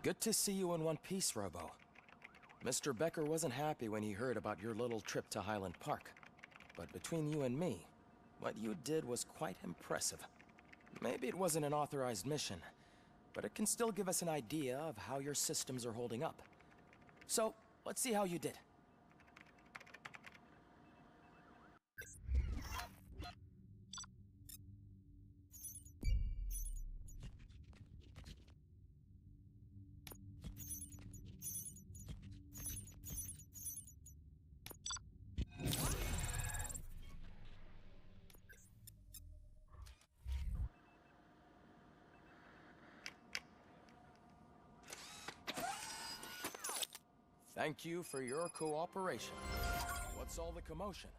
Good to see you in one piece, Robo. Mr. Becker wasn't happy when he heard about your little trip to Highland Park. But between you and me, what you did was quite impressive. Maybe it wasn't an authorized mission, but it can still give us an idea of how your systems are holding up. So, let's see how you did. Thank you for your cooperation. What's all the commotion?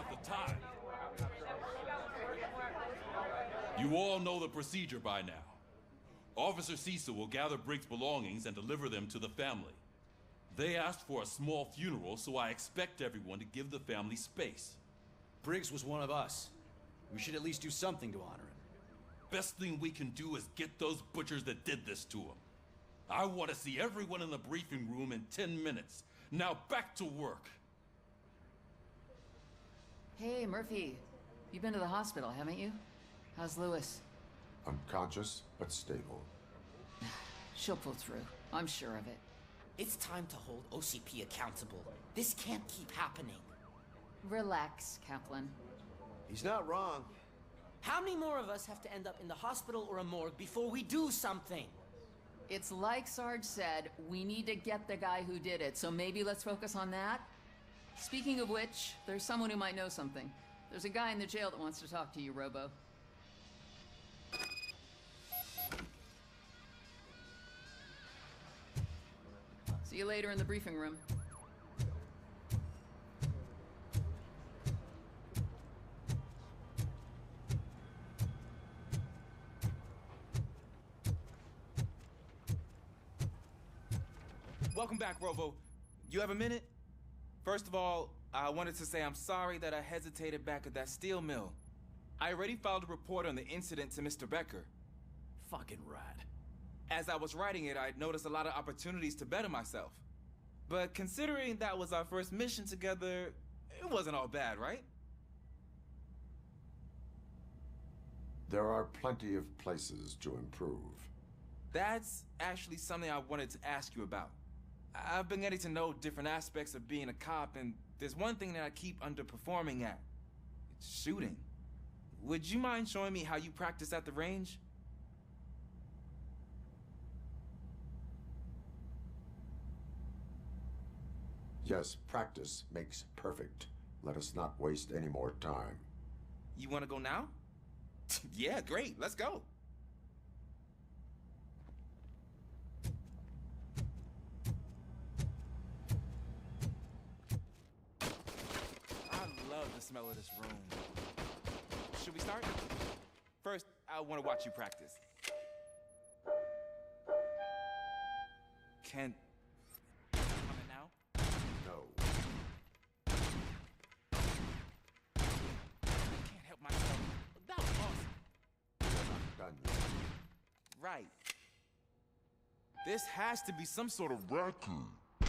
the time. You all know the procedure by now. Officer Cecil will gather Briggs' belongings and deliver them to the family. They asked for a small funeral, so I expect everyone to give the family space. Briggs was one of us. We should at least do something to honor him. Best thing we can do is get those butchers that did this to him. I want to see everyone in the briefing room in 10 minutes. Now back to work. Hey, Murphy. You've been to the hospital, haven't you? How's Lewis? Unconscious, but stable. She'll pull through. I'm sure of it. It's time to hold OCP accountable. This can't keep happening. Relax, Kaplan. He's not wrong. How many more of us have to end up in the hospital or a morgue before we do something? It's like Sarge said, we need to get the guy who did it, so maybe let's focus on that? Speaking of which, there's someone who might know something. There's a guy in the jail that wants to talk to you, Robo. See you later in the briefing room. Welcome back, Robo. You have a minute? First of all, I wanted to say I'm sorry that I hesitated back at that steel mill. I already filed a report on the incident to Mr. Becker. Fucking rad. As I was writing it, I noticed a lot of opportunities to better myself. But considering that was our first mission together, it wasn't all bad, right? There are plenty of places to improve. That's actually something I wanted to ask you about. I've been getting to know different aspects of being a cop, and there's one thing that I keep underperforming at. It's shooting. Would you mind showing me how you practice at the range? Yes, practice makes perfect. Let us not waste any more time. You want to go now? Yeah, great. Let's go. I love the smell of this room. Should we start? First, I want to watch you practice. Can... Comment now? No. I can't help myself. That was awesome. We're not done yet. Right. This has to be some sort of raccoon. It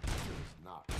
is not.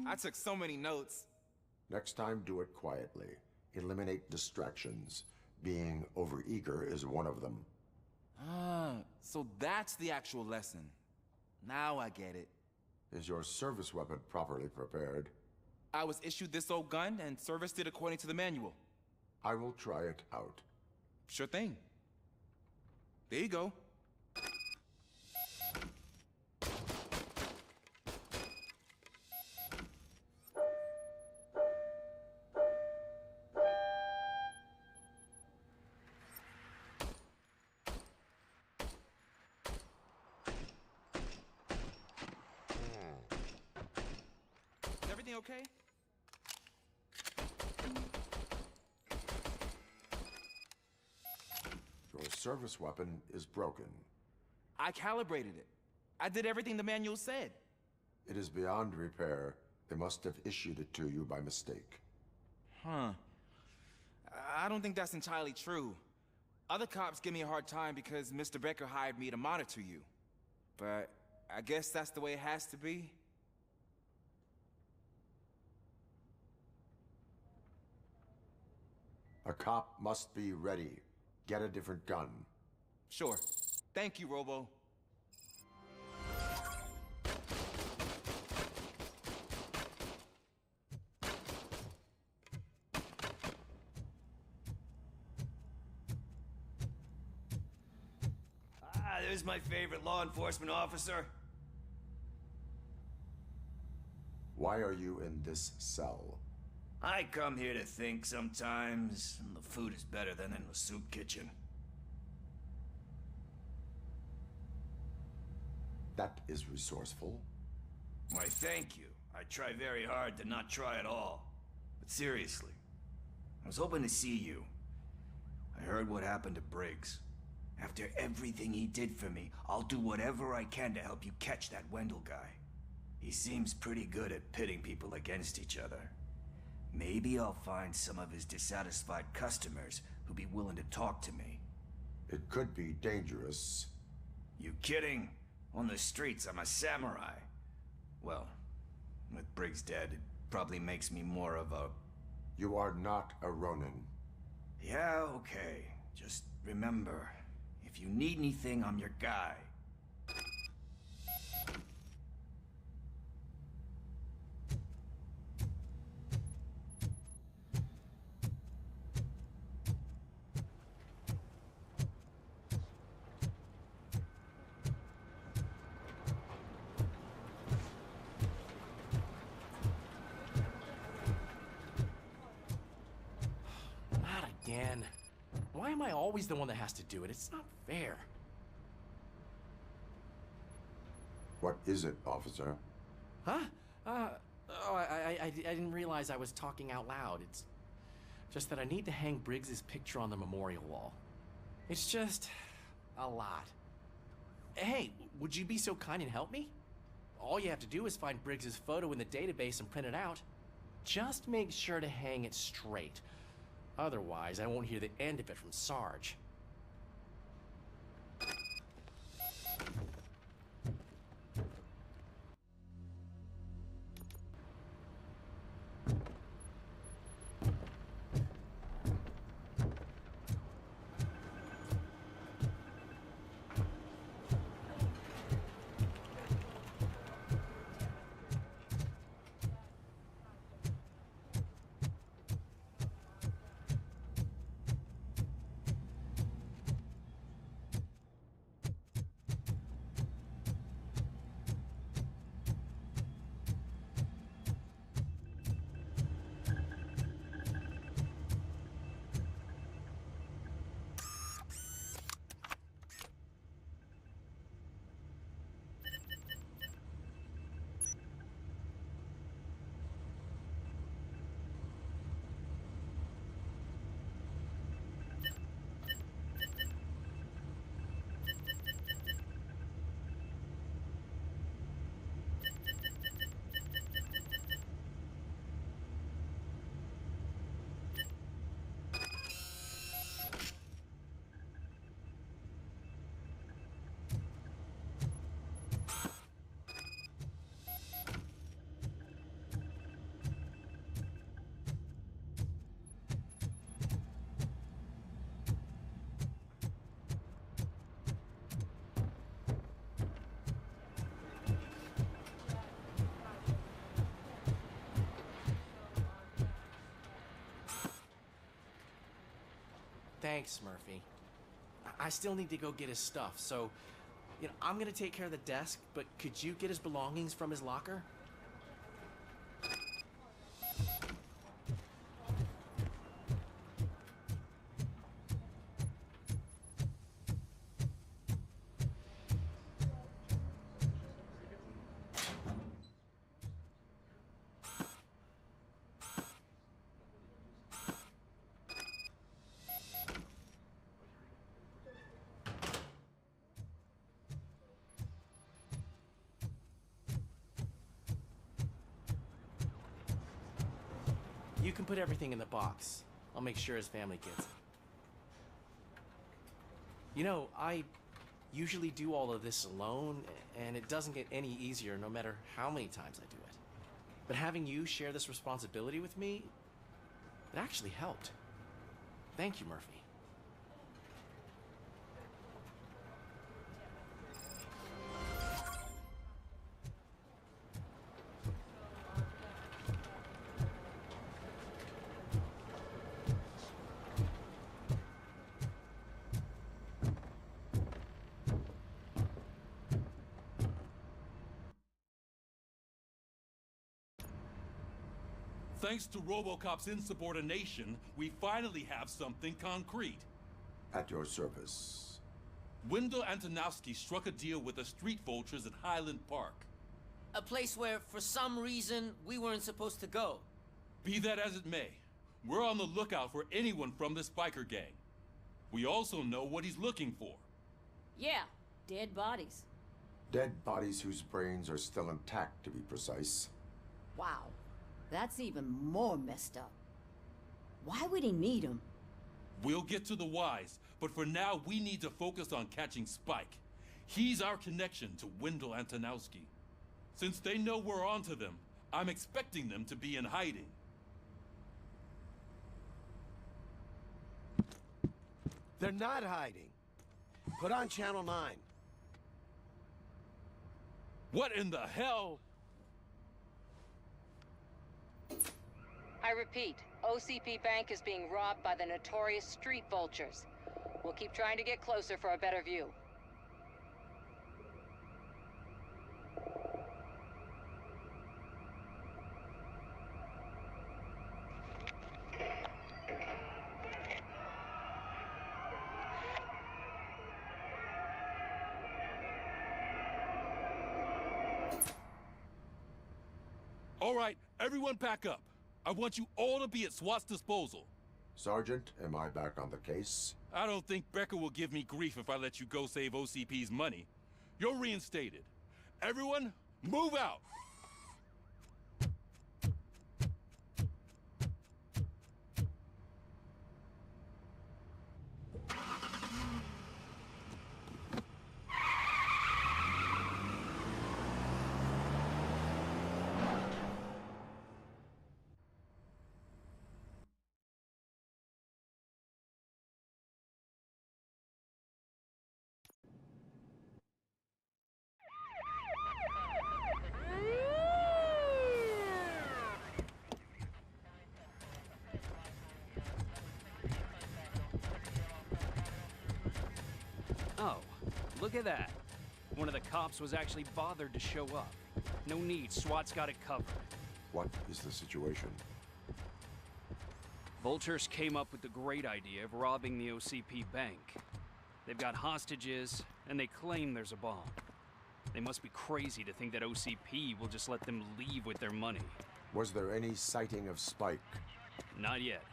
I took so many notes. Next time, do it quietly. Eliminate distractions. Being overeager is one of them. Ah, so that's the actual lesson. Now I get it. Is your service weapon properly prepared? I was issued this old gun and serviced it according to the manual. I will try it out. Sure thing. There you go. Is everything okay? Your service weapon is broken. I calibrated it. I did everything the manual said. It is beyond repair. They must have issued it to you by mistake. Huh. I don't think that's entirely true. Other cops give me a hard time because Mr. Becker hired me to monitor you. But I guess that's the way it has to be. A cop must be ready. Get a different gun. Sure. Thank you, Robo. Ah, there's my favorite law enforcement officer. Why are you in this cell? I come here to think sometimes, and the food is better than in the soup kitchen. That is resourceful. Why, thank you. I try very hard to not try at all. But seriously, I was hoping to see you. I heard what happened to Briggs. After everything he did for me, I'll do whatever I can to help you catch that Wendell guy. He seems pretty good at pitting people against each other. Maybe I'll find some of his dissatisfied customers who'll be willing to talk to me. It could be dangerous. You kidding? On the streets, I'm a samurai. Well, with Briggs dead, it probably makes me more of a... You are not a Ronin. Yeah, okay. Just remember, if you need anything, I'm your guy. Again. Why am I always the one that has to do it? It's not fair. What is it, officer? Huh? I didn't realize I was talking out loud. It's just that I need to hang Briggs's picture on the memorial wall. It's just a lot. Hey, would you be so kind and help me? All you have to do is find Briggs's photo in the database and print it out. Just make sure to hang it straight. Otherwise, I won't hear the end of it from Sarge. Thanks, Murphy. I still need to go get his stuff, so, I'm gonna take care of the desk, but could you get his belongings from his locker? You can put everything in the box. I'll make sure his family gets it. I usually do all of this alone, and it doesn't get any easier no matter how many times I do it. But having you share this responsibility with me, it actually helped. Thank you, Murphy. Thanks to RoboCop's insubordination, we finally have something concrete. At your service. Wendell Antonowski struck a deal with the street vultures at Highland Park. A place where, for some reason, we weren't supposed to go. Be that as it may, we're on the lookout for anyone from this biker gang. We also know what he's looking for. Yeah, dead bodies. Dead bodies whose brains are still intact, to be precise. Wow, that's even more messed up. Why would he need them? We'll get to the whys, but for now we need to focus on catching Spike. He's our connection to Wendell Antonowski. Since they know we're onto them, I'm expecting them to be in hiding. They're not hiding. Put on Channel 9. What in the hell? I repeat, OCP Bank is being robbed by the notorious street vultures. We'll keep trying to get closer for a better view. All right, everyone pack up. I want you all to be at SWAT's disposal. Sergeant, am I back on the case? I don't think Becker will give me grief if I let you go save OCP's money. You're reinstated. Everyone, move out! Oh, look at that. One of the cops was actually bothered to show up. No need, SWAT's got it covered. What is the situation? Vultures came up with the great idea of robbing the OCP bank. They've got hostages, and they claim there's a bomb. They must be crazy to think that OCP will just let them leave with their money. Was there any sighting of Spike? Not yet.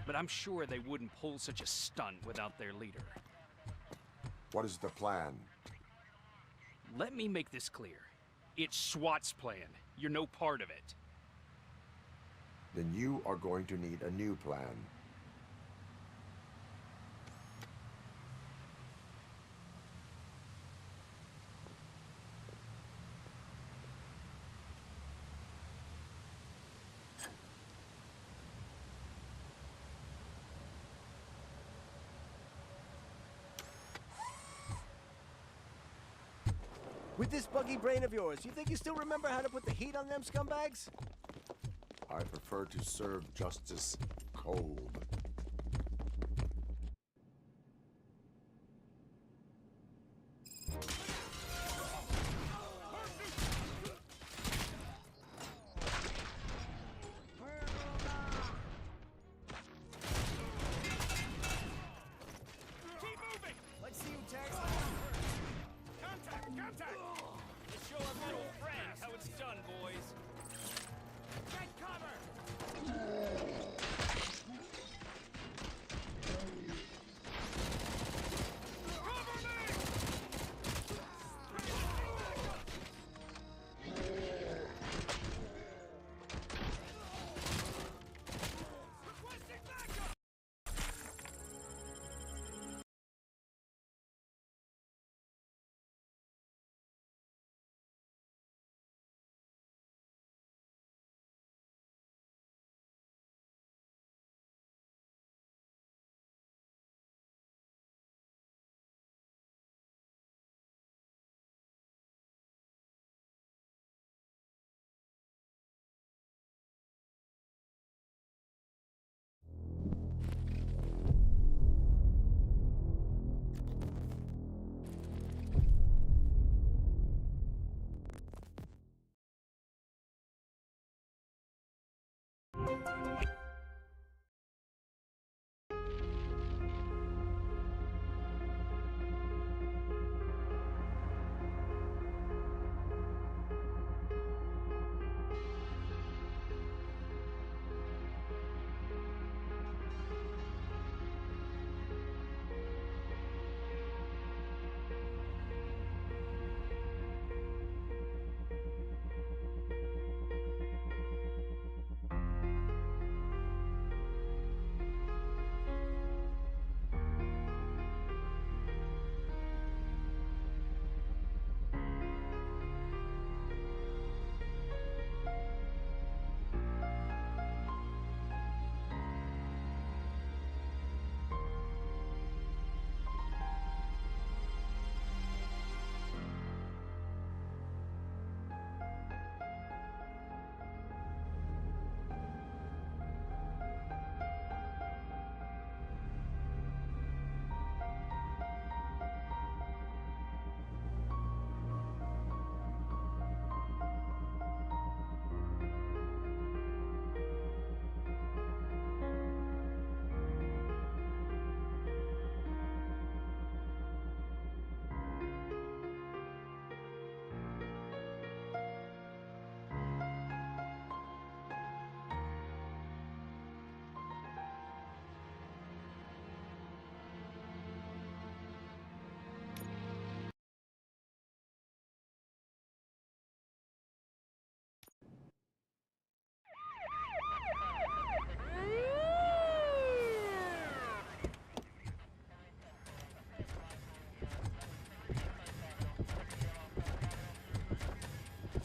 But I'm sure they wouldn't pull such a stunt without their leader. What is the plan? Let me make this clear. It's SWAT's plan. You're no part of it. Then you are going to need a new plan. With this buggy brain of yours, you think you still remember how to put the heat on them scumbags? I prefer to serve justice cold.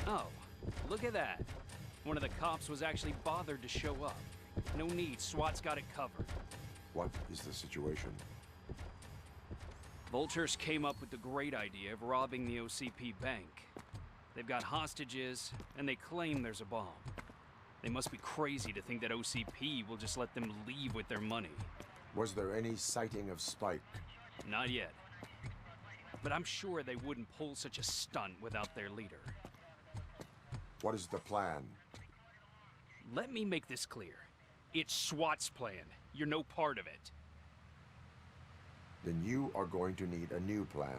Oh, look at that. One of the cops was actually bothered to show up. No need, SWAT's got it covered. What is the situation? Vultures came up with the great idea of robbing the OCP bank. They've got hostages, and they claim there's a bomb. They must be crazy to think that OCP will just let them leave with their money. Was there any sighting of Spike? Not yet. But I'm sure they wouldn't pull such a stunt without their leader. What is the plan? Let me make this clear. It's SWAT's plan. You're no part of it. Then you are going to need a new plan.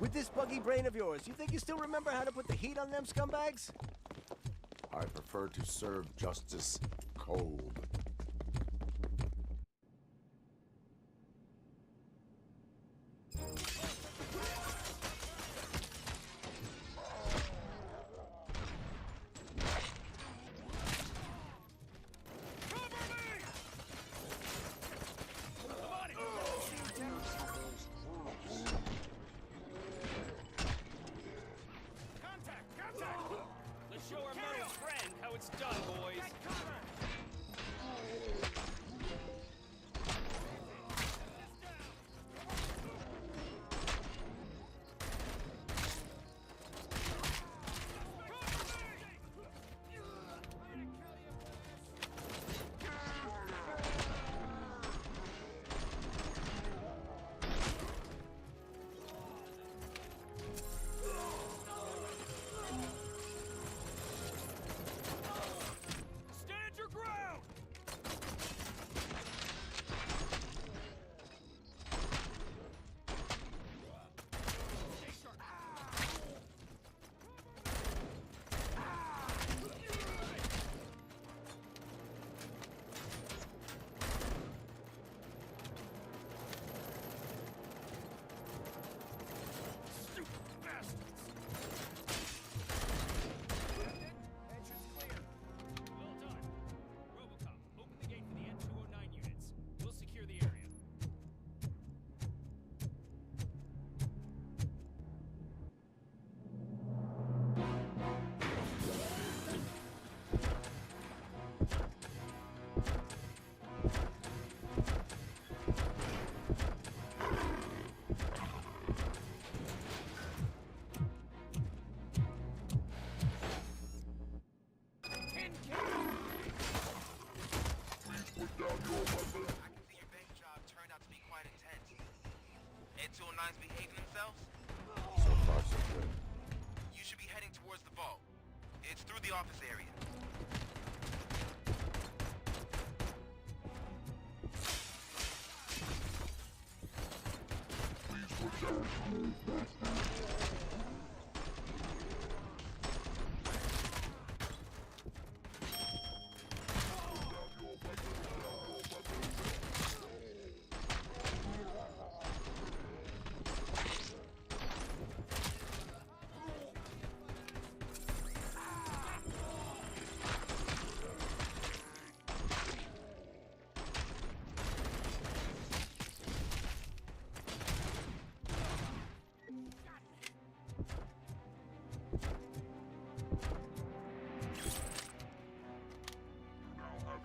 With this buggy brain of yours, you think you still remember how to put the heat on them scumbags? I prefer to serve justice cold. Entrance clear. Well done. RoboCop, open the gate for the N209 units. We'll secure the area. N209's behaving themselves? So far, so good. You should be heading towards the vault. It's through the office area.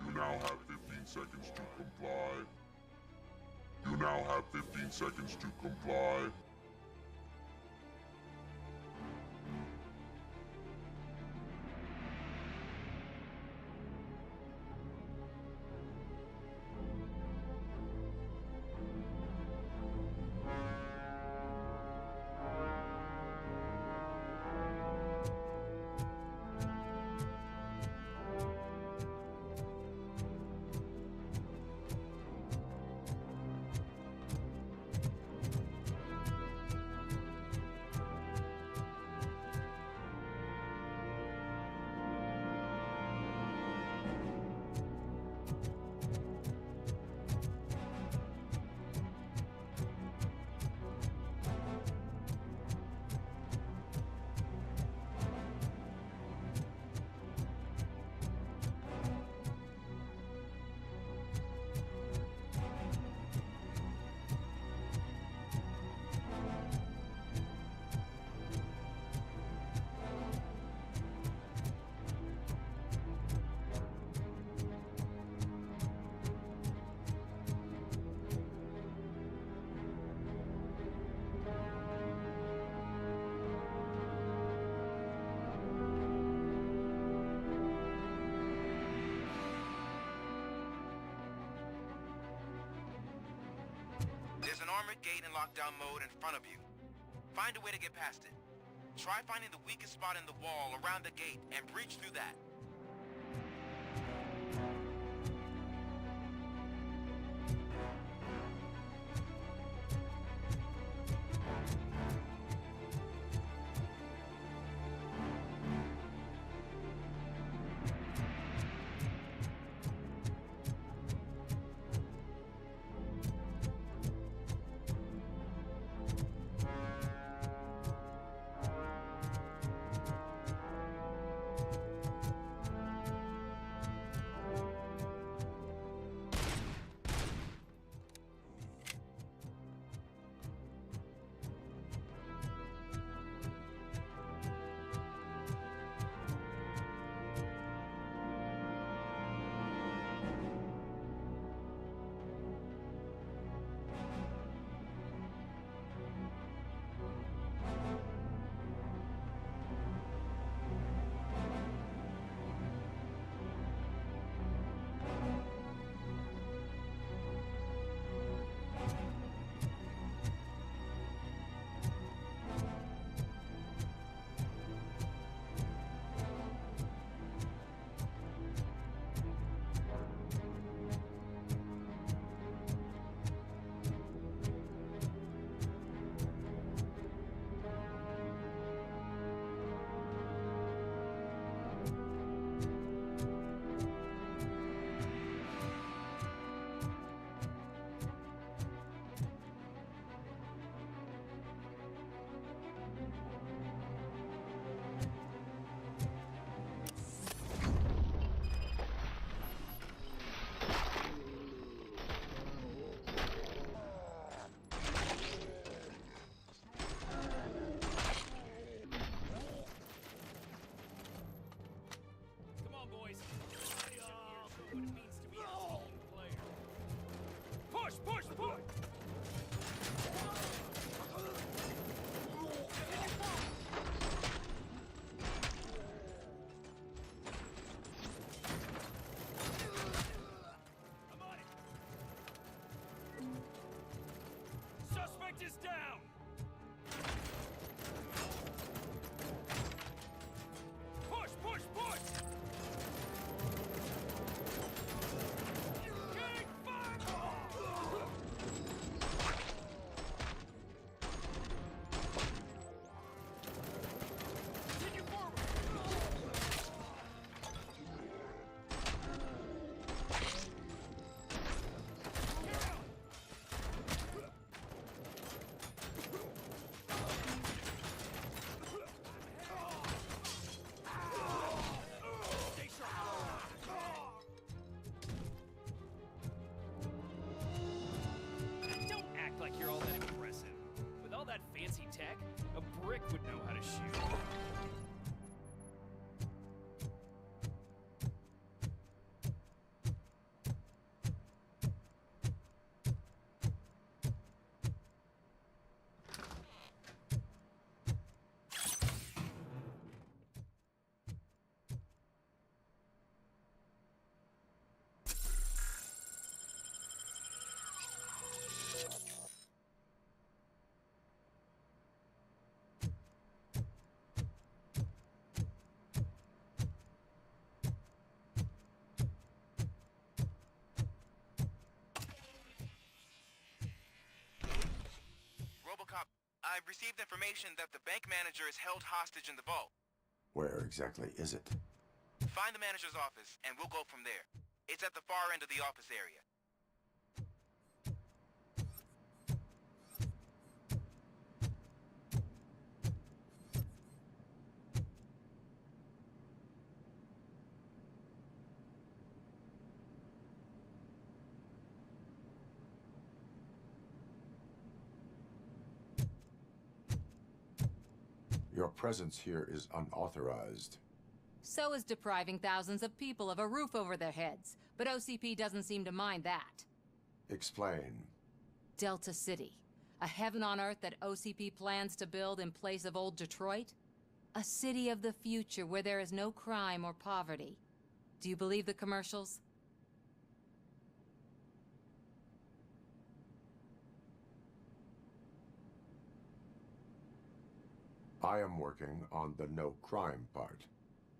You now have 15 seconds to comply. You now have 15 seconds to comply. armored gate in lockdown mode in front of you. Find a way to get past it. Try finding the weakest spot in the wall around the gate and breach through that. tech, a brick would know how to shoot. RoboCop, I've received information that the bank manager is held hostage in the vault. Where exactly is it? Find the manager's office, and we'll go from there. It's at the far end of the office area. Your presence here is unauthorized. So is depriving thousands of people of a roof over their heads. But OCP doesn't seem to mind that. Explain. Delta City. A heaven on earth that OCP plans to build in place of old Detroit? A city of the future where there is no crime or poverty. Do you believe the commercials? I am working on the no crime part.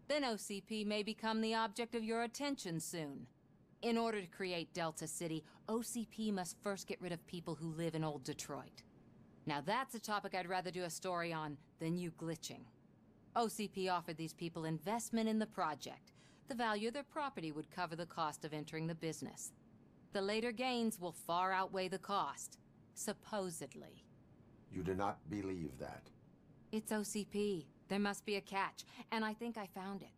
Then OCP may become the object of your attention soon. In order to create Delta City, OCP must first get rid of people who live in old Detroit. Now that's a topic I'd rather do a story on than you glitching. OCP offered these people investment in the project. The value of their property would cover the cost of entering the business. The later gains will far outweigh the cost, supposedly. You do not believe that? It's OCP. There must be a catch, and I think I found it.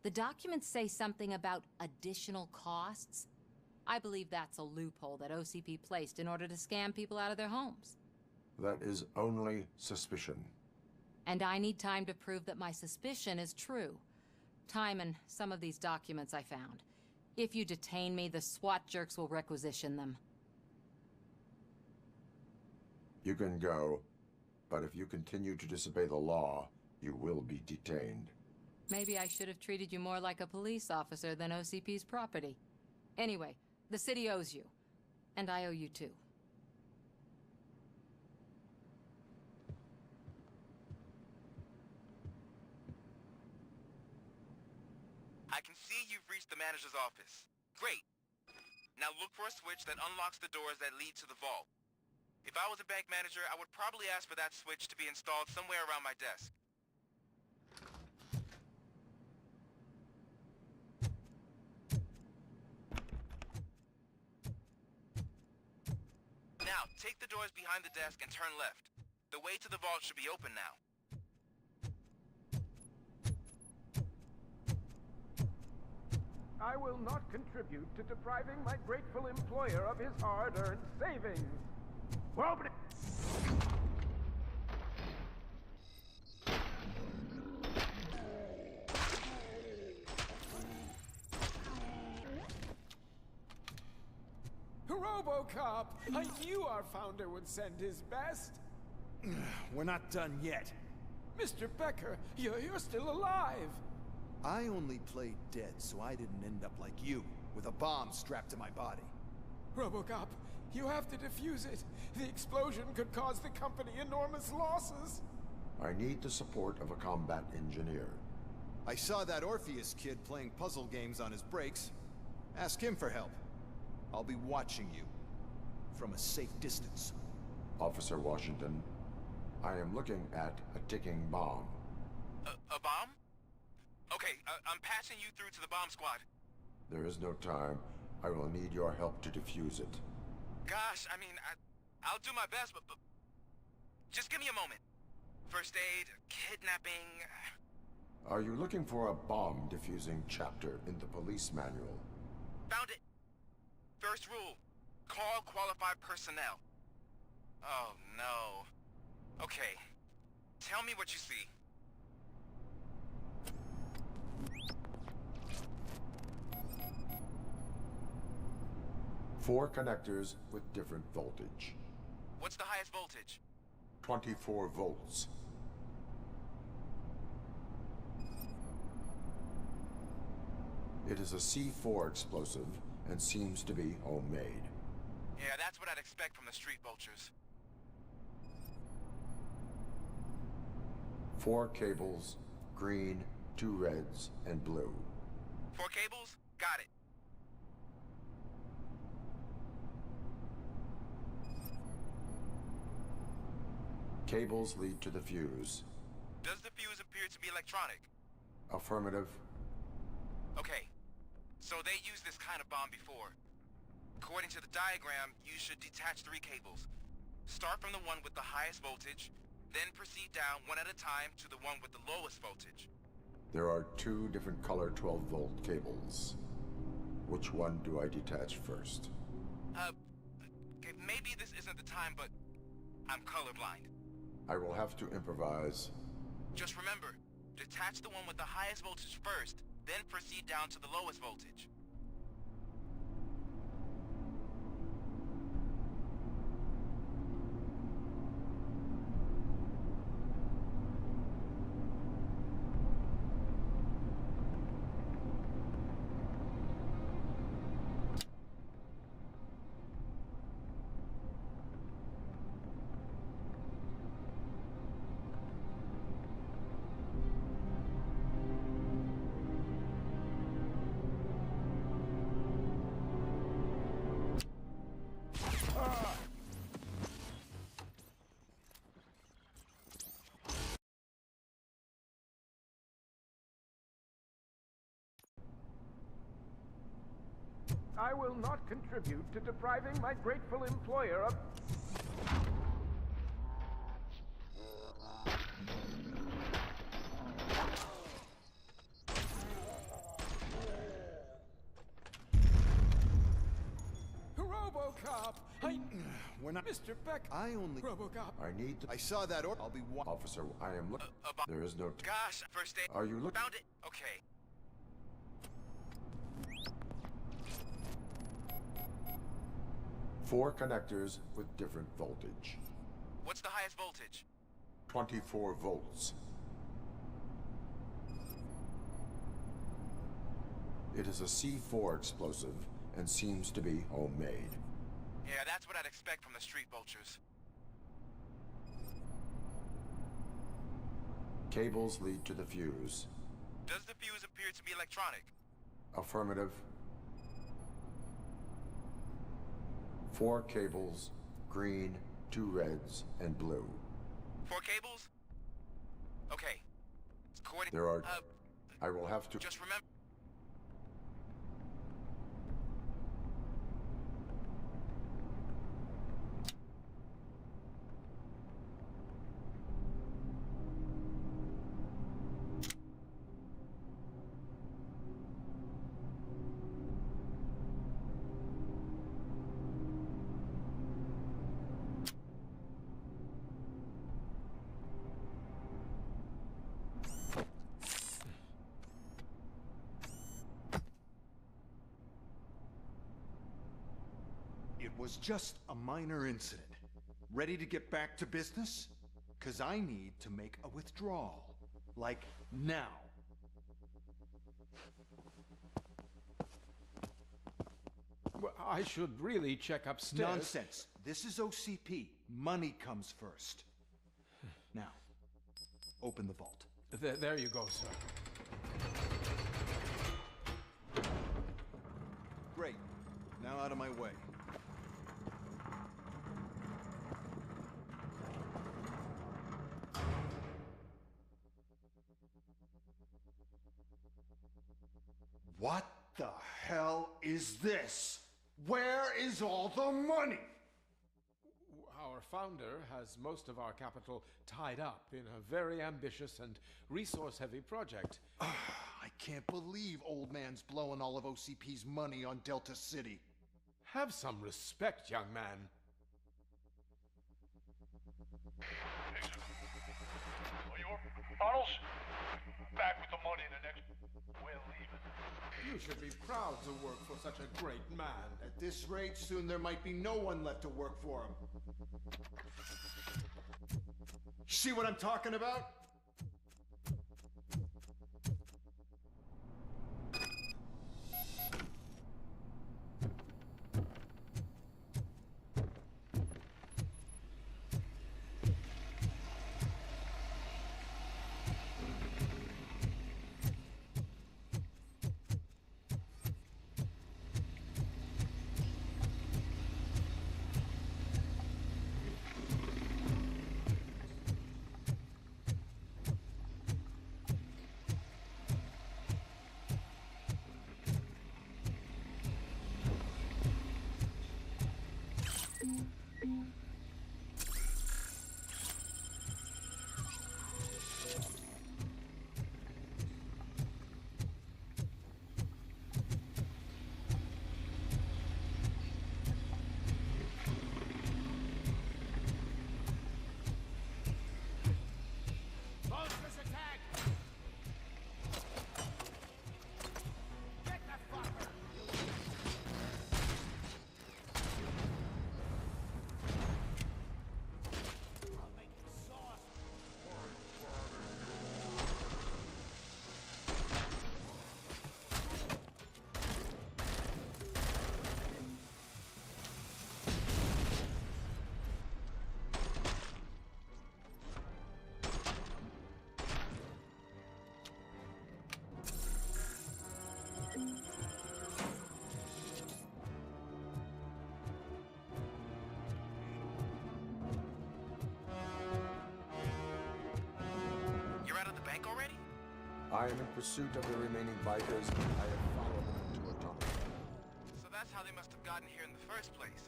The documents say something about additional costs. I believe that's a loophole that OCP placed in order to scam people out of their homes. That is only suspicion. And I need time to prove that my suspicion is true. Time and some of these documents I found. If you detain me, the SWAT jerks will requisition them. You can go, but if you continue to disobey the law, you will be detained. Maybe I should have treated you more like a police officer than OCP's property. Anyway, the city owes you. And I owe you too. I can see you've reached the manager's office. Great. Now look for a switch that unlocks the doors that lead to the vault. If I was a bank manager, I would probably ask for that switch to be installed somewhere around my desk. Now, take the doors behind the desk and turn left. The way to the vault should be open now. I will not contribute to depriving my grateful employer of his hard-earned savings. We're opening. RoboCop! I knew our founder would send his best. We're not done yet. Mr. Becker, you're still alive. I only played dead so I didn't end up like you, with a bomb strapped to my body. RoboCop, you have to defuse it. The explosion could cause the company enormous losses. I need the support of a combat engineer. I saw that Orpheus kid playing puzzle games on his breaks. Ask him for help. I'll be watching you. From a safe distance. Officer Washington, I am looking at a ticking bomb. A bomb? Okay, I'm passing you through to the bomb squad. There is no time. I will need your help to defuse it. Gosh, I mean, I'll do my best, but just give me a moment. First aid, kidnapping... Are you looking for a bomb defusing chapter in the police manual? Found it. First rule, call qualified personnel. Oh, no. Okay, tell me what you see. Four connectors with different voltage. What's the highest voltage? 24 volts. It is a C4 explosive and seems to be homemade. Yeah, that's what I'd expect from the street vultures. 4 cables, green, 2 reds, and blue. 4 cables? Got it. Cables lead to the fuse. Does the fuse appear to be electronic? Affirmative. Okay, so they used this kind of bomb before. According to the diagram, you should detach 3 cables. Start from the one with the highest voltage, then proceed down one at a time to the one with the lowest voltage. There are 2 different color 12-volt cables. Which one do I detach first? Okay, maybe this isn't the time, but I'm colorblind. I will have to improvise. Just remember, detach the one with the highest voltage first, then proceed down to the lowest voltage. I will not contribute to depriving my grateful employer of... RoboCop! We're not... Mr. Beck! I only... RoboCop! I need to... I saw that or... I'll be... Officer, I am looking... There is no... Gosh, first aid. Are you looking... Found it. Okay. Four connectors with different voltage. What's the highest voltage? 24 volts. It is a C4 explosive and seems to be homemade. Yeah, that's what I'd expect from the street vultures. Cables lead to the fuse. Does the fuse appear to be electronic? Affirmative. 4 cables, green, 2 reds, and blue. 4 cables? Okay. There are... I will have to... Just remember... It was just a minor incident. Ready to get back to business? 'Cause I need to make a withdrawal. Like, now. Well, I should really check upstairs. Nonsense. This is OCP. Money comes first. Now, open the vault. There you go, sir. Great. Now out of my way. What the hell is this? Where is all the money? Our founder has most of our capital tied up in a very ambitious and resource-heavy project. I can't believe old man's blowing all of OCP's money on Delta City. Have some respect, young man. Bottles? Back with the money in the next... We're leaving. You should be proud to work for such a great man. At this rate, soon there might be no one left to work for him. See what I'm talking about? I am in pursuit of the remaining bikers. I have followed them into a tunnel. So that's gotten here in the first place.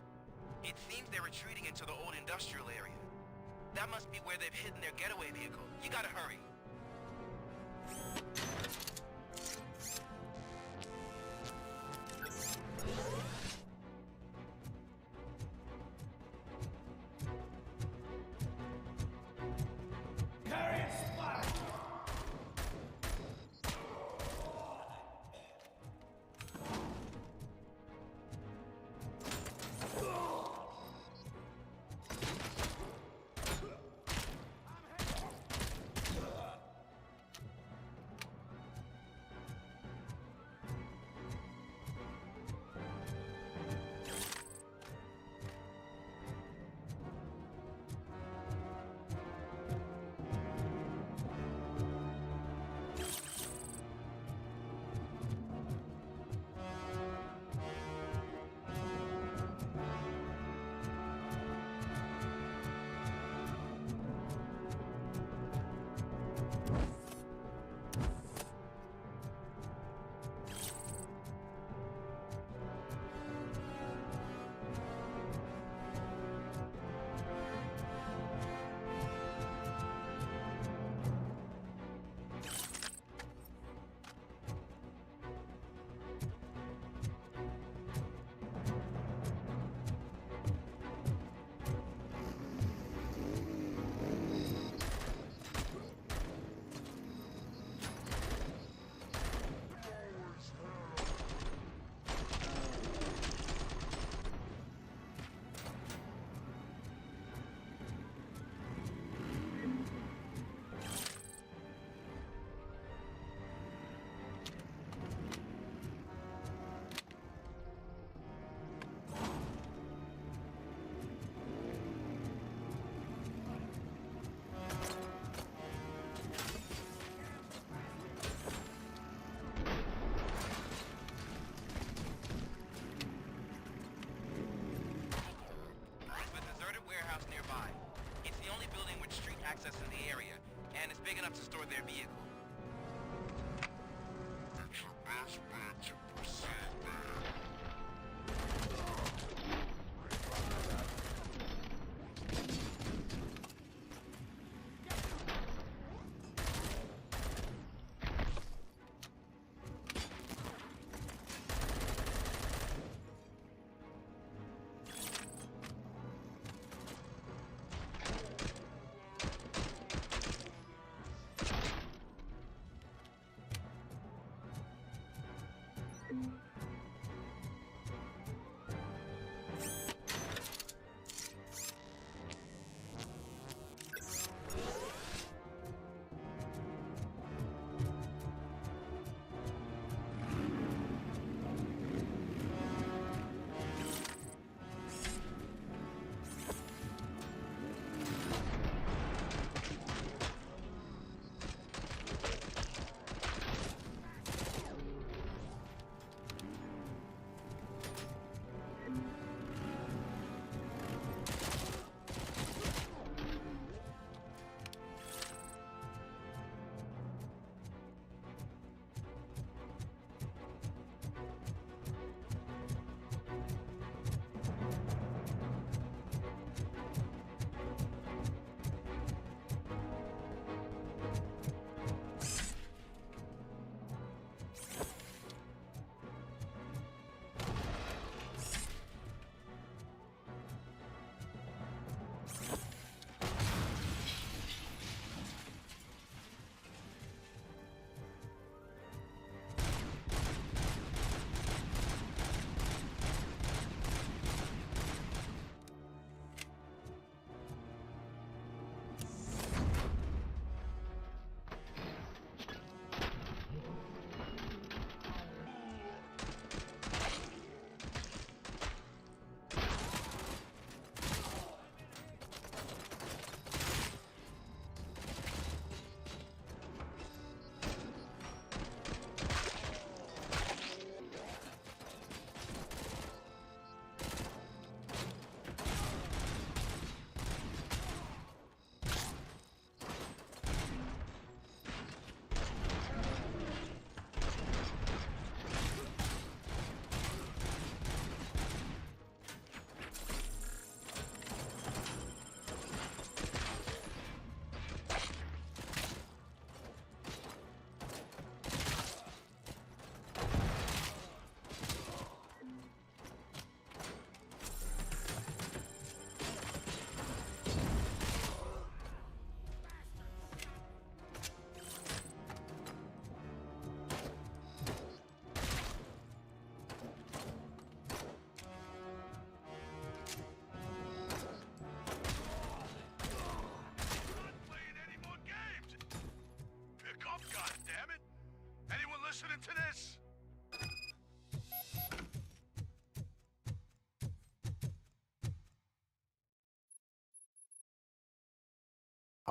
It seems they're retreating into the old industrial area. That must be where they've hidden their getaway vehicle. You gotta hurry. Big enough to store their vehicle. It's your best bet to proceed there.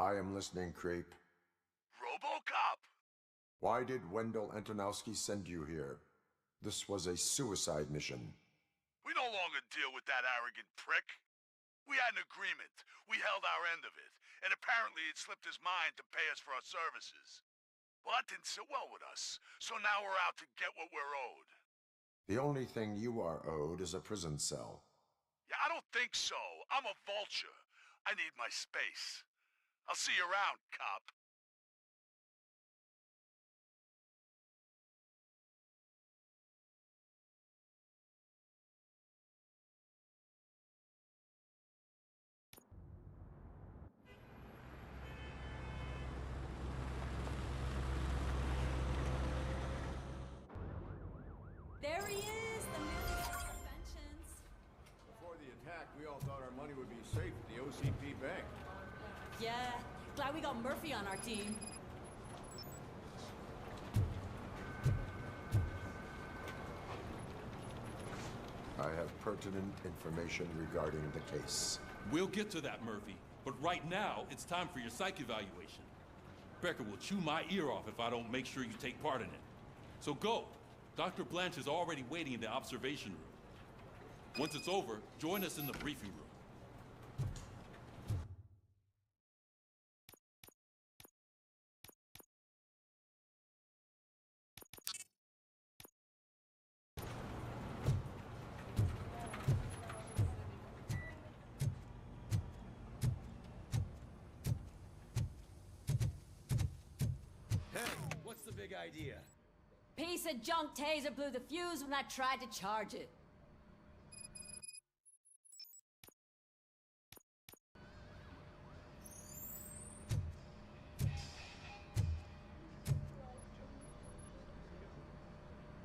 I am listening, creep. RoboCop! Why did Wendell Antonowski send you here? This was a suicide mission. We no longer deal with that arrogant prick. We had an agreement. We held our end of it. And apparently it slipped his mind to pay us for our services. Well, that didn't sit well with us. So now we're out to get what we're owed. The only thing you are owed is a prison cell. Yeah, I don't think so. I'm a vulture. I need my space. I'll see you around, cop. There he is, the man of all inventions. Before the attack, we all thought our money would be safe at the OCP bank. Yeah, glad we got Murphy on our team. I have pertinent information regarding the case. We'll get to that, Murphy. But right now, it's time for your psych evaluation. Becker will chew my ear off if I don't make sure you take part in it. So go. Dr. Blanche is already waiting in the observation room. Once it's over, join us in the briefing room. Hey, what's the big idea? Piece of junk taser blew the fuse when I tried to charge it.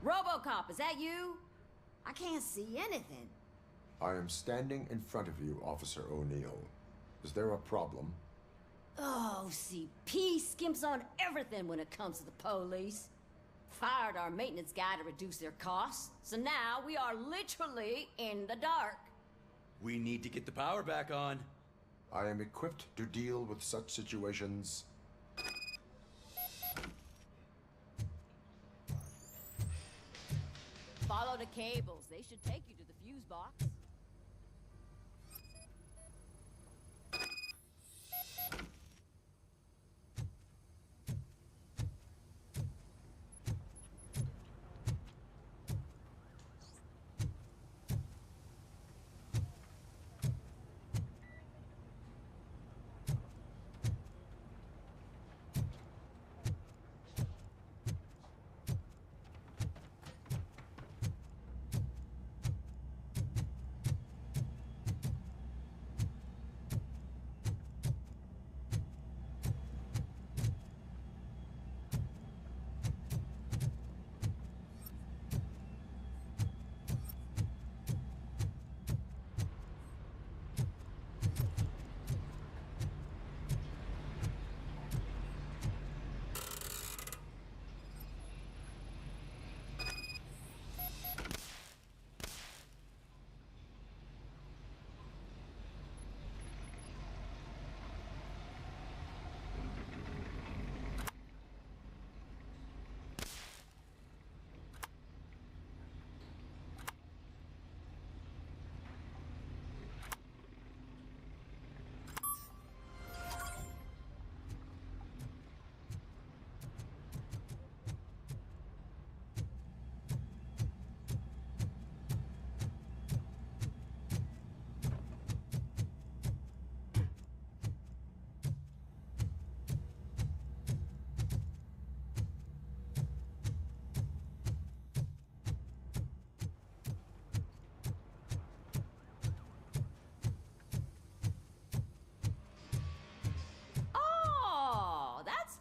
RoboCop, is that you? I can't see anything. I am standing in front of you, Officer O'Neill. Is there a problem? Oh, OCP skimps on everything when it comes to the police. Fired our maintenance guy to reduce their costs, so now we are literally in the dark. We need to get the power back on. I am equipped to deal with such situations. Follow the cables. They should take you to the fuse box.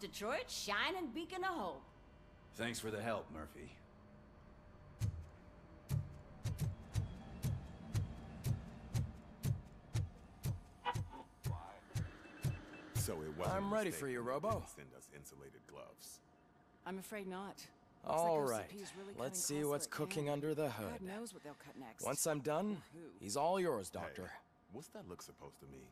Detroit's shining beacon of hope. Thanks for the help, Murphy. So it wasn't I'm ready for you, Robo. Send us insulated gloves. I'm afraid not. All right. Let's see what's cooking under the hood. God knows what they'll cut next. Once I'm done, he's all yours, Doctor. Hey, what's that look supposed to mean?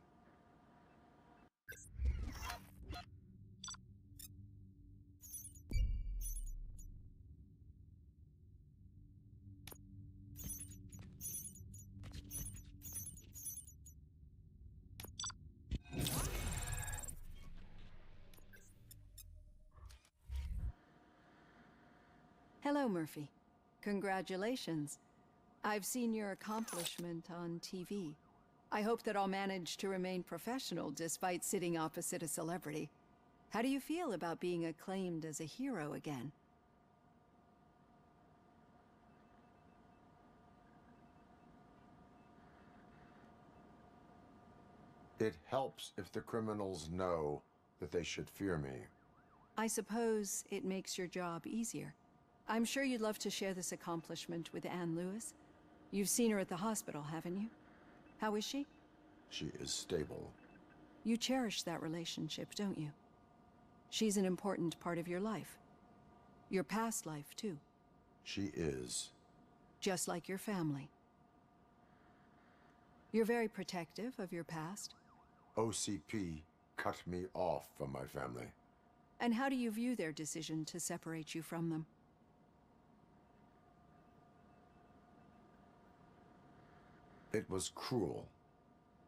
Hello, Murphy. Congratulations. I've seen your accomplishment on TV. I hope that I'll manage to remain professional despite sitting opposite a celebrity. How do you feel about being acclaimed as a hero again? It helps if the criminals know that they should fear me. I suppose it makes your job easier. I'm sure you'd love to share this accomplishment with Anne Lewis. You've seen her at the hospital, haven't you? How is she? She is stable. You cherish that relationship, don't you? She's an important part of your life. Your past life, too. She is. Just like your family. You're very protective of your past. OCP cut me off from my family. And how do you view their decision to separate you from them? It was cruel.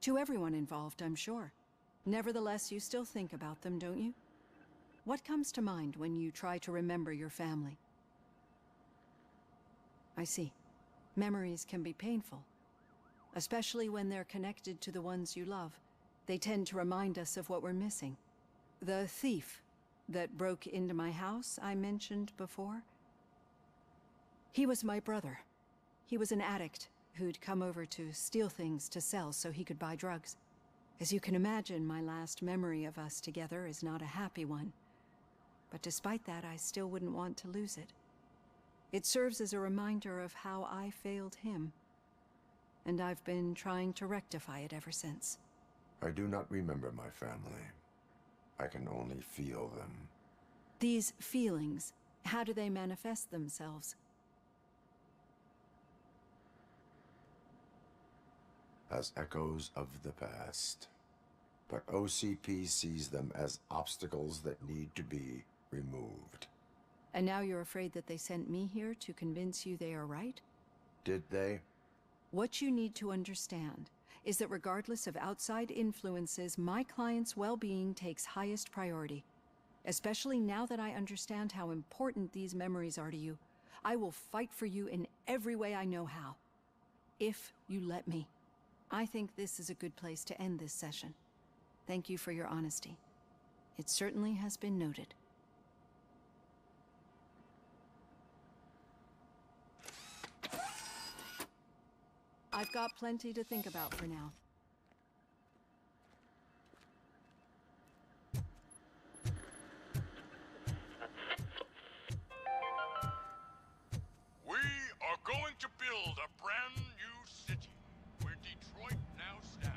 To everyone involved, I'm sure. Nevertheless, you still think about them, don't you? What comes to mind when you try to remember your family? I see. Memories can be painful, especially when they're connected to the ones you love. They tend to remind us of what we're missing. The thief that broke into my house I mentioned before? He was my brother. He was an addict who'd come over to steal things to sell so he could buy drugs. As you can imagine, my last memory of us together is not a happy one. But despite that, I still wouldn't want to lose it. It serves as a reminder of how I failed him. And I've been trying to rectify it ever since. I do not remember my family. I can only feel them. These feelings, how do they manifest themselves? As echoes of the past. But OCP sees them as obstacles that need to be removed. And now you're afraid that they sent me here to convince you they are right? Did they? What you need to understand is that regardless of outside influences, my client's well-being takes highest priority. Especially now that I understand how important these memories are to you. I will fight for you in every way I know how. If you let me. I think this is a good place to end this session. Thank you for your honesty. It certainly has been noted. I've got plenty to think about for now. We are going to build a brand new city where Detroit now stands.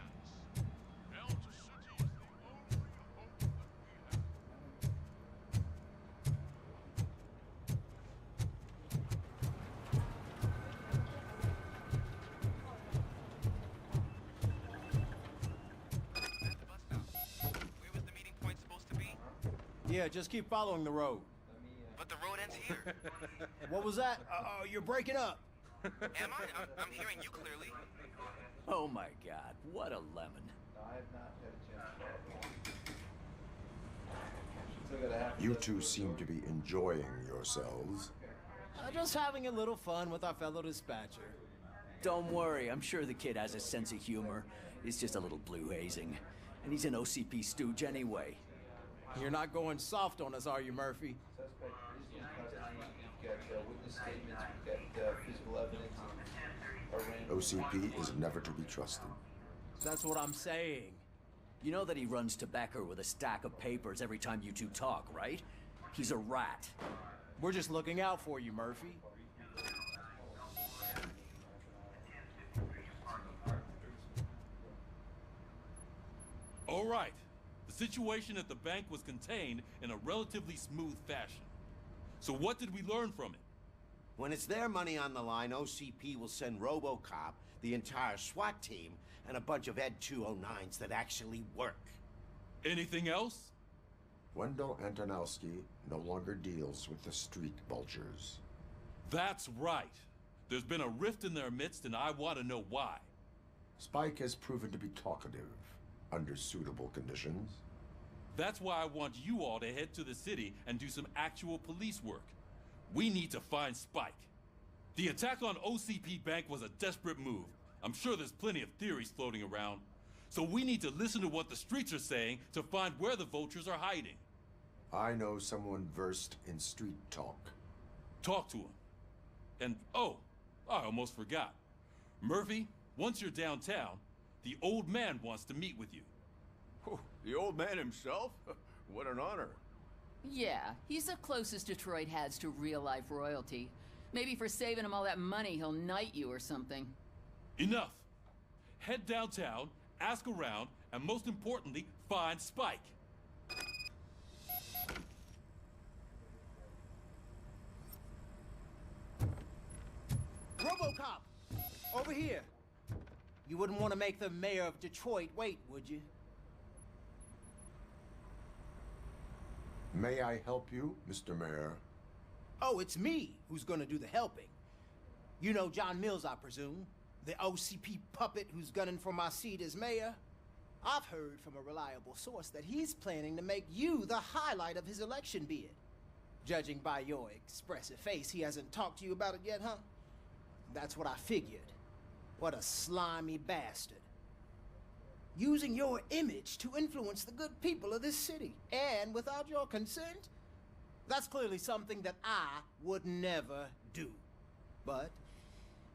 Delta City is the only hope that we have. Yeah, just keep following the road. But the road ends here. What was that? You're breaking up. Am I? I'm hearing you clearly. Oh my god, what a lemon. You two seem to be enjoying yourselves. Just having a little fun with our fellow dispatcher. Don't worry, I'm sure the kid has a sense of humor. It's just a little blue hazing. And he's an OCP stooge anyway. You're not going soft on us, are you, Murphy? OCP is never to be trusted. That's what I'm saying. You know that he runs to Becker with a stack of papers every time you two talk, right? He's a rat. We're just looking out for you, Murphy. All right. The situation at the bank was contained in a relatively smooth fashion. So what did we learn from it? When it's their money on the line, OCP will send RoboCop, the entire SWAT team, and a bunch of Ep.3 that actually work. Anything else? Wendell Antonowski no longer deals with the street vultures. That's right. There's been a rift in their midst, and I want to know why. Spike has proven to be talkative under suitable conditions. That's why I want you all to head to the city and do some actual police work. We need to find Spike. The attack on OCP Bank was a desperate move. I'm sure there's plenty of theories floating around. So we need to listen to what the streets are saying to find where the vultures are hiding. I know someone versed in street talk. Talk to him. And, oh, I almost forgot. Murphy, once you're downtown, the old man wants to meet with you. Oh, the old man himself? What an honor. Yeah, he's the closest Detroit has to real-life royalty. Maybe for saving him all that money, he'll knight you or something. Enough. Head downtown, ask around, and most importantly, find Spike. RoboCop! Over here! You wouldn't want to make the mayor of Detroit wait, would you? May I help you, Mr. Mayor? Oh, it's me who's gonna do the helping. You know John Mills, I presume? The OCP puppet who's gunning for my seat as mayor? I've heard from a reliable source that he's planning to make you the highlight of his election bid. Judging by your expressive face, he hasn't talked to you about it yet, huh? That's what I figured. What a slimy bastard. Using your image to influence the good people of this city, and without your consent? That's clearly something that I would never do. But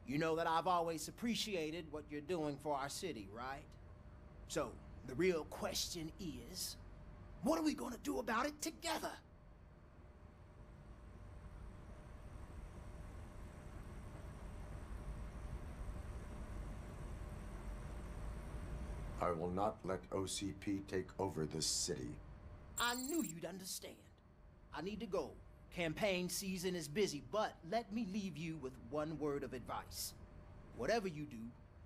you know that I've always appreciated what you're doing for our city, right? So, the real question is, what are we gonna do about it together? I will not let OCP take over this city. I knew you'd understand. I need to go. Campaign season is busy, but let me leave you with one word of advice. Whatever you do,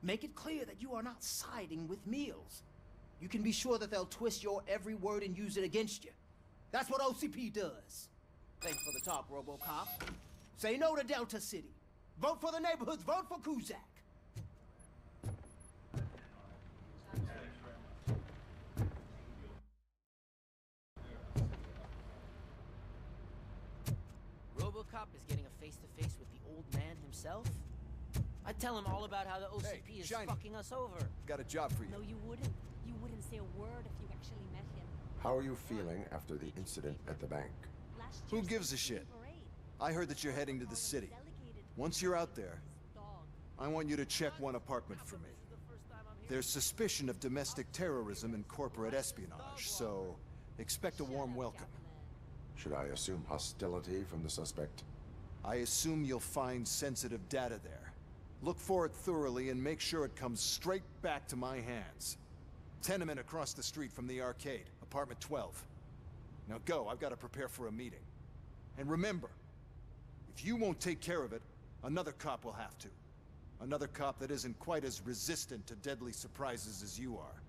make it clear that you are not siding with Mills. You can be sure that they'll twist your every word and use it against you. That's what OCP does. Thanks for the talk, RoboCop. Say no to Delta City. Vote for the neighborhoods. Vote for Kuzak. RoboCop is getting a face-to-face with the old man himself? I'd tell him all about how the OCP is fucking us over. Got a job for you. No, you wouldn't. You wouldn't say a word if you actually met him. How are you feeling after the incident at the bank? Who gives a shit? I heard that you're heading to the city. Once you're out there, I want you to check one apartment for me. There's suspicion of domestic terrorism and corporate espionage, so expect a warm welcome. Should I assume hostility from the suspect? I assume you'll find sensitive data there. Look for it thoroughly and make sure it comes straight back to my hands. Tenement across the street from the arcade, apartment 12. Now go, I've got to prepare for a meeting. And remember, if you won't take care of it, another cop will have to. Another cop that isn't quite as resistant to deadly surprises as you are.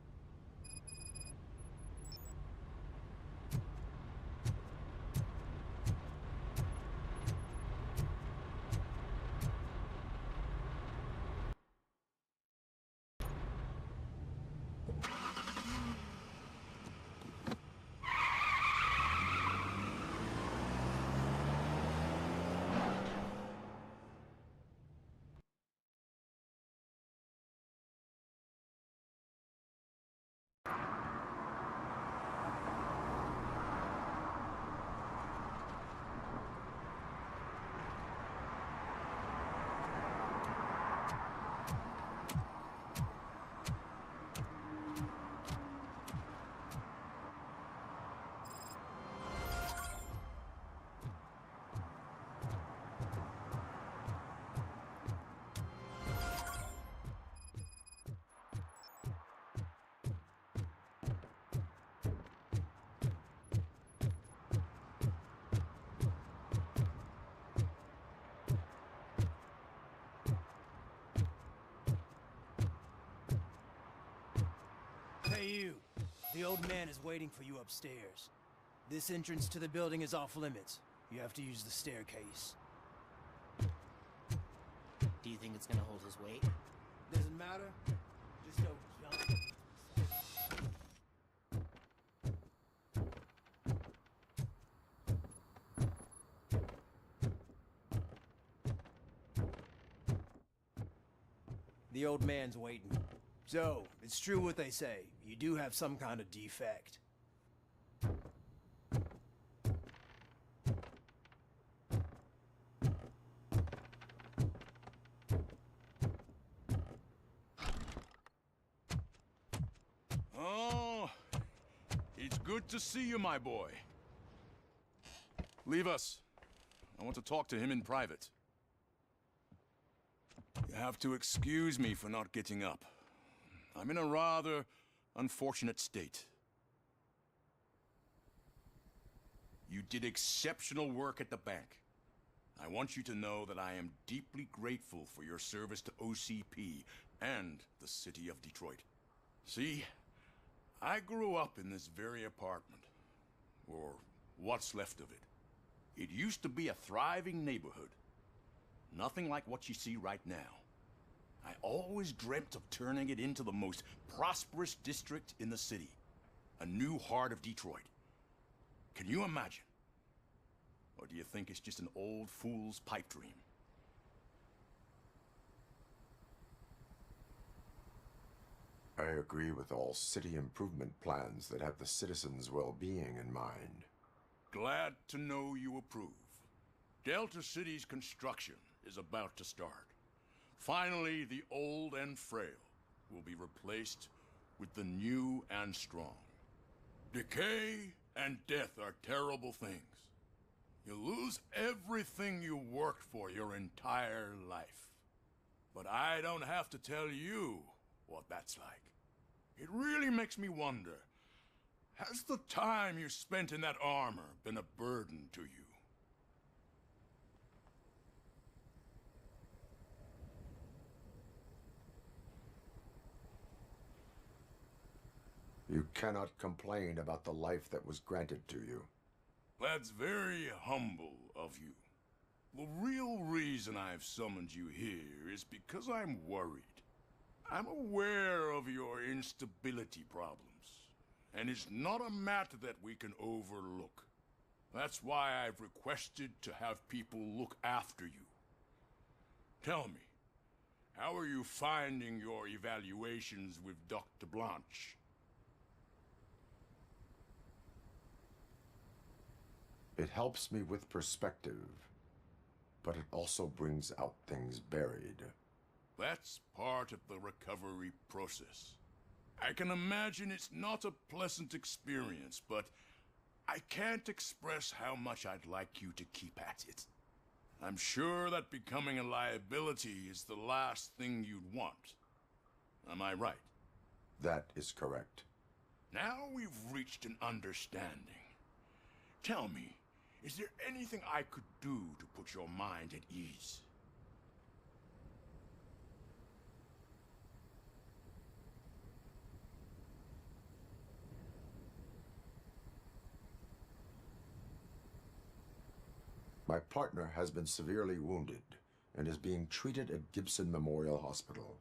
Hey you, the old man is waiting for you upstairs. This entrance to the building is off limits. You have to use the staircase. Do you think it's gonna hold his weight? Doesn't matter. Just go jump. The old man's waiting. So, it's true what they say. You do have some kind of defect. Oh, it's good to see you, my boy. Leave us. I want to talk to him in private. You have to excuse me for not getting up. I'm in a rather unfortunate state. You did exceptional work at the bank. I want you to know that I am deeply grateful for your service to OCP and the city of Detroit. See, I grew up in this very apartment, or what's left of it. It used to be a thriving neighborhood. Nothing like what you see right now. I always dreamt of turning it into the most prosperous district in the city. A new heart of Detroit. Can you imagine? Or do you think it's just an old fool's pipe dream? I agree with all city improvement plans that have the citizens' well-being in mind. Glad to know you approve. Delta City's construction is about to start. Finally, the old and frail will be replaced with the new and strong. Decay and death are terrible things. You lose everything you worked for your entire life. But I don't have to tell you what that's like. It really makes me wonder, has the time you spent in that armor been a burden to you? You cannot complain about the life that was granted to you. That's very humble of you. The real reason I've summoned you here is because I'm worried. I'm aware of your instability problems, and it's not a matter that we can overlook. That's why I've requested to have people look after you. Tell me, how are you finding your evaluations with Dr. Blanche? It helps me with perspective, but it also brings out things buried. That's part of the recovery process. I can imagine it's not a pleasant experience, but I can't express how much I'd like you to keep at it. I'm sure that becoming a liability is the last thing you'd want. Am I right? That is correct. Now we've reached an understanding. Tell me, is there anything I could do to put your mind at ease? My partner has been severely wounded and is being treated at Gibson Memorial Hospital.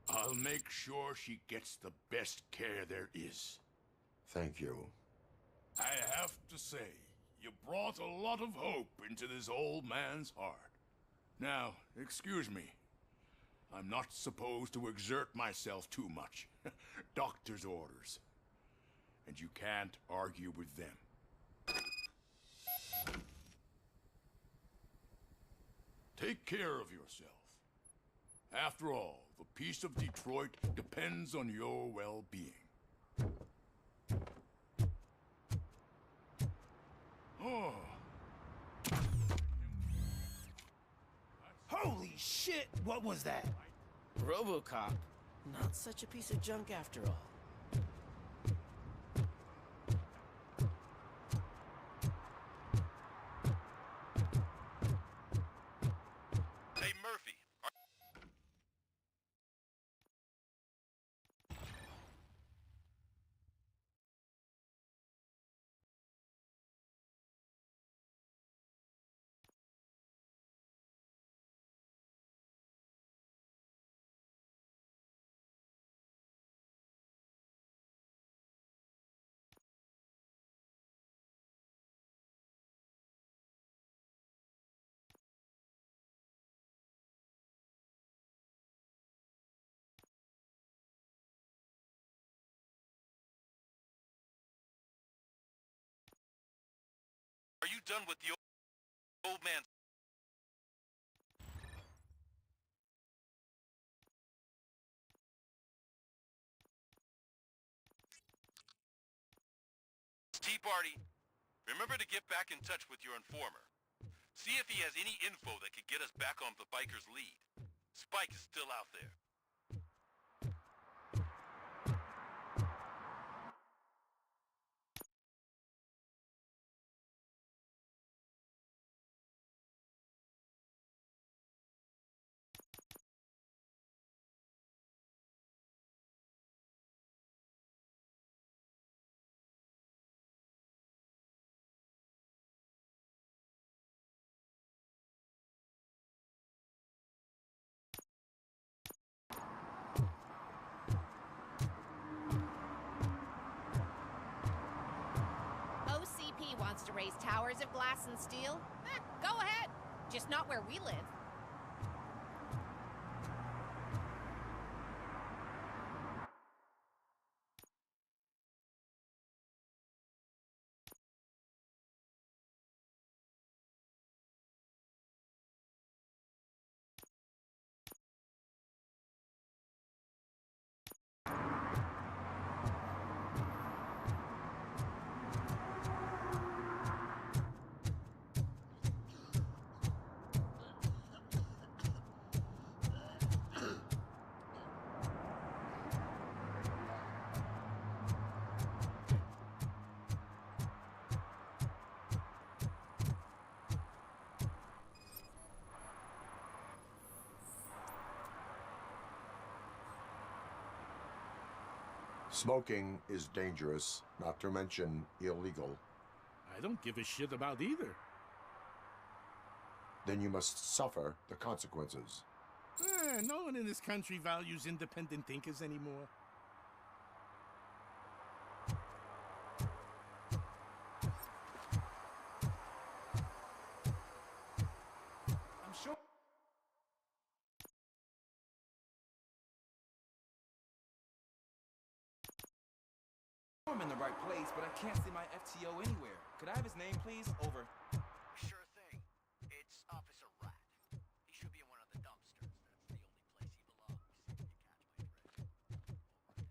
I'll make sure she gets the best care there is. Thank you. I have to say, you brought a lot of hope into this old man's heart. Now, excuse me. I'm not supposed to exert myself too much. Doctor's orders. And you can't argue with them. Take care of yourself. After all, the peace of Detroit depends on your well-being. Oh. Holy shit! What was that? RoboCop. Not such a piece of junk after all. done with the old man's tea party, remember to get back in touch with your informer. See if he has any info that could get us back on the biker's lead. Spike is still out there. OCP wants to raise towers of glass and steel? Go ahead. Just not where we live. Smoking is dangerous, not to mention illegal. I don't give a shit about either. Then you must suffer the consequences. No one in this country values independent thinkers anymore. I'm sure. I'm in the right place, but I can't see my FTO anywhere. Could I have his name, please? Over. Sure thing. It's Officer Rat. He should be in one of the dumpsters. That's the only place he belongs. If you catch my drift.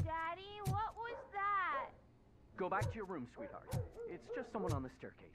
Daddy, what was that? Go back to your room, sweetheart. It's just someone on the staircase.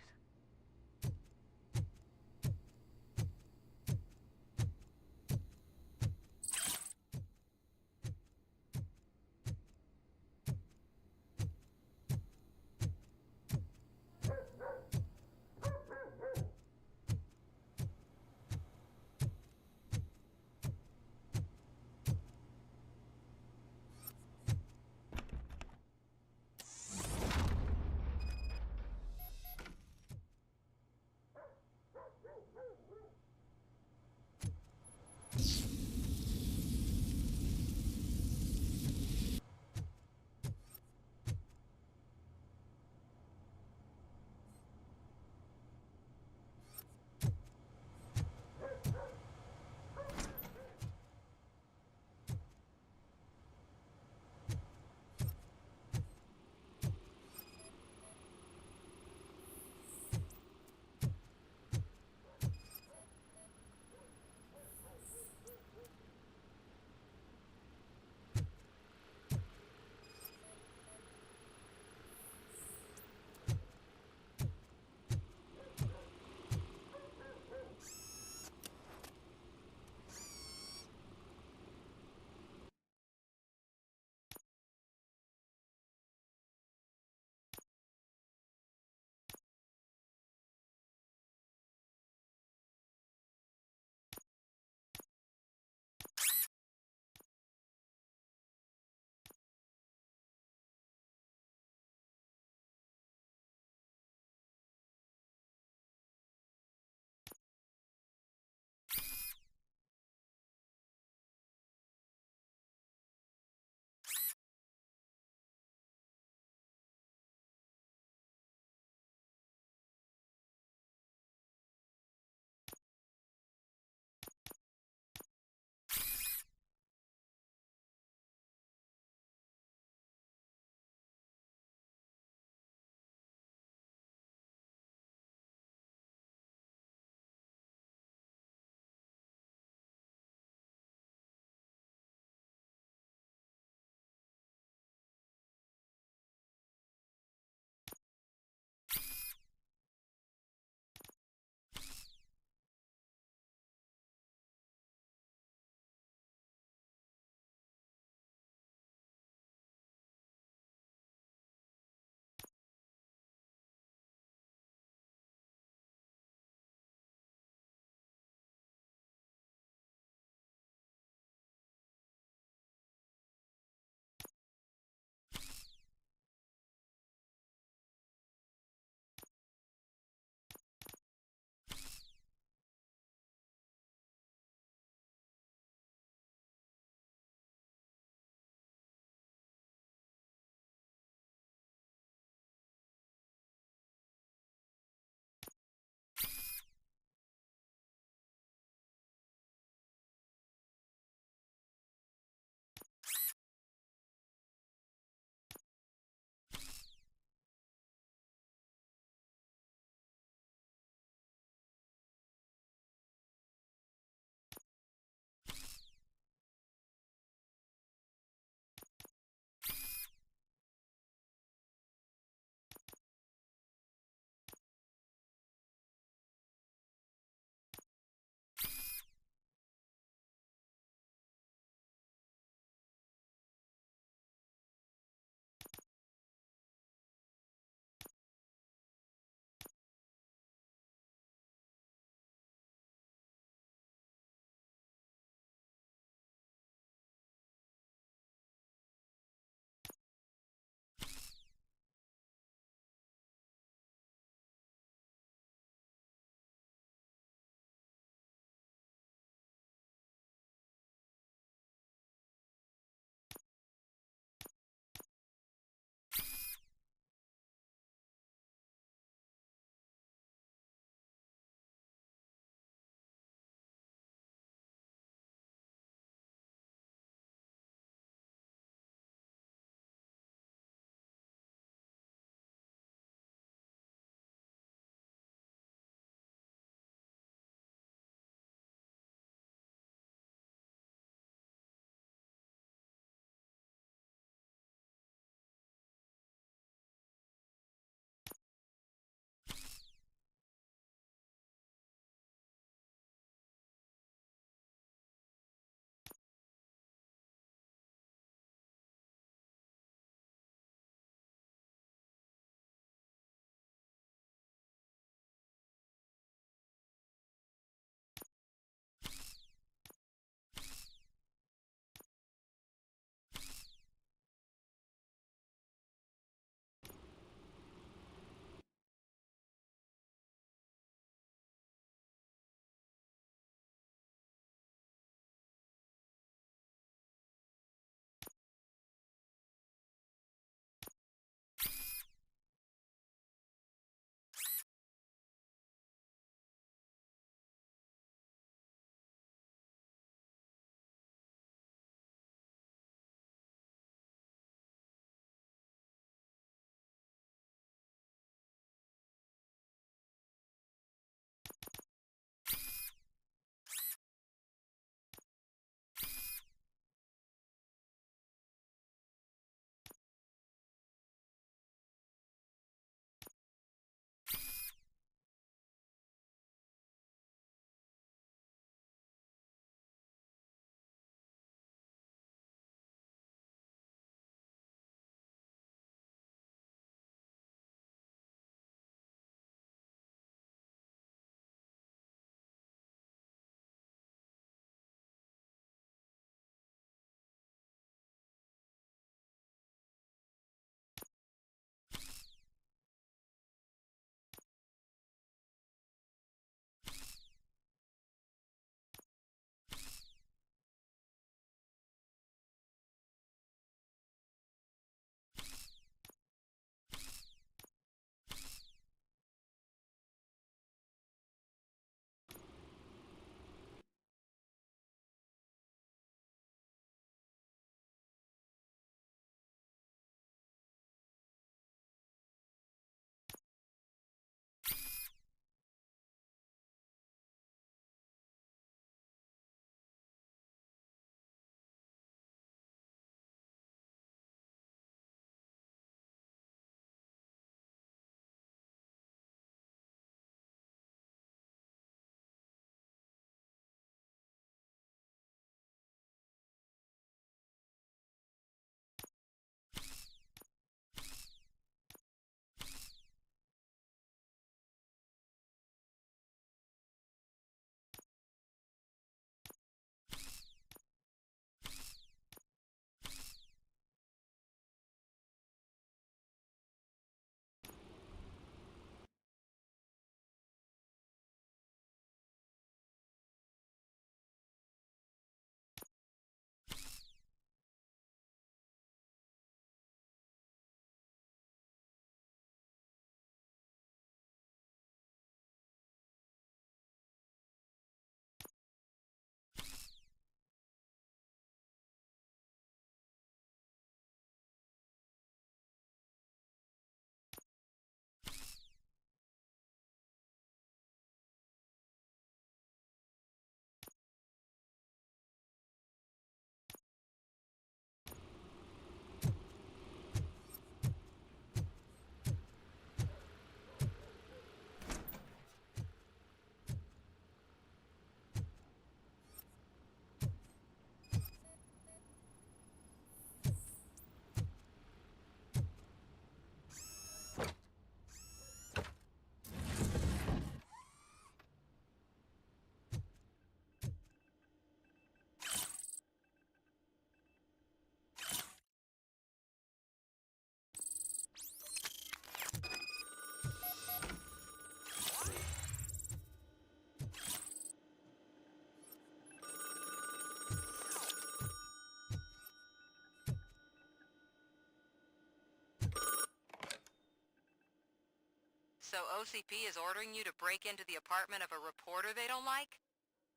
OCP is ordering you to break into the apartment of a reporter they don't like?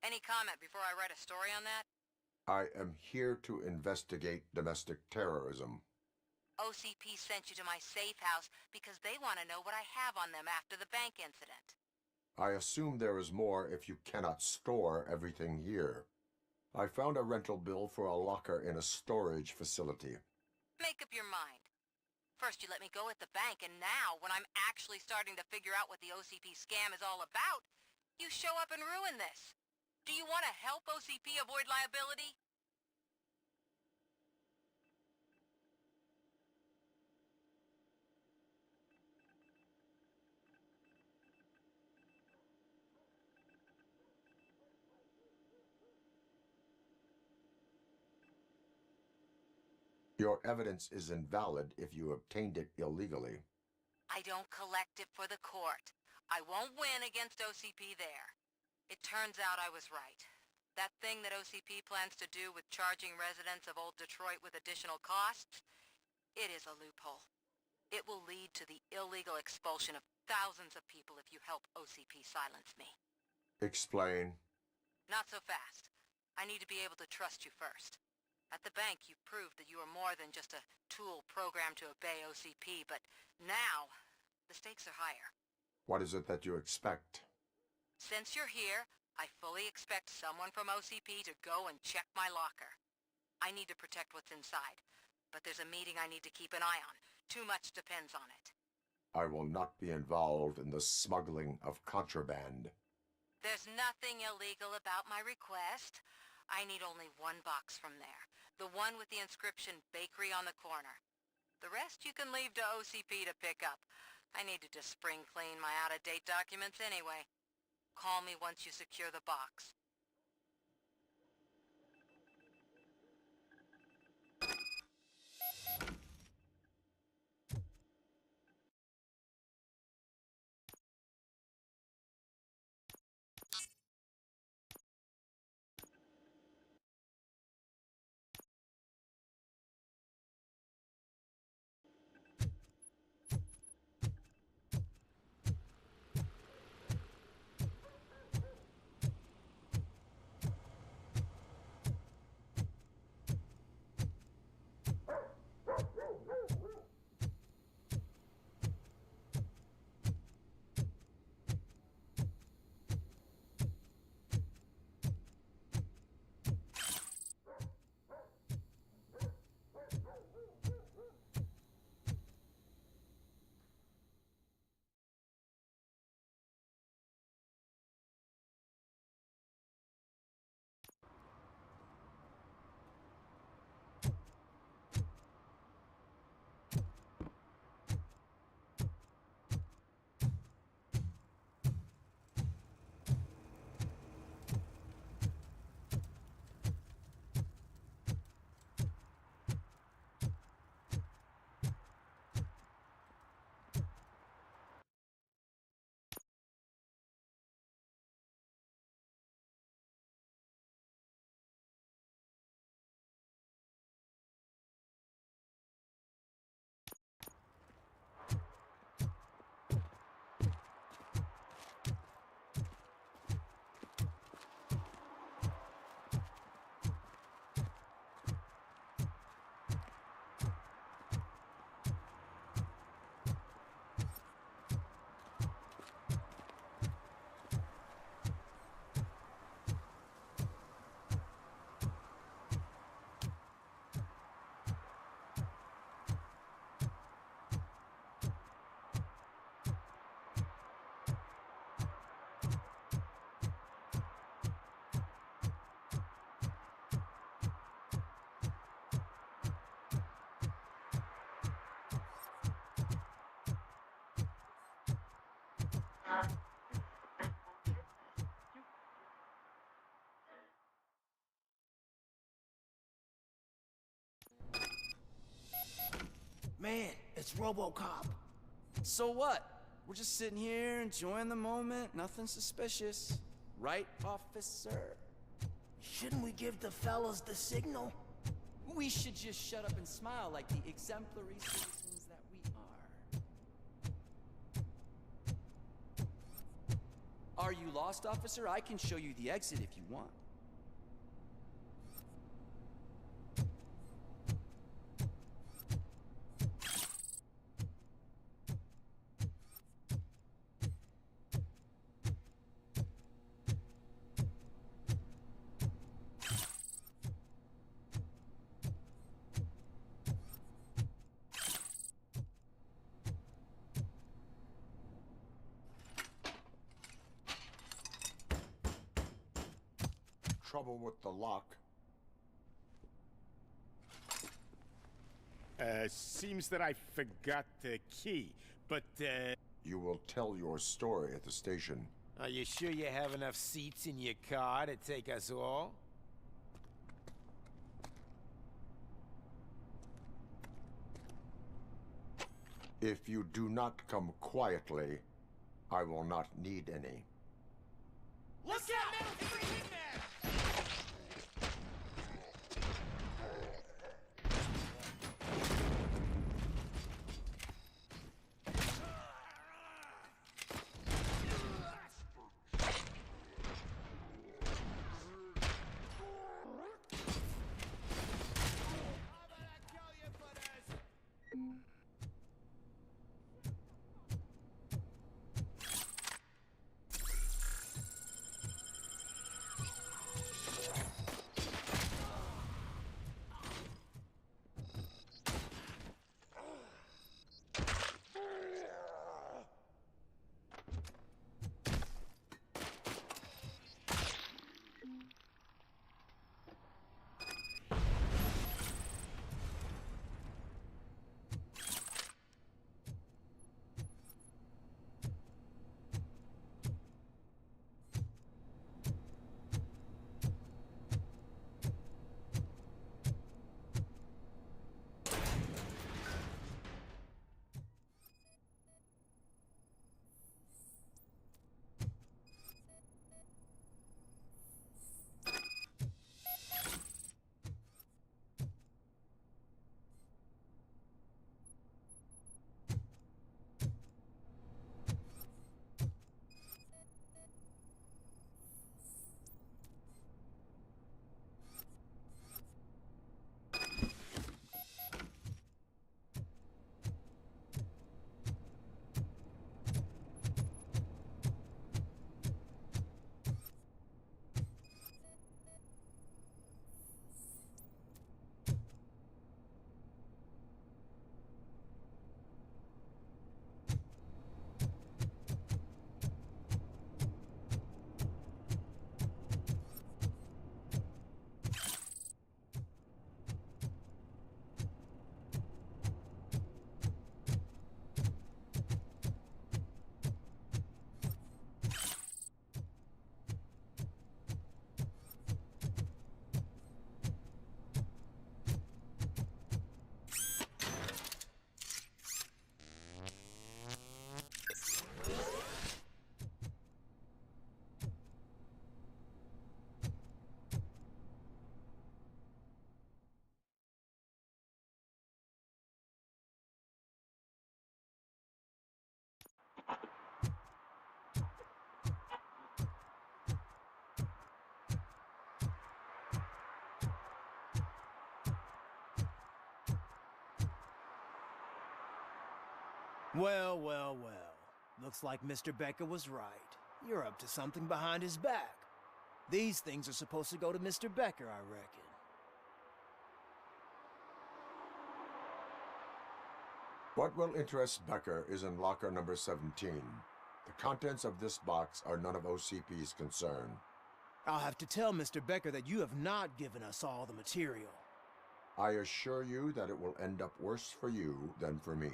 Any comment before I write a story on that? I am here to investigate domestic terrorism. OCP sent you to my safe house because they want to know what I have on them after the bank incident. I assume there is more if you cannot store everything here. I found a rental bill for a locker in a storage facility. Make up your mind. First you let me go at the bank, and now, when I'm actually starting to figure out what the OCP scam is all about, you show up and ruin this. Do you want to help OCP avoid liability? Your evidence is invalid if you obtained it illegally. I don't collect it for the court. I won't win against OCP there. It turns out I was right. That thing that OCP plans to do with charging residents of Old Detroit with additional costs, it is a loophole. It will lead to the illegal expulsion of thousands of people if you help OCP silence me. Explain. Not so fast. I need to be able to trust you first. At the bank, you've proved that you are more than just a tool programmed to obey OCP, but now, the stakes are higher. What is it that you expect? Since you're here, I fully expect someone from OCP to go and check my locker. I need to protect what's inside, but there's a meeting I need to keep an eye on. Too much depends on it. I will not be involved in the smuggling of contraband. There's nothing illegal about my request. I need only one box from there. The one with the inscription Bakery on the corner. The rest you can leave to OCP to pick up. I need to just spring clean my out-of-date documents anyway. Call me once you secure the box. Man, it's RoboCop. So what? We're just sitting here enjoying the moment, nothing suspicious. Right, officer? Shouldn't we give the fellas the signal? We should just shut up and smile like the exemplary citizens that we are. Are you lost, officer? I can show you the exit if you want. Trouble with the lock. Seems that I forgot the key, but, You will tell your story at the station. Are you sure you have enough seats in your car to take us all? If you do not come quietly, I will not need any. Look out, man! Get in there! Well, well, well. Looks like Mr. Becker was right. You're up to something behind his back. These things are supposed to go to Mr. Becker, I reckon. What will interest Becker is in locker number 17. The contents of this box are none of OCP's concern. I'll have to tell Mr. Becker that you have not given us all the material. I assure you that it will end up worse for you than for me.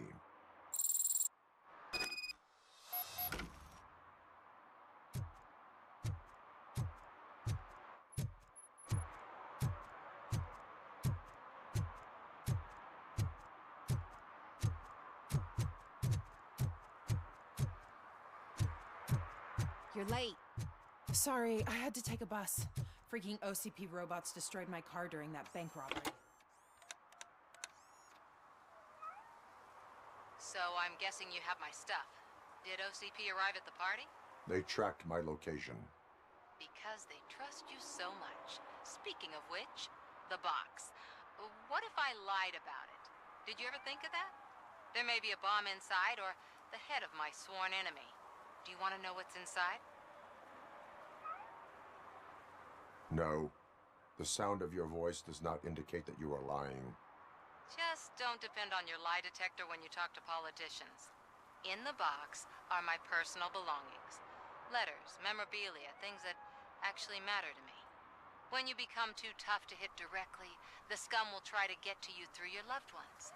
You're late. Sorry, I had to take a bus. Freaking OCP robots destroyed my car during that bank robbery. So I'm guessing you have my stuff. Did OCP arrive at the party? They tracked my location. Because they trust you so much. Speaking of which, the box. What if I lied about it? Did you ever think of that? There may be a bomb inside or the head of my sworn enemy. Do you want to know what's inside? No. The sound of your voice does not indicate that you are lying. Just don't depend on your lie detector when you talk to politicians. In the box are my personal belongings. Letters, memorabilia, things that actually matter to me. When you become too tough to hit directly, the scum will try to get to you through your loved ones.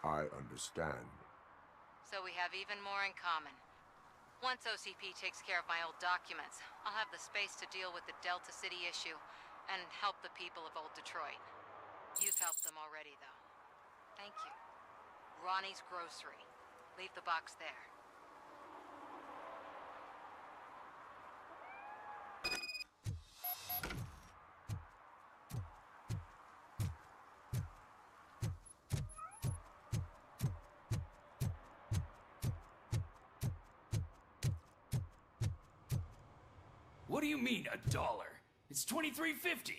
I understand. So we have even more in common. Once OCP takes care of my old documents, I'll have the space to deal with the Delta City issue and help the people of Old Detroit. You've helped them already, though. Thank you. Ronnie's Grocery. Leave the box there. What do you mean, $1? It's $23.50.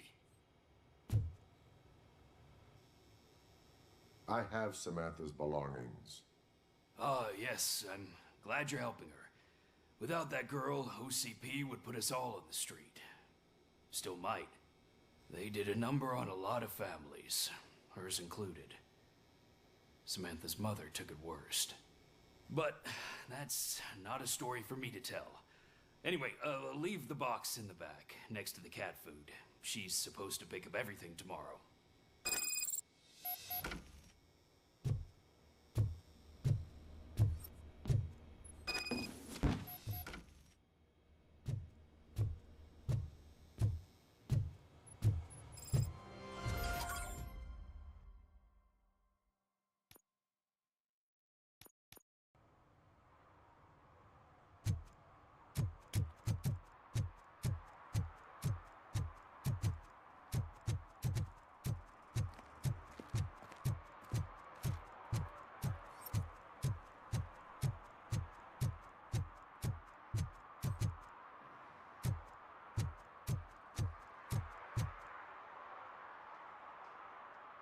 I have Samantha's belongings. Ah, yes, I'm glad you're helping her. Without that girl, OCP would put us all in the street. Still might. They did a number on a lot of families, hers included. Samantha's mother took it worst. But that's not a story for me to tell. Anyway, leave the box in the back, next to the cat food. She's supposed to pick up everything tomorrow.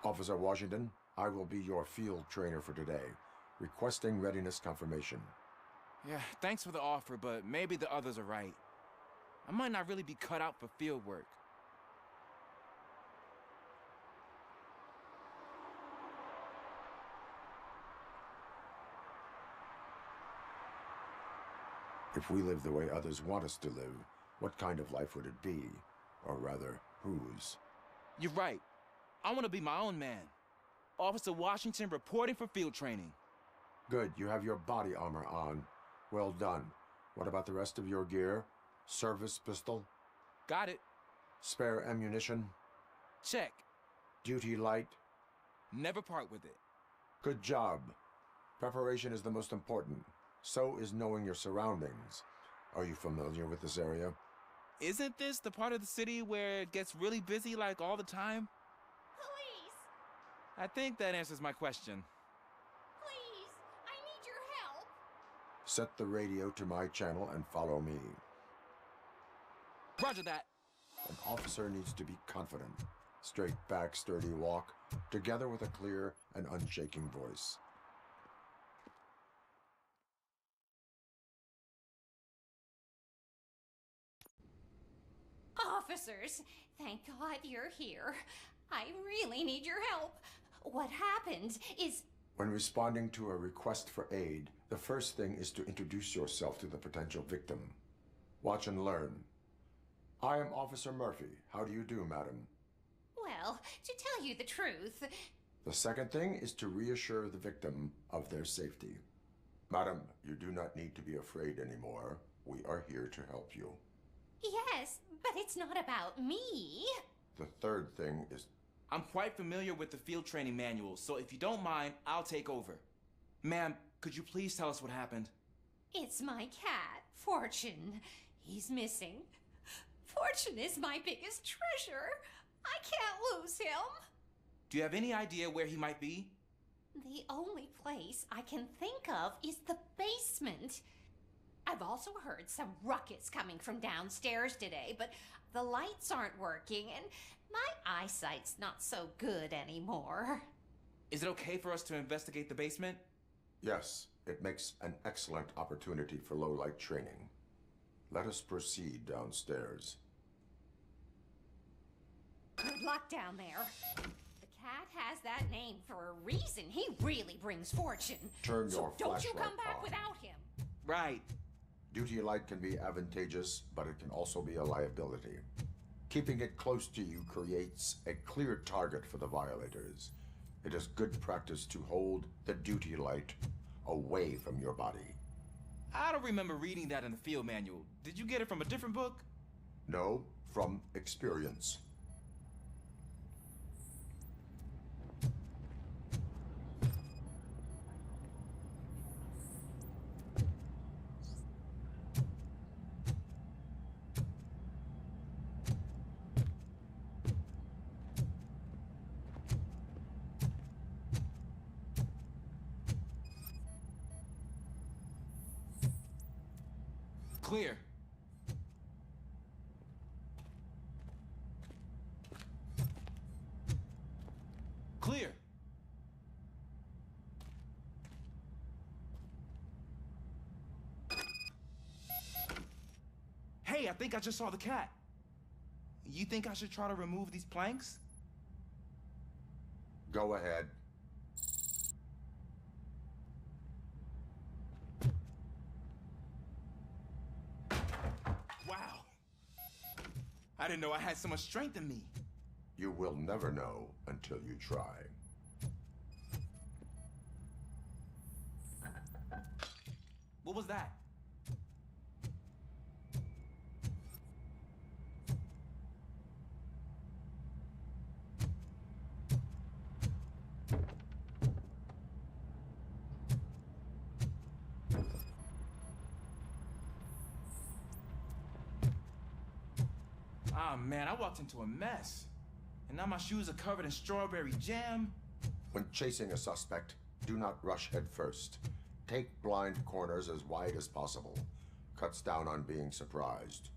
Officer Washington, I will be your field trainer for today. Requesting readiness confirmation. Yeah, thanks for the offer, but maybe the others are right. I might not really be cut out for field work. If we live the way others want us to live, what kind of life would it be? Or rather, whose? You're right. I want to be my own man. Officer Washington reporting for field training. Good, you have your body armor on. Well done. What about the rest of your gear? Service pistol? Got it. Spare ammunition? Check. Duty light? Never part with it. Good job. Preparation is the most important. So is knowing your surroundings. Are you familiar with this area? Isn't this the part of the city where it gets really busy like all the time? Police! I think that answers my question. Please, I need your help. Set the radio to my channel and follow me. Roger that. An officer needs to be confident. Straight back, sturdy walk, together with a clear and unshaking voice. Officers, thank God you're here. I really need your help. What happened is... When responding to a request for aid, the first thing is to introduce yourself to the potential victim. Watch and learn. I am Officer Murphy. How do you do, madam? Well, to tell you the truth... The second thing is to reassure the victim of their safety. Madam, you do not need to be afraid anymore. We are here to help you. Yes, but it's not about me. The third thing is... I'm quite familiar with the field training manual, so if you don't mind, I'll take over. Ma'am, could you please tell us what happened? It's my cat, Fortune. He's missing. Fortune is my biggest treasure. I can't lose him. Do you have any idea where he might be? The only place I can think of is the basement. I've also heard some ruckus coming from downstairs today, but the lights aren't working and my eyesight's not so good anymore. Is it okay for us to investigate the basement? Yes, it makes an excellent opportunity for low-light training. Let us proceed downstairs. Good luck down there. The cat has that name for a reason. He really brings fortune. Turn your don't you flashlight come back on. without him. Right. Duty light can be advantageous, but it can also be a liability. Keeping it close to you creates a clear target for the violators. It is good practice to hold the duty light away from your body. I don't remember reading that in the field manual. Did you get it from a different book? No, from experience. Clear. Clear. Hey, I think I just saw the cat. You think I should try to remove these planks? Go ahead. Wow. I didn't know I had so much strength in me. You will never know until you try. What was that? Ah, man, I walked into a mess. And now my shoes are covered in strawberry jam. When chasing a suspect, do not rush head first. Take blind corners as wide as possible. Cuts down on being surprised.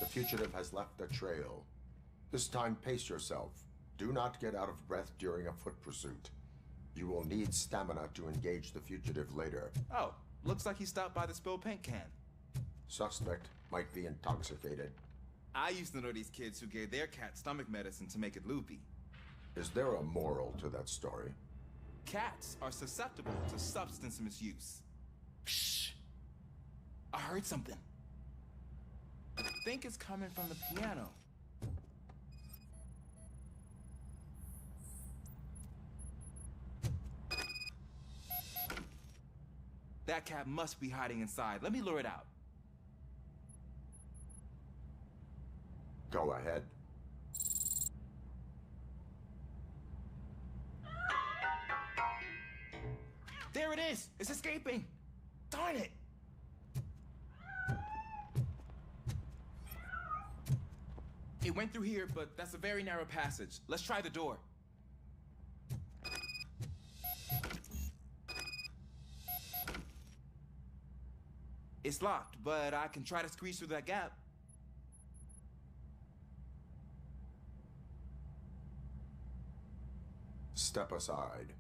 The fugitive has left a trail. This time, pace yourself. Do not get out of breath during a foot pursuit. You will need stamina to engage the fugitive later. Oh, looks like he stopped by the spilled paint can. Suspect might be intoxicated. I used to know these kids who gave their cat stomach medicine to make it loopy. Is there a moral to that story? Cats are susceptible to substance misuse. Shh! I heard something. I think it's coming from the piano. That cat must be hiding inside. Let me lure it out. Go ahead. There it is! It's escaping! Darn it! It went through here, but that's a very narrow passage. Let's try the door. It's locked, but I can try to squeeze through that gap. Step aside.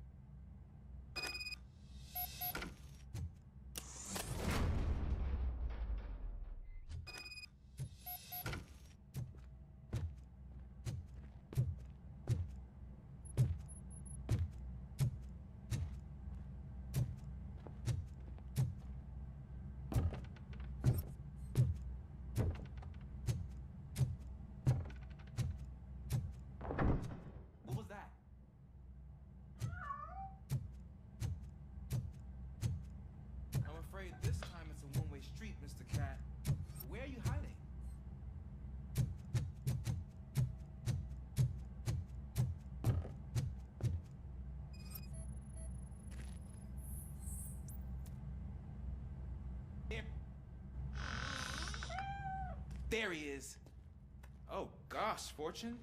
There he is. Oh gosh, Fortune.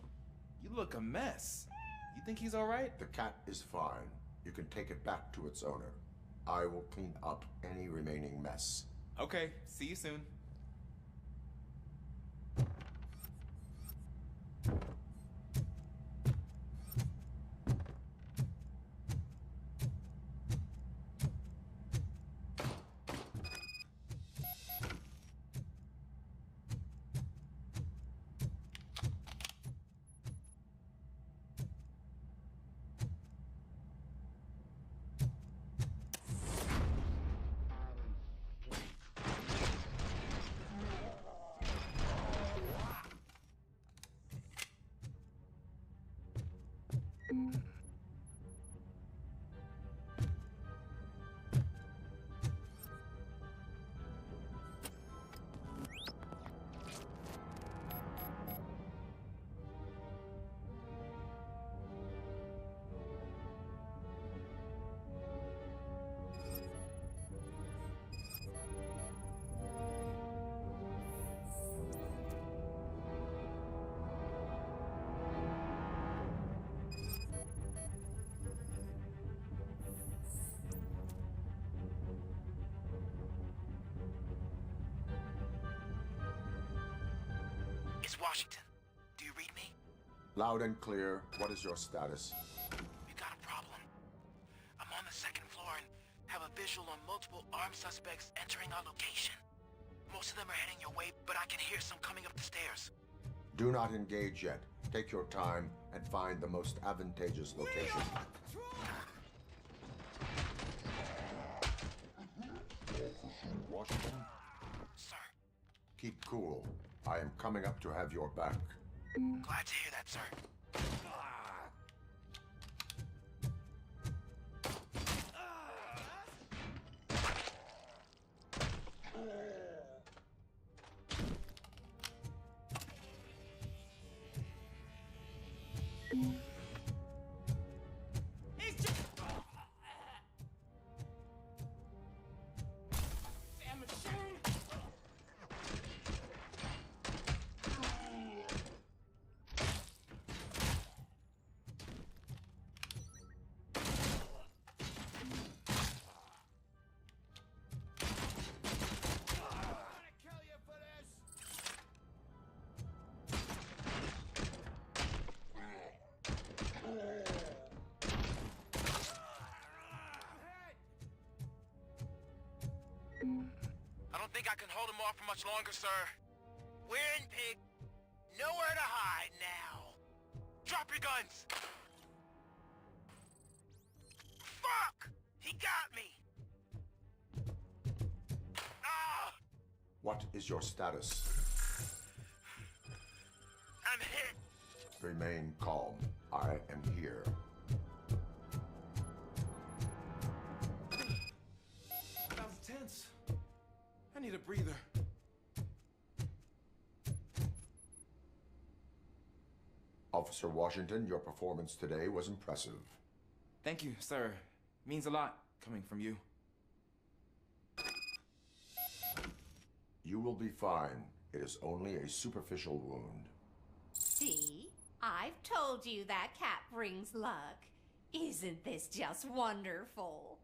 You look a mess. You think he's all right? The cat is fine. You can take it back to its owner. I will clean up any remaining mess. Okay, see you soon. It's Washington. Do you read me? Loud and clear. What is your status? We got a problem. I'm on the second floor and have a visual on multiple armed suspects entering our location. Most of them are heading your way, but I can hear some coming up the stairs. Do not engage yet. Take your time and find the most advantageous location. Washington? Sir. Keep cool. I am coming up to have your back. Glad to hear that, sir. I don't think I can hold him off for much longer, sir. We're in, pig. Nowhere to hide now. Drop your guns! Fuck! He got me! Ah! What is your status? I'm hit. Remain calm. I am here. That was tense. I need a breather. Officer Washington, your performance today was impressive. Thank you, sir. Means a lot coming from you. You will be fine. It is only a superficial wound. See? I've told you that cat brings luck. Isn't this just wonderful?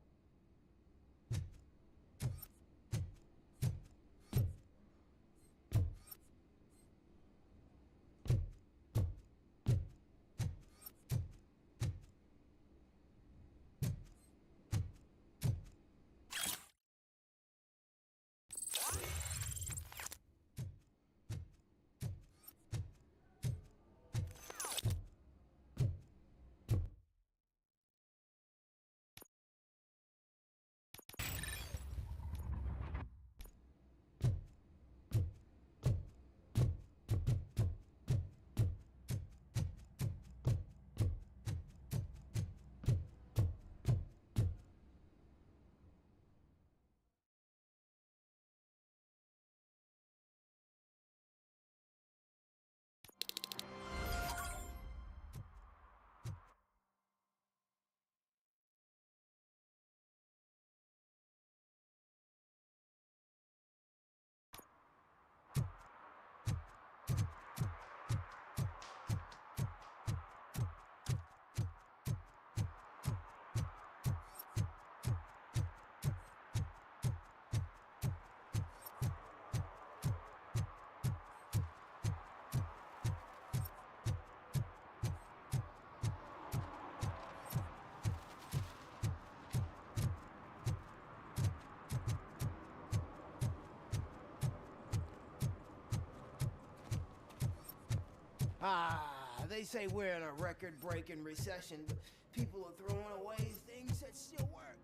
They say we're in a record-breaking recession, but people are throwing away things that still work.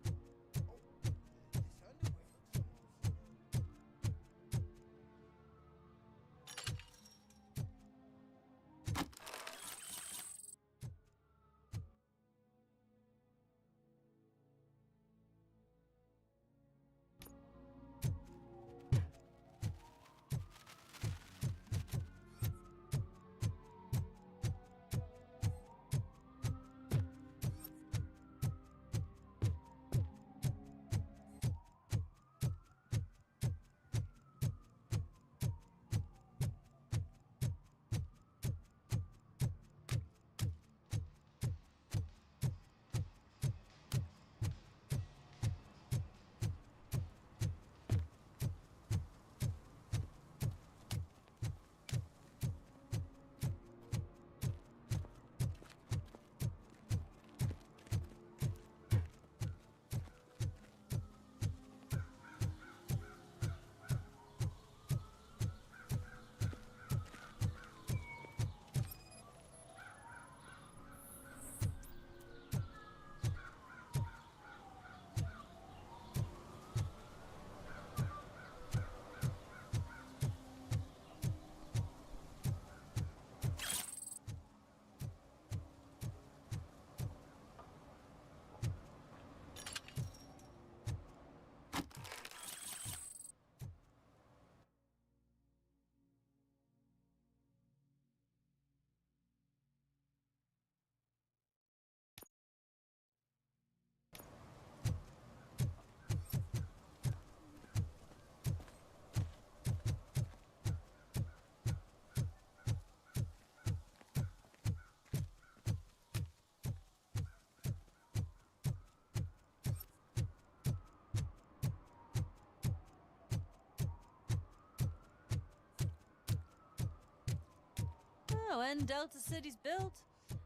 Oh, when Delta City's built,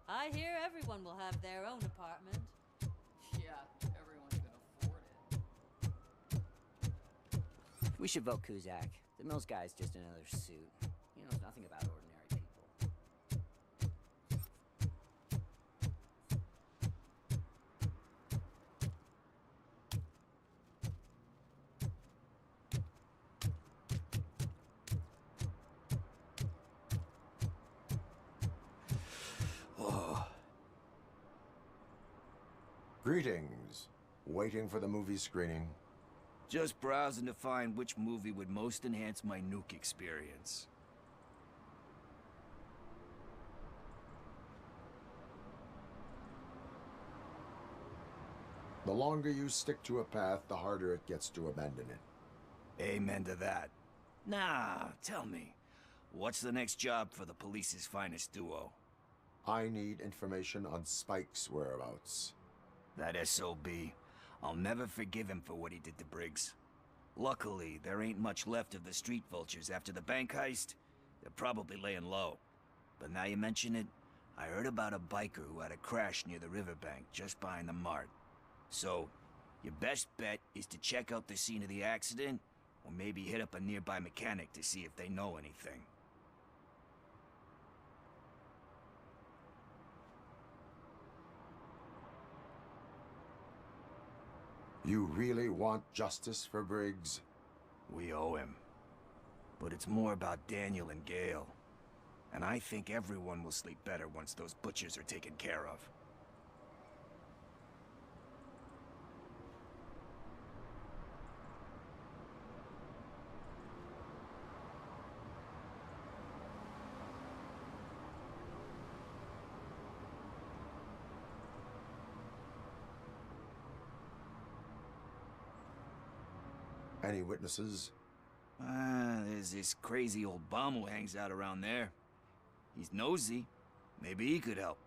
I hear everyone will have their own apartment. Yeah, everyone's gonna afford it. We should vote Kuzak. The Mills guy's just another suit. He knows nothing about ordinary people. Greetings. Waiting for the movie screening? Just browsing to find which movie would most enhance my nuke experience. The longer you stick to a path, the harder it gets to abandon it. Amen to that. Nah, tell me, what's the next job for the police's finest duo? I need information on Spike's whereabouts. That SOB. I'll never forgive him for what he did to Briggs. Luckily, there ain't much left of the street vultures after the bank heist. They're probably laying low. But now you mention it, I heard about a biker who had a crash near the riverbank just behind the mart. So, your best bet is to check out the scene of the accident, or maybe hit up a nearby mechanic to see if they know anything. You really want justice for Briggs? We owe him. But it's more about Daniel and Gale. And I think everyone will sleep better once those butchers are taken care of. Any witnesses? There's this crazy old bum who hangs out around there. He's nosy. Maybe he could help.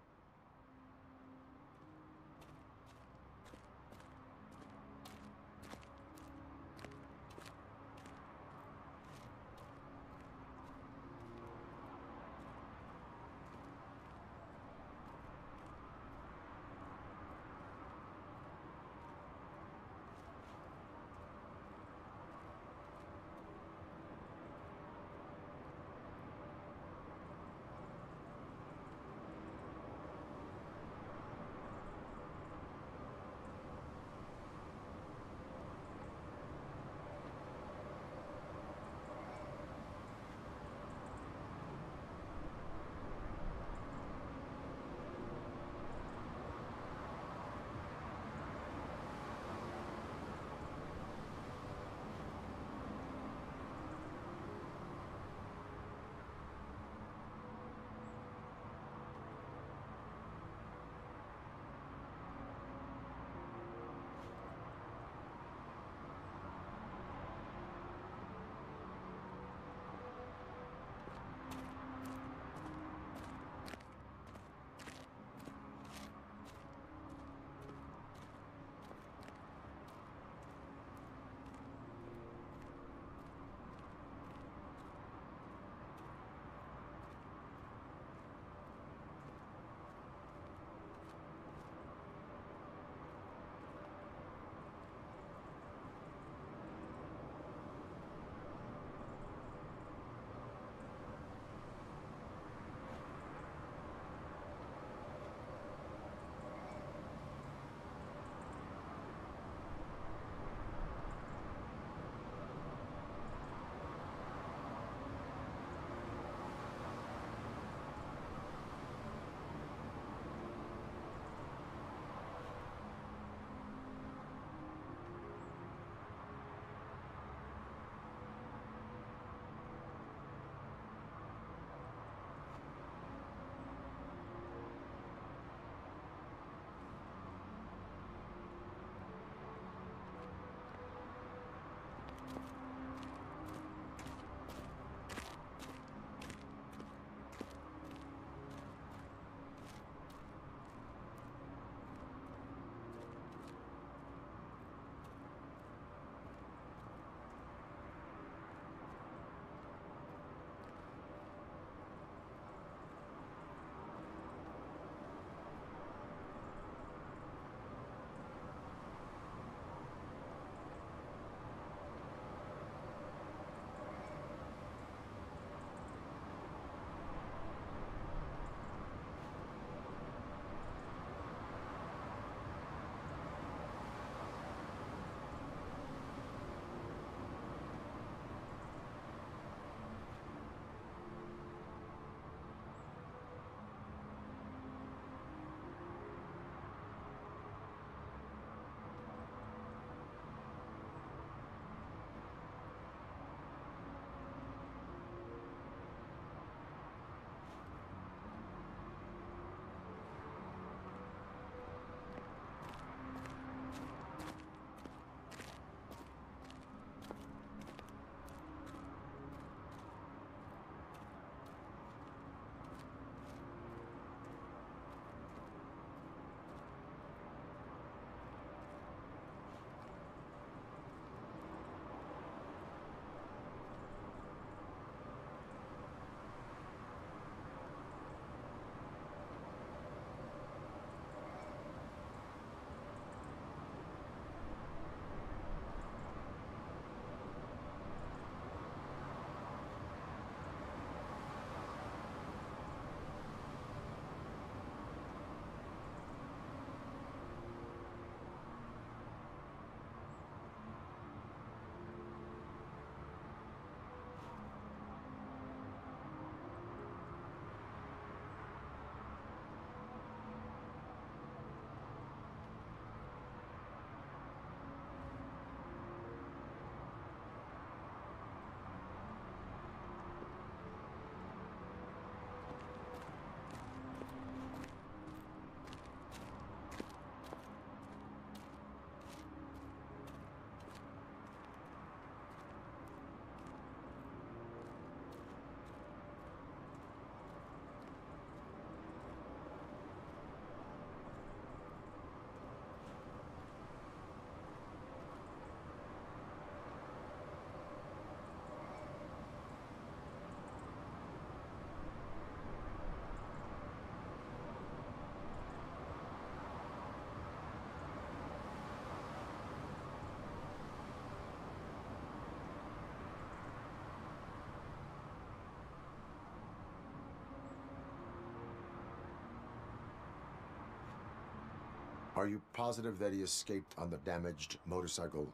Are you positive that he escaped on the damaged motorcycle?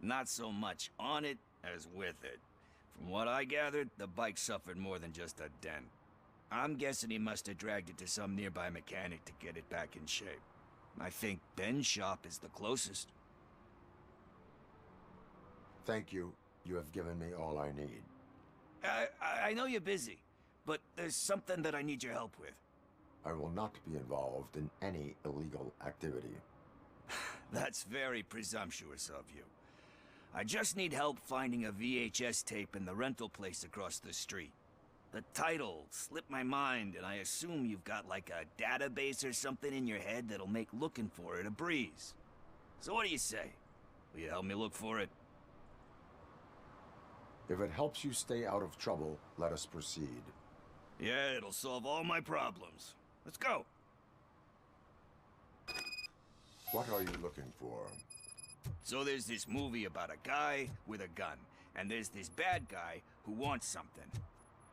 Not so much on it as with it. From what I gathered, the bike suffered more than just a dent. I'm guessing he must have dragged it to some nearby mechanic to get it back in shape. I think Ben's shop is the closest. Thank you. You have given me all I need. I know you're busy, but there's something that I need your help with. I will not be involved in any illegal activity. That's very presumptuous of you. I just need help finding a VHS tape in the rental place across the street. The title slipped my mind, and I assume you've got like a database or something in your head that'll make looking for it a breeze. So what do you say? Will you help me look for it? If it helps you stay out of trouble, let us proceed. Yeah, it'll solve all my problems. Let's go. What are you looking for? So there's this movie about a guy with a gun, and there's this bad guy who wants something.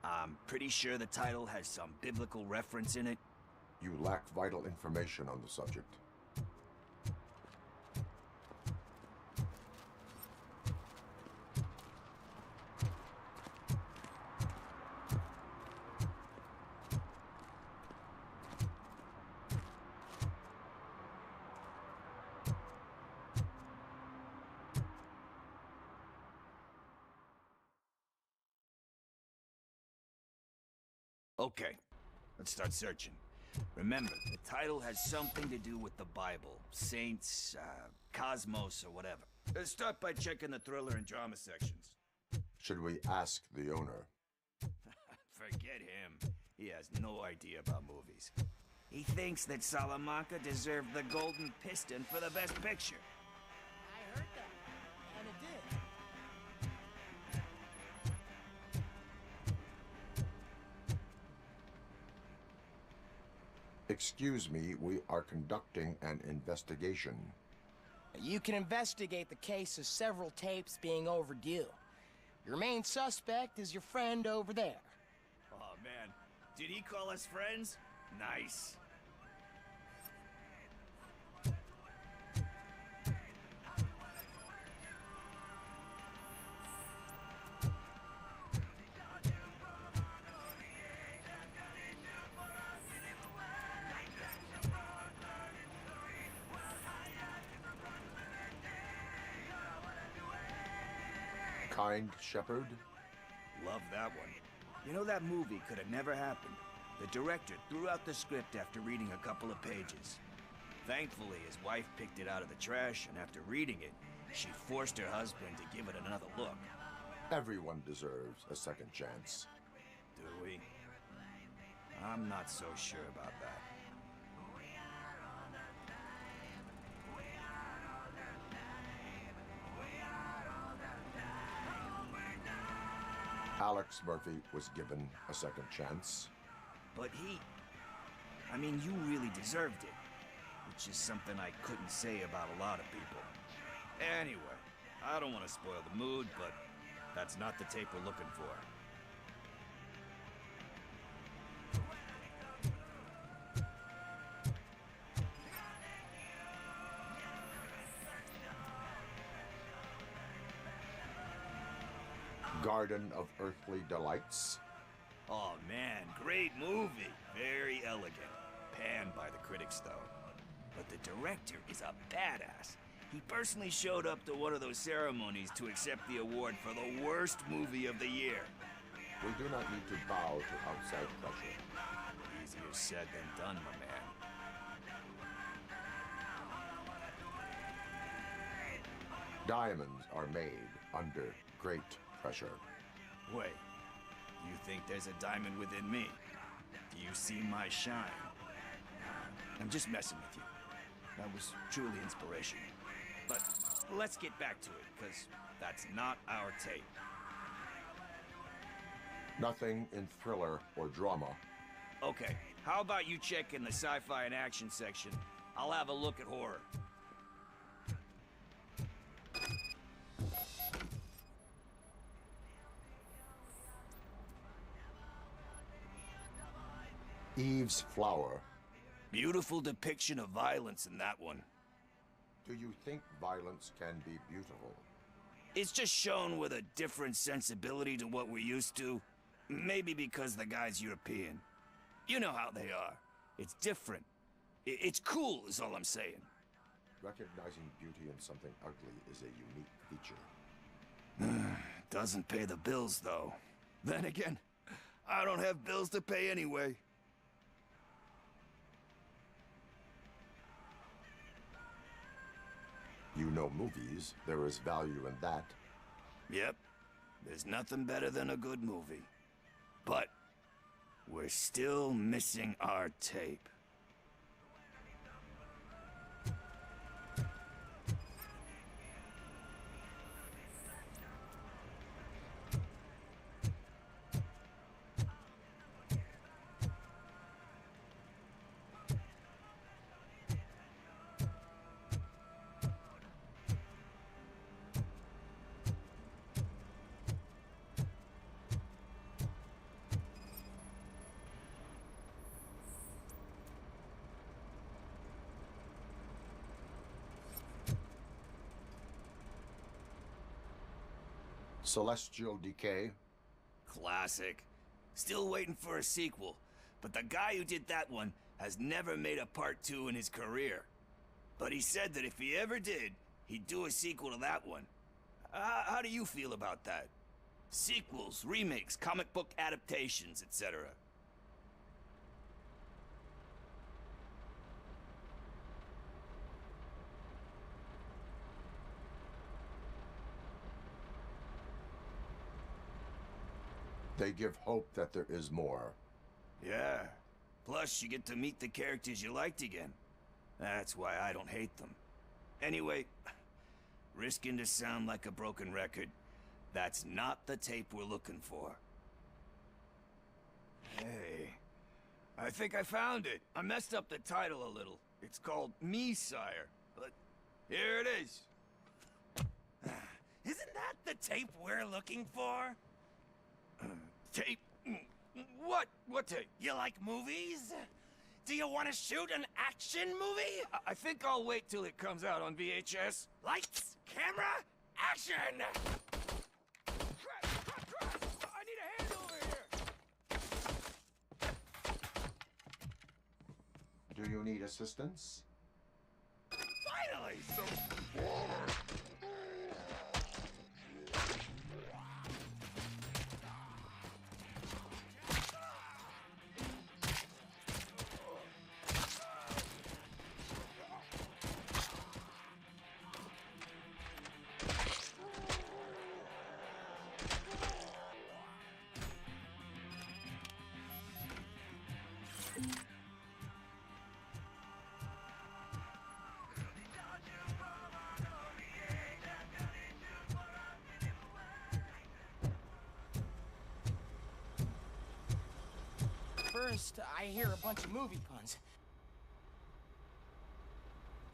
I'm pretty sure the title has some biblical reference in it. You lack vital information on the subject. Okay, let's start searching. Remember, the title has something to do with the Bible, saints, cosmos, or whatever. Let's start by checking the thriller and drama sections. Should we ask the owner? Forget him. He has no idea about movies. He thinks that Salamanca deserved the Golden Piston for the Best Picture. I heard that, and it did. Excuse me, we are conducting an investigation. You can investigate the case of several tapes being overdue. Your main suspect is your friend over there. Oh, man. Did he call us friends? Nice. Kind Shepherd? Love that one. You know, that movie could have never happened. The director threw out the script after reading a couple of pages. Thankfully, his wife picked it out of the trash, and after reading it, she forced her husband to give it another look. Everyone deserves a second chance. Do we? I'm not so sure about that. Alex Murphy was given a second chance. But I mean, you really deserved it. Which is something I couldn't say about a lot of people. Anyway, I don't want to spoil the mood, but that's not the tape we're looking for. Garden of Earthly Delights? Oh man, great movie. Very elegant. Panned by the critics, though. But the director is a badass. He personally showed up to one of those ceremonies to accept the award for the worst movie of the year. We do not need to bow to outside pressure. Easier said than done, my man. Diamonds are made under great pressure. Wait, you think there's a diamond within me? Do you see my shine? I'm just messing with you. That was truly inspirational. But let's get back to it, because that's not our tape. Nothing in thriller or drama. Okay, how about you check in the sci-fi and action section? I'll have a look at horror. Eve's Flower. Beautiful depiction of violence in that one. Do you think violence can be beautiful? It's just shown with a different sensibility to what we're used to. Maybe because the guy's European. You know how they are. It's different. It's cool, is all I'm saying. Recognizing beauty in something ugly is a unique feature. Doesn't pay the bills, though. Then again, I don't have bills to pay anyway. You know movies. There is value in that. Yep. There's nothing better than a good movie. But we're still missing our tape. Celestial Decay. Classic. Still waiting for a sequel, but the guy who did that one has never made a part 2 in his career. But he said that if he ever did, he'd do a sequel to that one. How do you feel about that? Sequels, remakes, comic book adaptations, etc. They give hope that there is more. Yeah. Plus, you get to meet the characters you liked again. That's why I don't hate them. Anyway, risking to sound like a broken record, that's not the tape we're looking for. Hey, I think I found it. I messed up the title a little. It's called Me, Sire, but here it is. Isn't that the tape we're looking for? Tape? What? What tape? You like movies? Do you want to shoot an action movie? I think I'll wait till it comes out on VHS. Lights, camera, action! I need a hand over here! Do you need assistance? Finally! First, I hear a bunch of movie puns.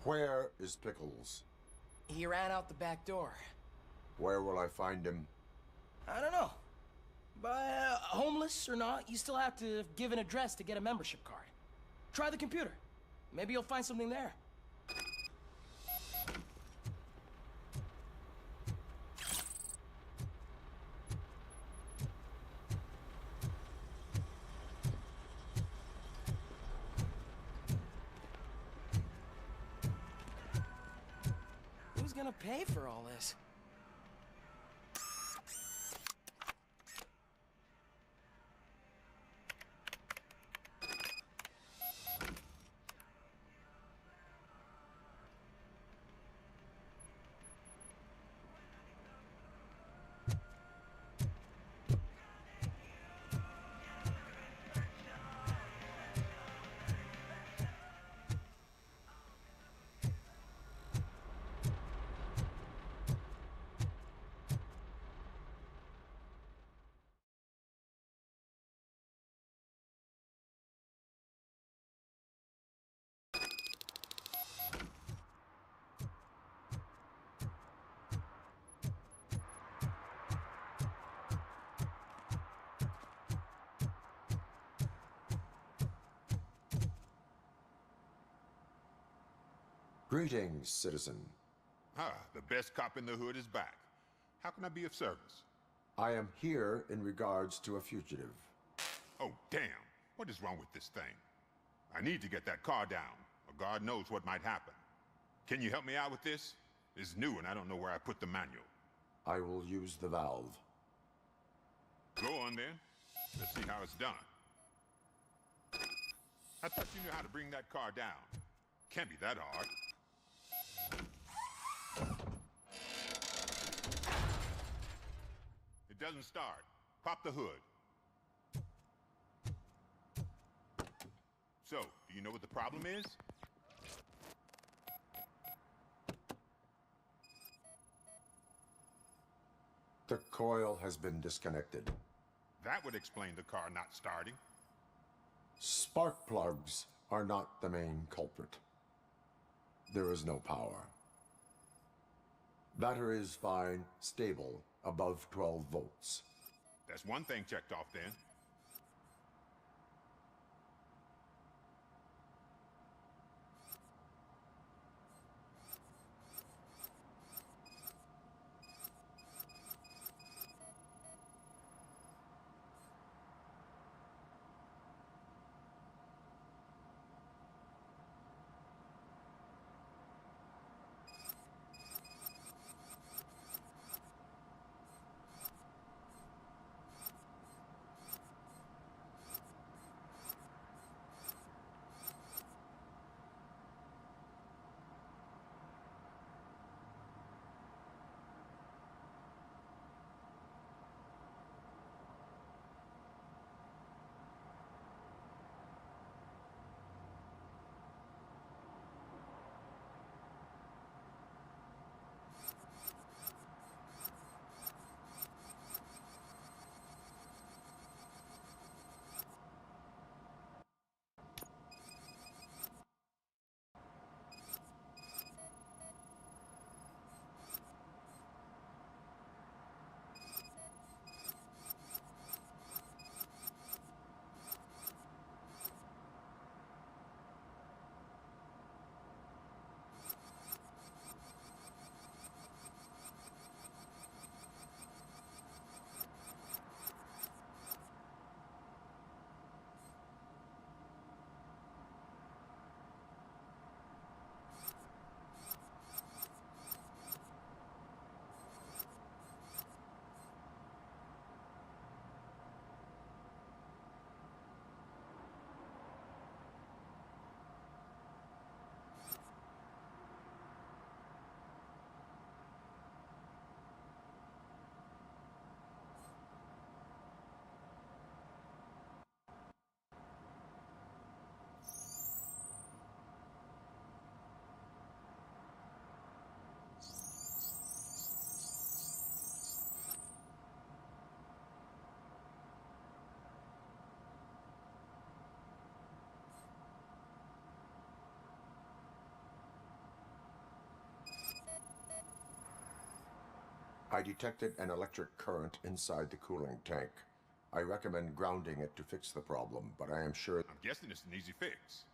Where is Pickles? He ran out the back door. Where will I find him? I don't know. But homeless or not, you still have to give an address to get a membership card. Try the computer. Maybe you'll find something there. Who's gonna pay for all this? Greetings, citizen. Ah, the best cop in the hood is back. How can I be of service? I am here in regards to a fugitive. Oh, damn. What is wrong with this thing? I need to get that car down, or God knows what might happen. Can you help me out with this? It's new and I don't know where I put the manual. I will use the valve. Go on then. Let's see how it's done. I thought you knew how to bring that car down. Can't be that hard. It doesn't start. Pop the hood. So, do you know what the problem is? The coil has been disconnected. That would explain the car not starting. Spark plugs are not the main culprit. There is no power. Battery is fine, stable, above 12 volts. That's one thing checked off then. I detected an electric current inside the cooling tank. I recommend grounding it to fix the problem, but I am sure... I'm guessing it's an easy fix.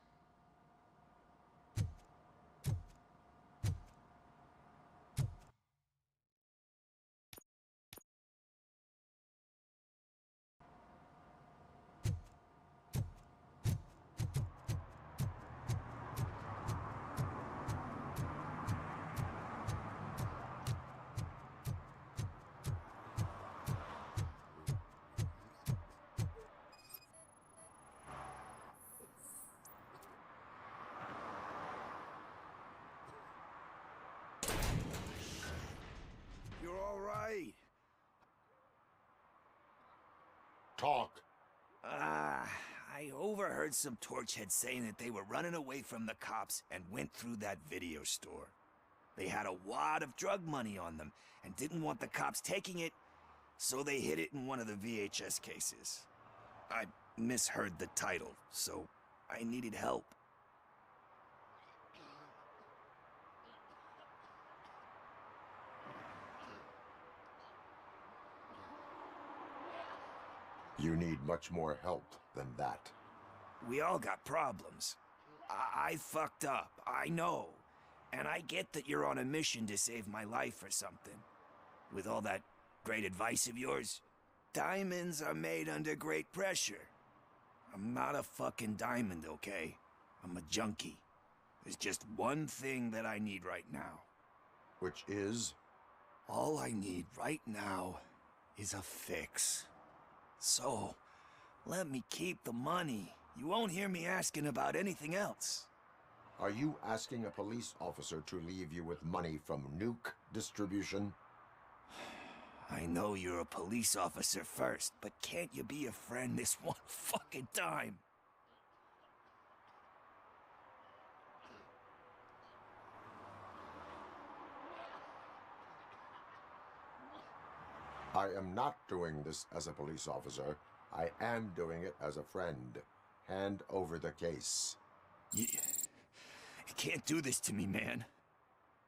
You're all right. Talk. I overheard some torchheads saying that they were running away from the cops and went through that video store. They had a wad of drug money on them and didn't want the cops taking it, so they hid it in one of the VHS cases. I misheard the title, so I needed help. You need much more help than that. We all got problems. I fucked up, I know. And I get that you're on a mission to save my life or something. With all that great advice of yours, diamonds are made under great pressure. I'm not a fucking diamond, okay? I'm a junkie. There's just one thing that I need right now. Which is? All I need right now is a fix. So, let me keep the money. You won't hear me asking about anything else. Are you asking a police officer to leave you with money from nuke distribution? I know you're a police officer first, but can't you be a friend this one fucking time? I am not doing this as a police officer. I am doing it as a friend. Hand over the case. You can't do this to me, man.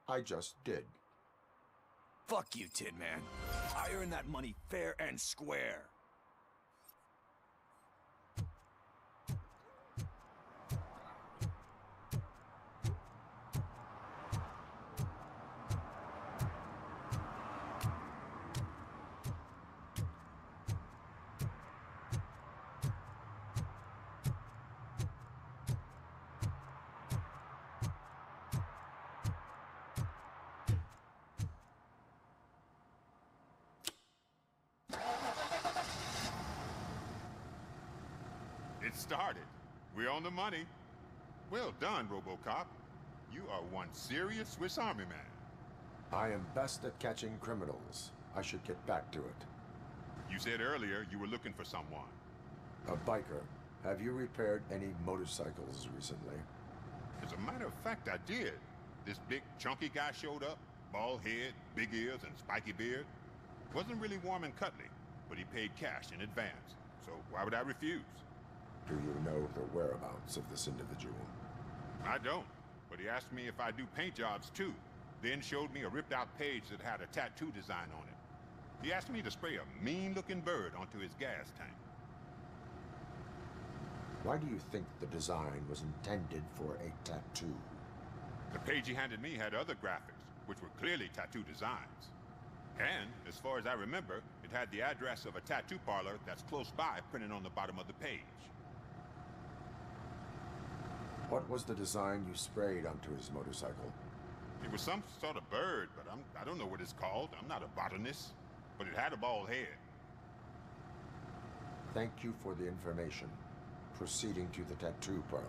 I just did. Fuck you, Tin Man. I earn that money fair and square. It started. We're on the money. Well done, RoboCop. You are one serious Swiss Army man. I am best at catching criminals. I should get back to it. You said earlier you were looking for someone. A biker. Have you repaired any motorcycles recently? As a matter of fact, I did. This big, chunky guy showed up. Bald head, big ears, and spiky beard. Wasn't really warm and cuddly, but he paid cash in advance. So why would I refuse? Do you know the whereabouts of this individual? I don't, but he asked me if I do paint jobs too, then showed me a ripped-out page that had a tattoo design on it. He asked me to spray a mean-looking bird onto his gas tank. Why do you think the design was intended for a tattoo? The page he handed me had other graphics, which were clearly tattoo designs. And, as far as I remember, it had the address of a tattoo parlor that's close by printed on the bottom of the page. What was the design you sprayed onto his motorcycle? It was some sort of bird, but I don't know what it's called. I'm not a botanist. But it had a bald head. Thank you for the information. Proceeding to the tattoo parlor.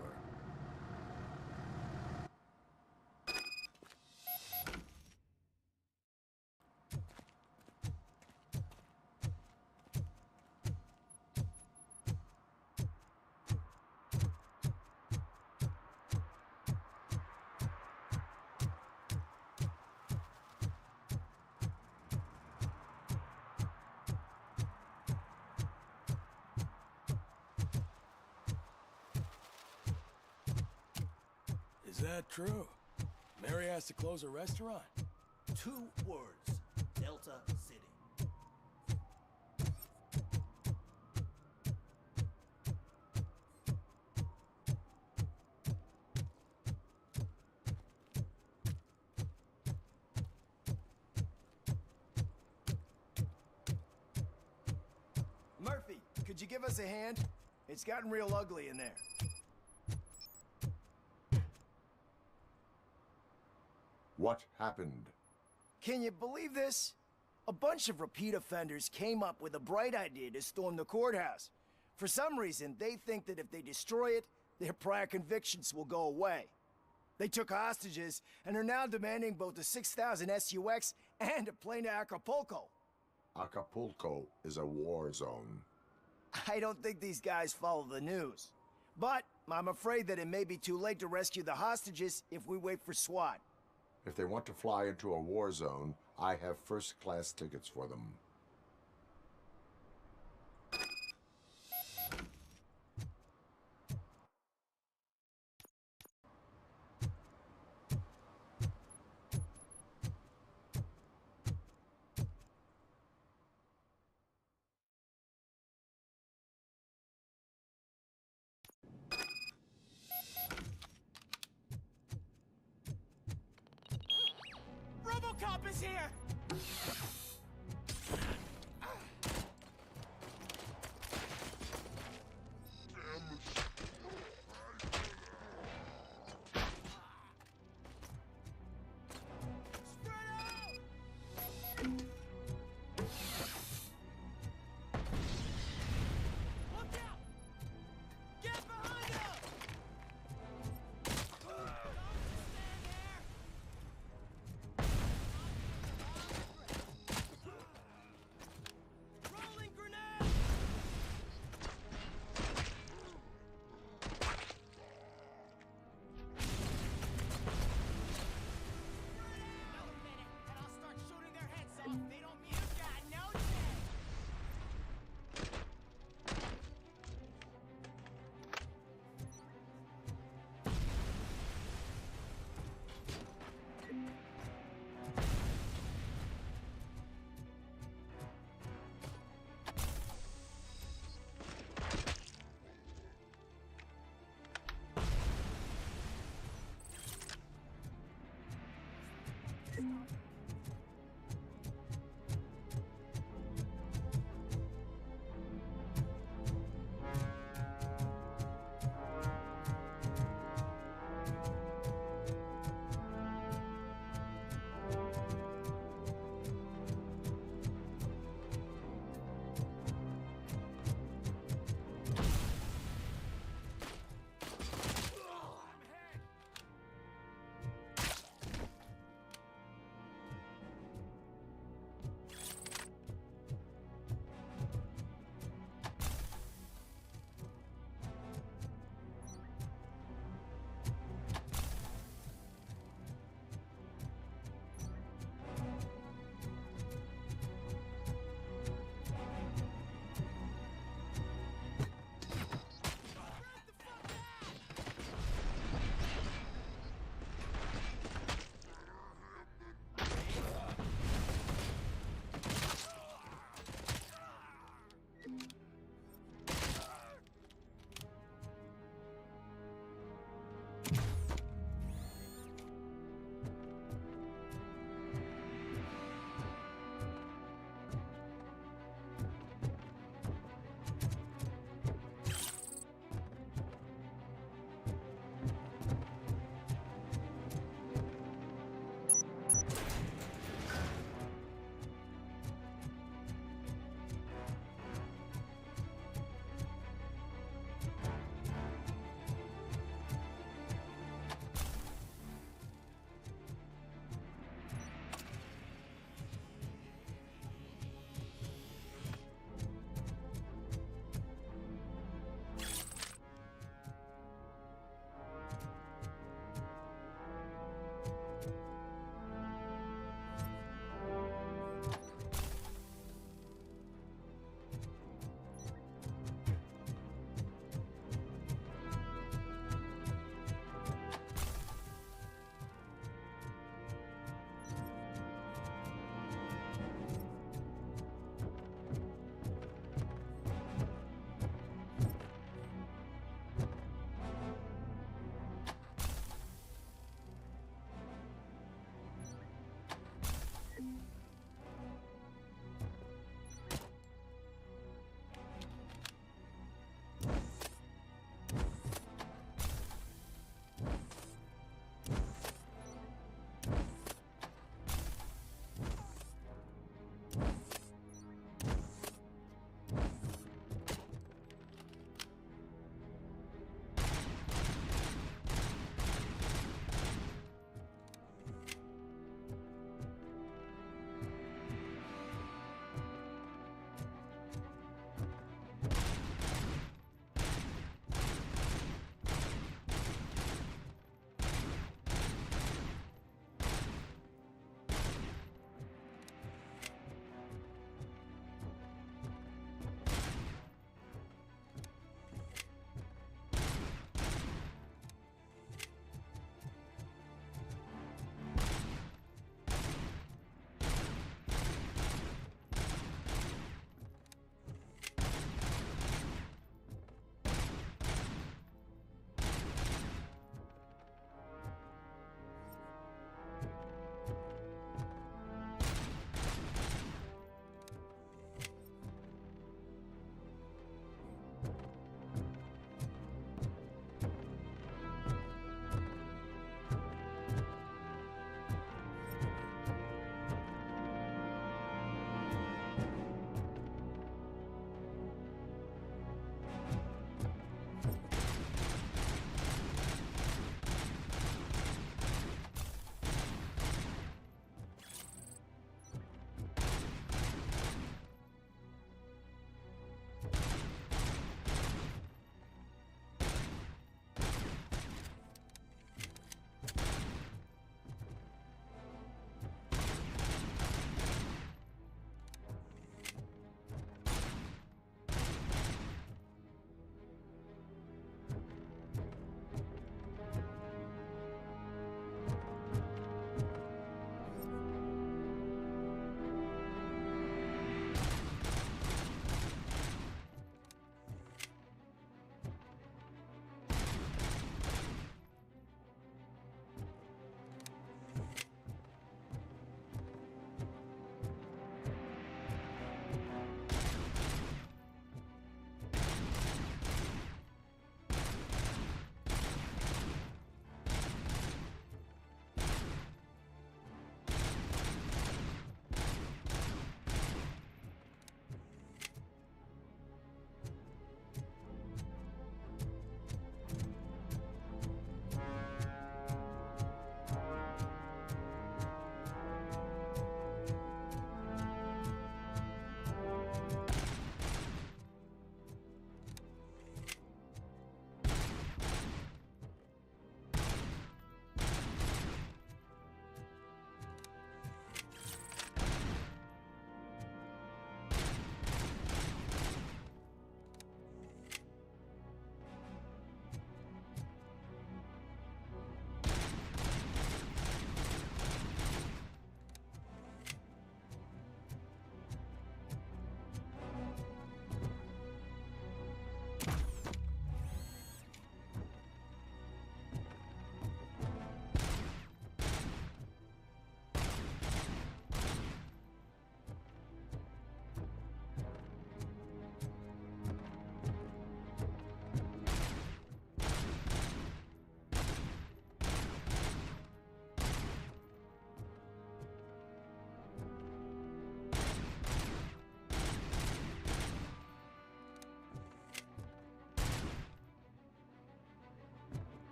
Is that true? Mary has to close a restaurant? 2 words. Delta City. Murphy, could you give us a hand? It's gotten real ugly in there. What happened? Can you believe this? A bunch of repeat offenders came up with a bright idea to storm the courthouse. For some reason, they think that if they destroy it, their prior convictions will go away. They took hostages and are now demanding both a 6,000 SUX and a plane to Acapulco. Acapulco is a war zone. I don't think these guys follow the news. But I'm afraid that it may be too late to rescue the hostages if we wait for SWAT. If they want to fly into a war zone, I have first-class tickets for them. RoboCop is here!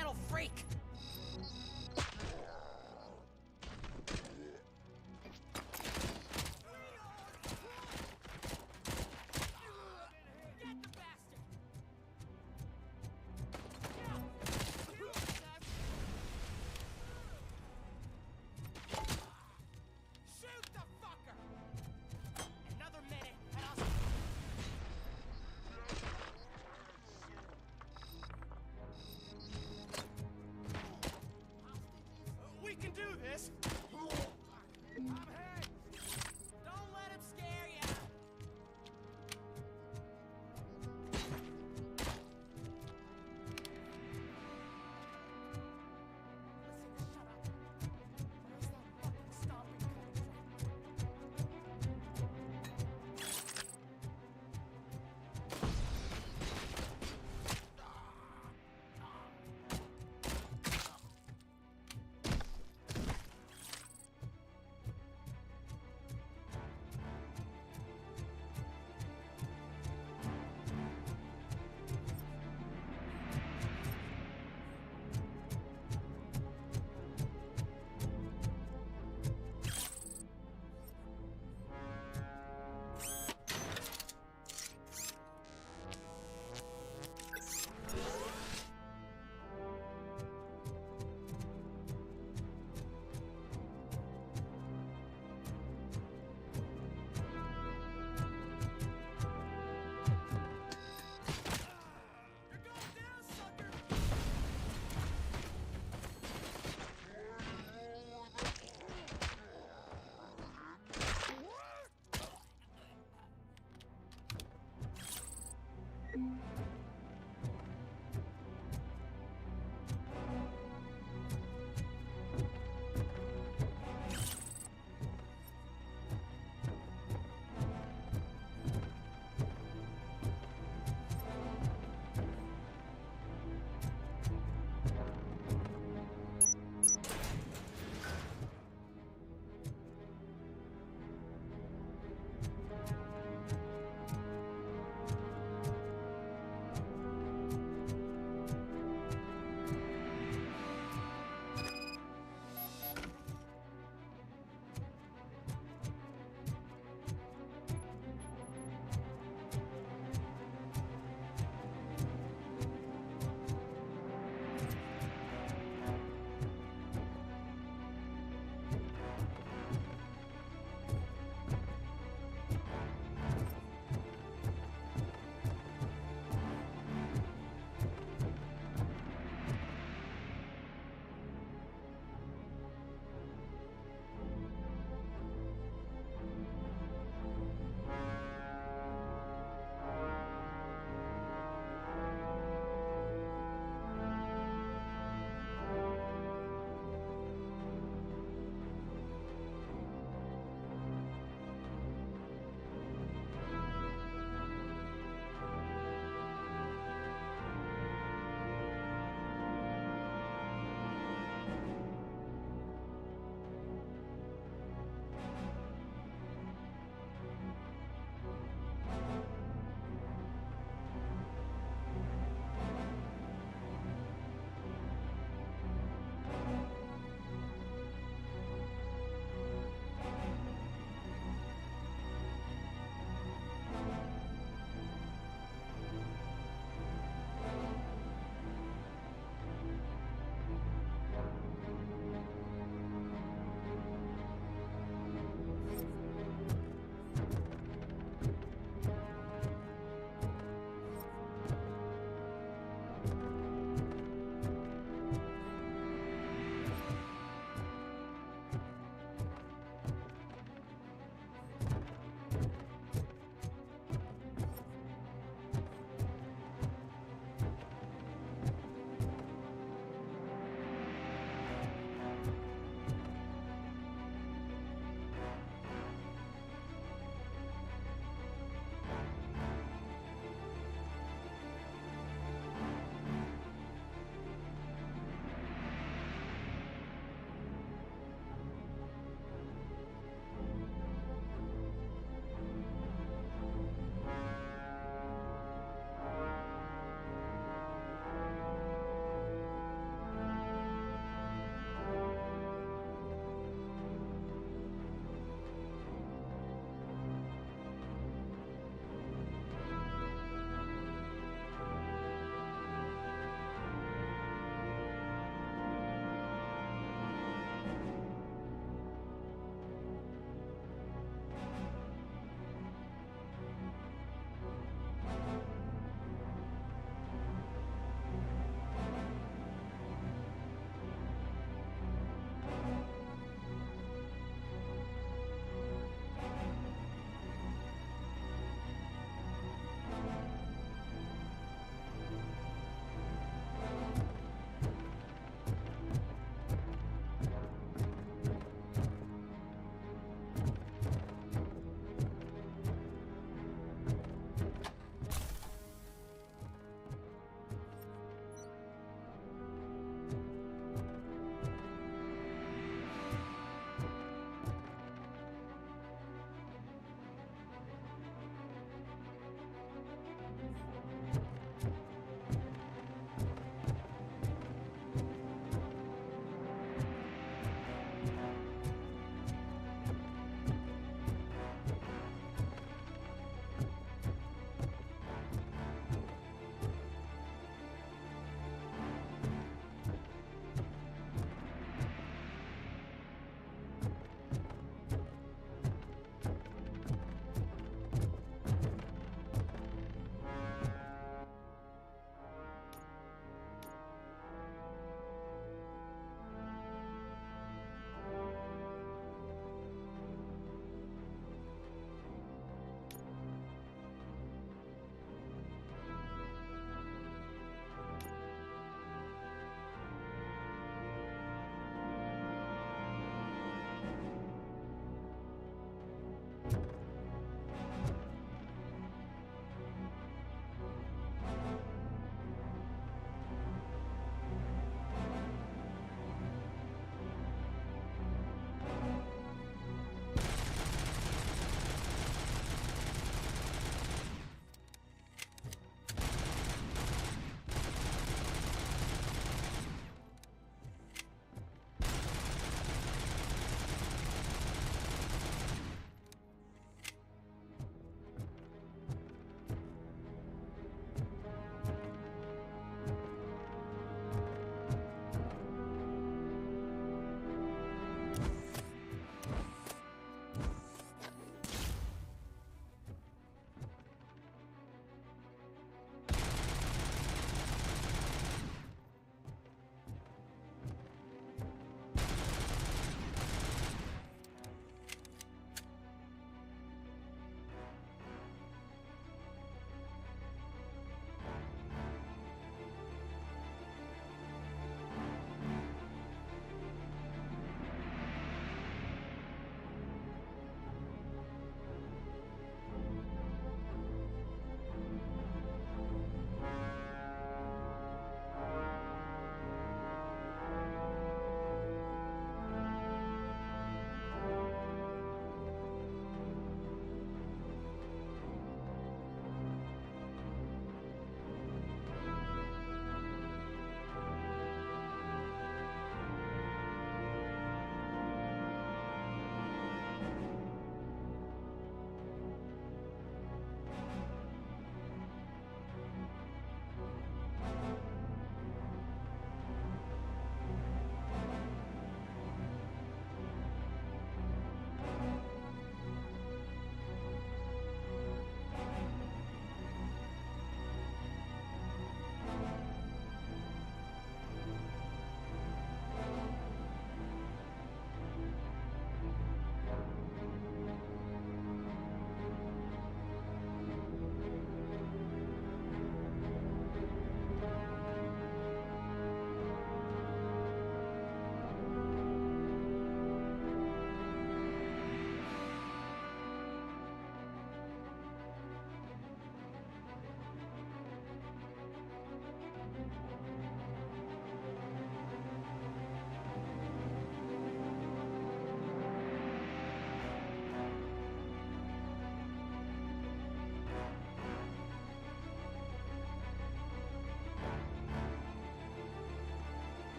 metal freak! We can do this! I'm hit! Don't let him scare you!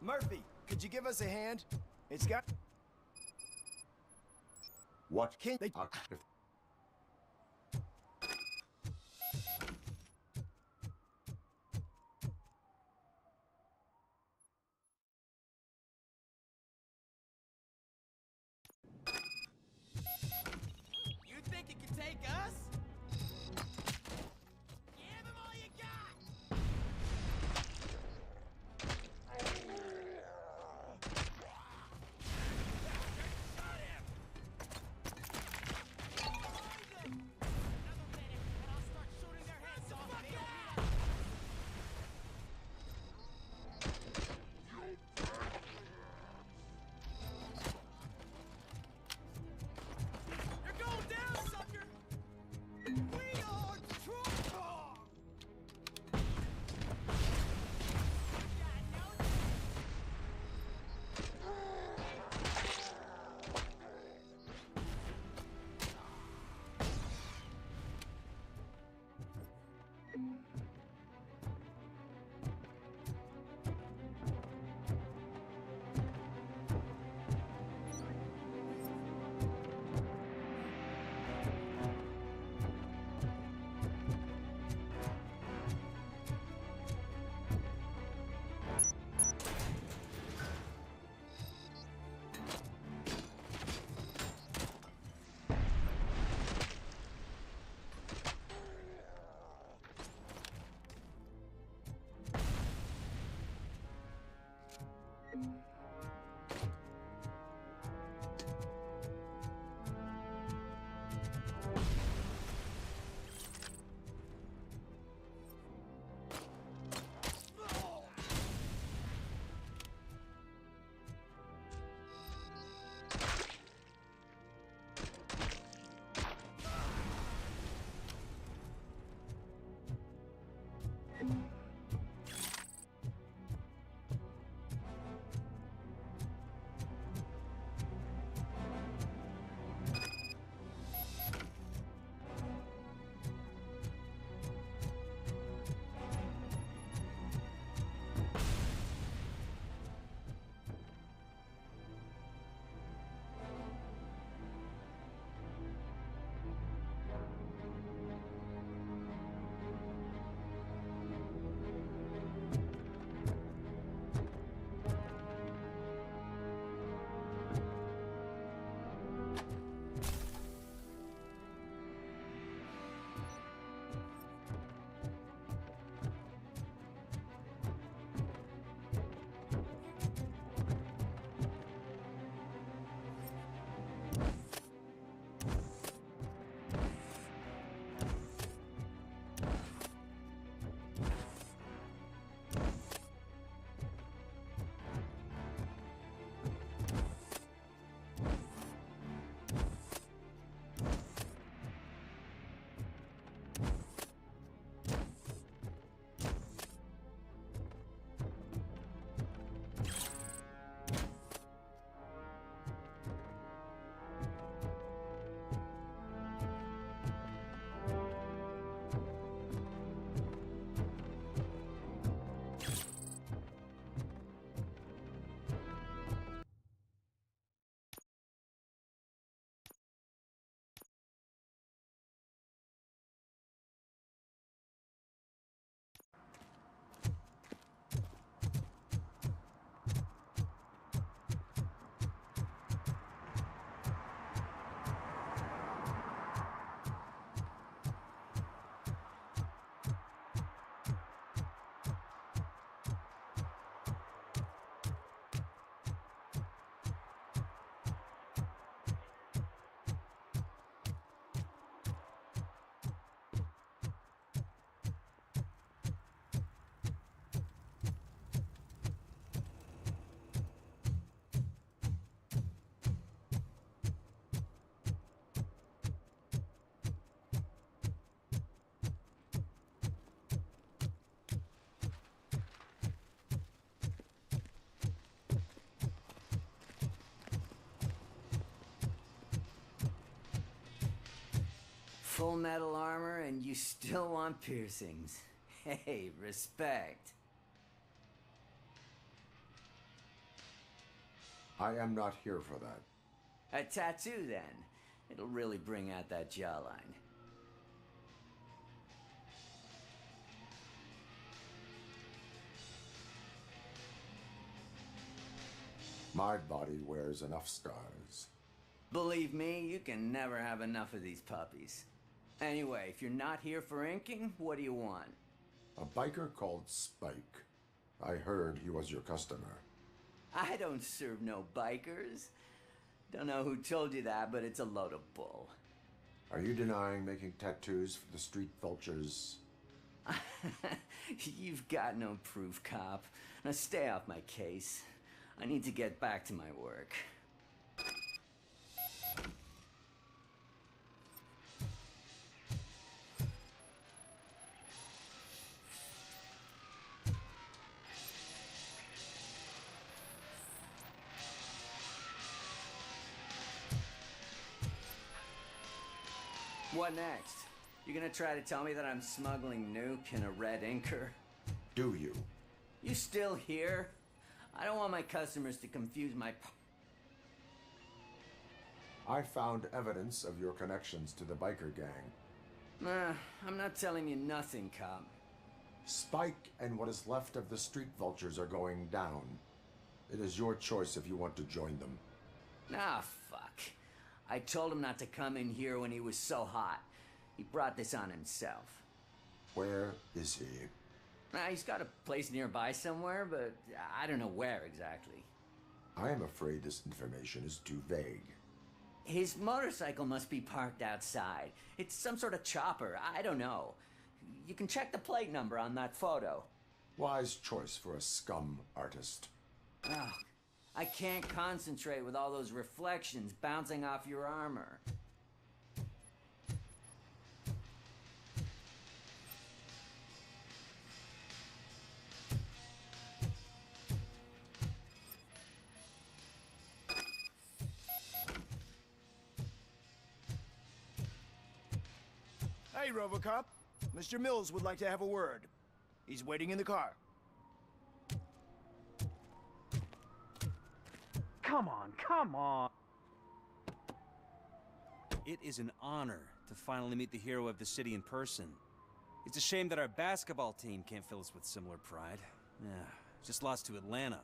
Murphy, could you give us a hand? It's got... What can they... You think it can take us? Give him all you got! You're going down, sucker! We are Detroit! Full metal armor and you still want piercings. Hey, respect. I am not here for that. A tattoo, then. It'll really bring out that jawline. My body wears enough scars. Believe me, you can never have enough of these puppies. Anyway, if you're not here for inking, what do you want? A biker called Spike. I heard he was your customer. I don't serve no bikers. Don't know who told you that, but it's a load of bull. Are you denying making tattoos for the street vultures? You've got no proof, cop. Now stay off my case. I need to get back to my work. What next? You gonna try to tell me that I'm smuggling nuke in a red inker? Do you? You still here? I don't want my customers to confuse my... I found evidence of your connections to the biker gang. Nah, I'm not telling you nothing, cop. Spike and what is left of the street vultures are going down. It is your choice if you want to join them. Ah, fuck. I told him not to come in here when he was so hot. He brought this on himself. Where is he? He's got a place nearby somewhere, but I don't know where exactly. I am afraid this information is too vague. His motorcycle must be parked outside. It's some sort of chopper. I don't know. You can check the plate number on that photo. Wise choice for a scum artist. Oh, I can't concentrate with all those reflections bouncing off your armor. Hey, RoboCop. Mr. Mills would like to have a word. He's waiting in the car. Come on, come on! It is an honor to finally meet the hero of the city in person. It's a shame that our basketball team can't fill us with similar pride. Yeah, just lost to Atlanta.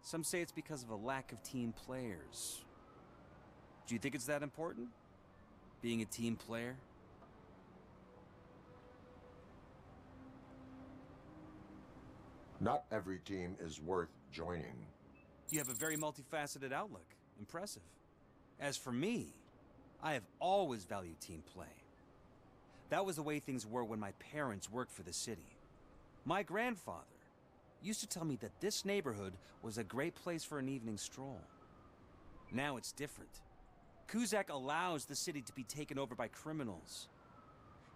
Some say it's because of a lack of team players. Do you think it's that important? Being a team player? Not every team is worth joining. You have a very multifaceted outlook. Impressive. As for me, I have always valued team play. That was the way things were when my parents worked for the city. My grandfather used to tell me that this neighborhood was a great place for an evening stroll. Now it's different. Kuzak allows the city to be taken over by criminals.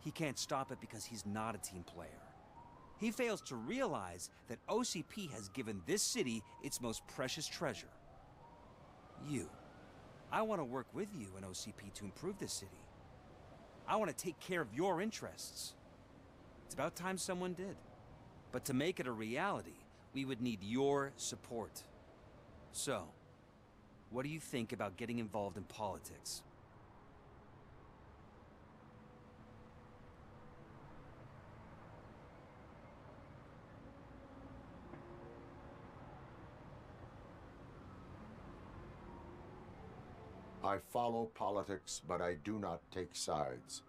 He can't stop it because he's not a team player. He fails to realize that OCP has given this city its most precious treasure. You. I want to work with you and OCP to improve this city. I want to take care of your interests. It's about time someone did. But to make it a reality, we would need your support. So, what do you think about getting involved in politics? I follow politics, but I do not take sides.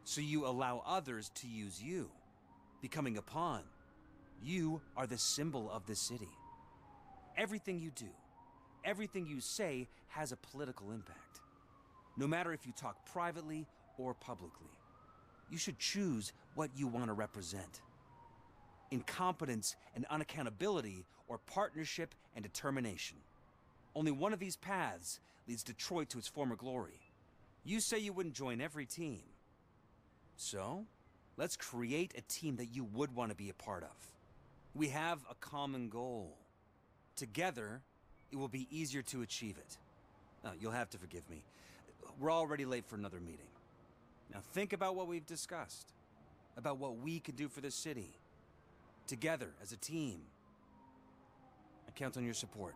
So you allow others to use you, becoming a pawn. You are the symbol of the city. Everything you do, everything you say has a political impact. No matter if you talk privately or publicly. You should choose what you want to represent. Incompetence and unaccountability, or partnership and determination. Only one of these paths leads Detroit to its former glory. You say you wouldn't join every team. So, let's create a team that you would want to be a part of. We have a common goal. Together, it will be easier to achieve it. You'll have to forgive me. We're already late for another meeting. Now think about what we've discussed. About what we can do for the city. Together, as a team. I count on your support.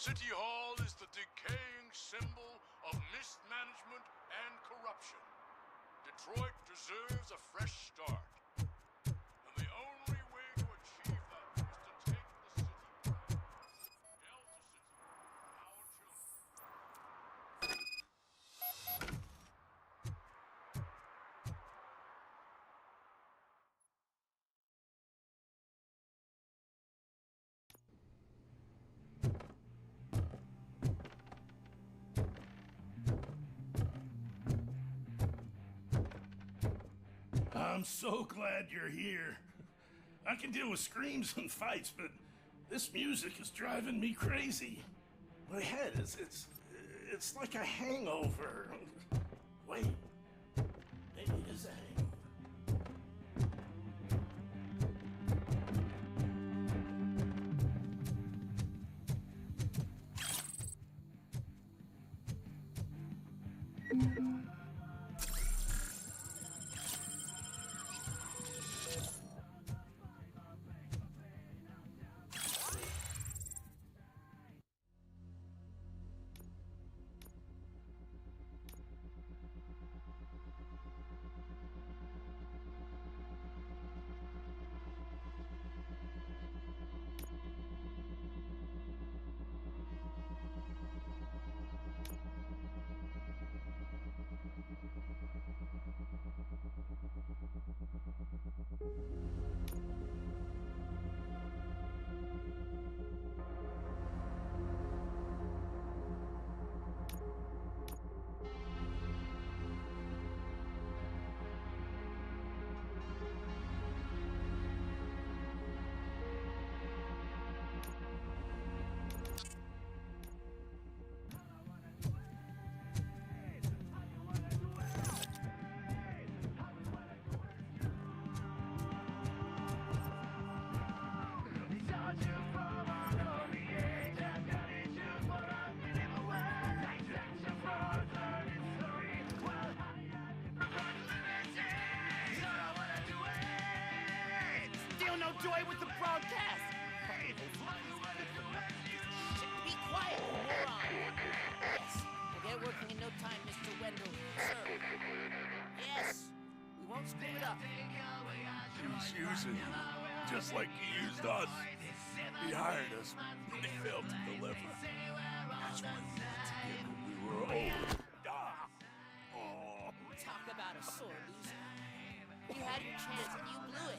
City Hall is the decaying symbol of mismanagement and corruption. Detroit deserves a fresh start. And the only way to achieve that is to take the city back. Delta City, our children. I'm so glad you're here. I can deal with screams and fights, but this music is driving me crazy. My head it's like a hangover. Wait, maybe it is a hangover. Joy with the broadcast! Be quiet, moron! Yes, we'll get working in no time, Mr. Wendell. Sir. Yes, we won't screw it up. He's using you, just like he used us. He hired us, but he failed to deliver. That's why we had to get when we were old. Talk about a sore loser. You had your chance and you blew it.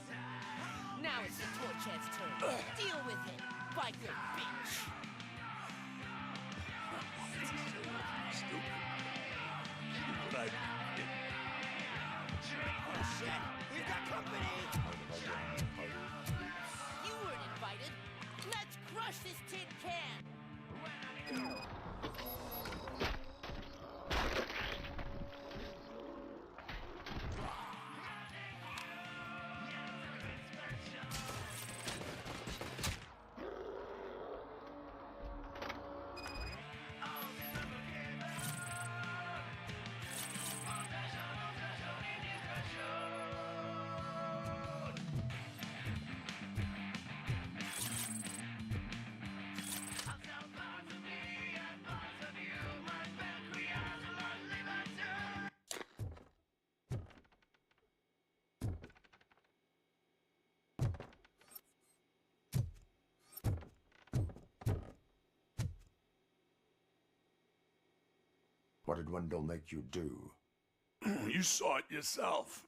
Now it's the Torchhead's turn. Deal with it, biker bitch! Stupid. But I did. Oh shit! We've got company! You weren't invited. Let's crush this tin can! What did Wendell make you do? You saw it yourself.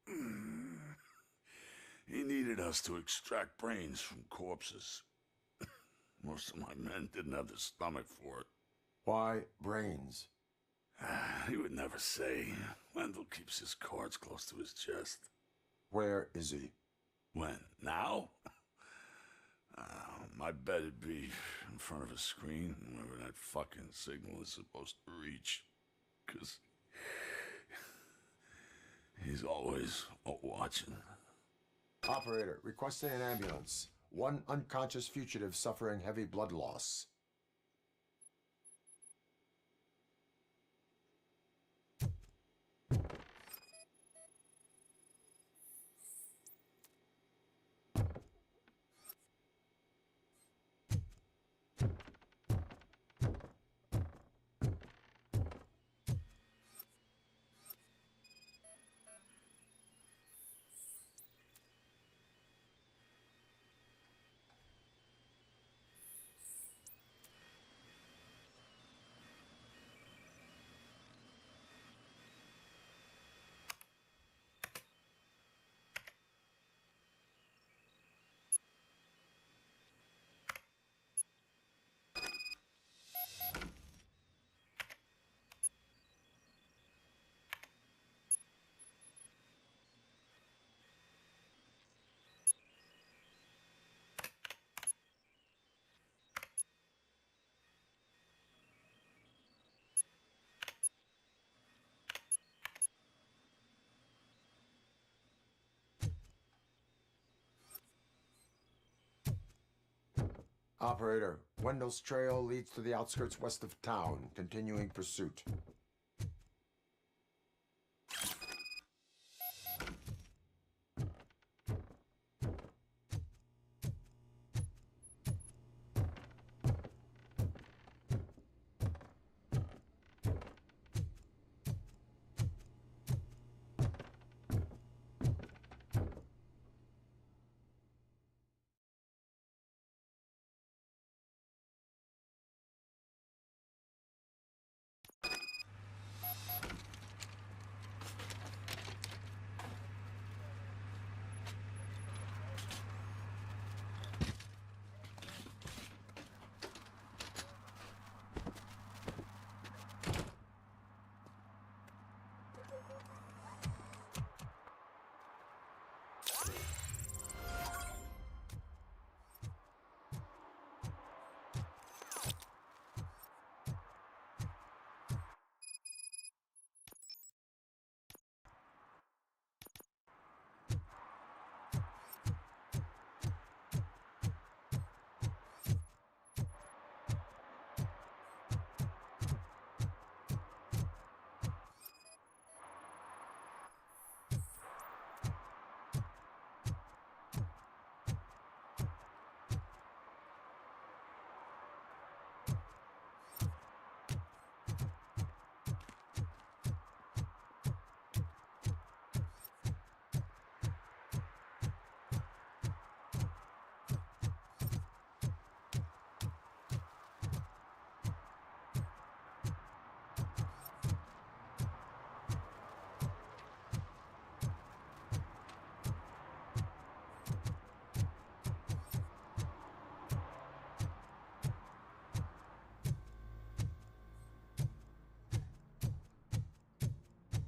He needed us to extract brains from corpses. Most of my men didn't have the stomach for it. Why brains? He would never say. Wendell keeps his cards close to his chest. Where is he? When? Now? My bet it'd be in front of a screen wherever that fucking signal is supposed to reach. 'Cause he's always watching. Operator, requesting an ambulance. One unconscious fugitive suffering heavy blood loss. Operator, Wendell's trail leads to the outskirts west of town. Continuing pursuit.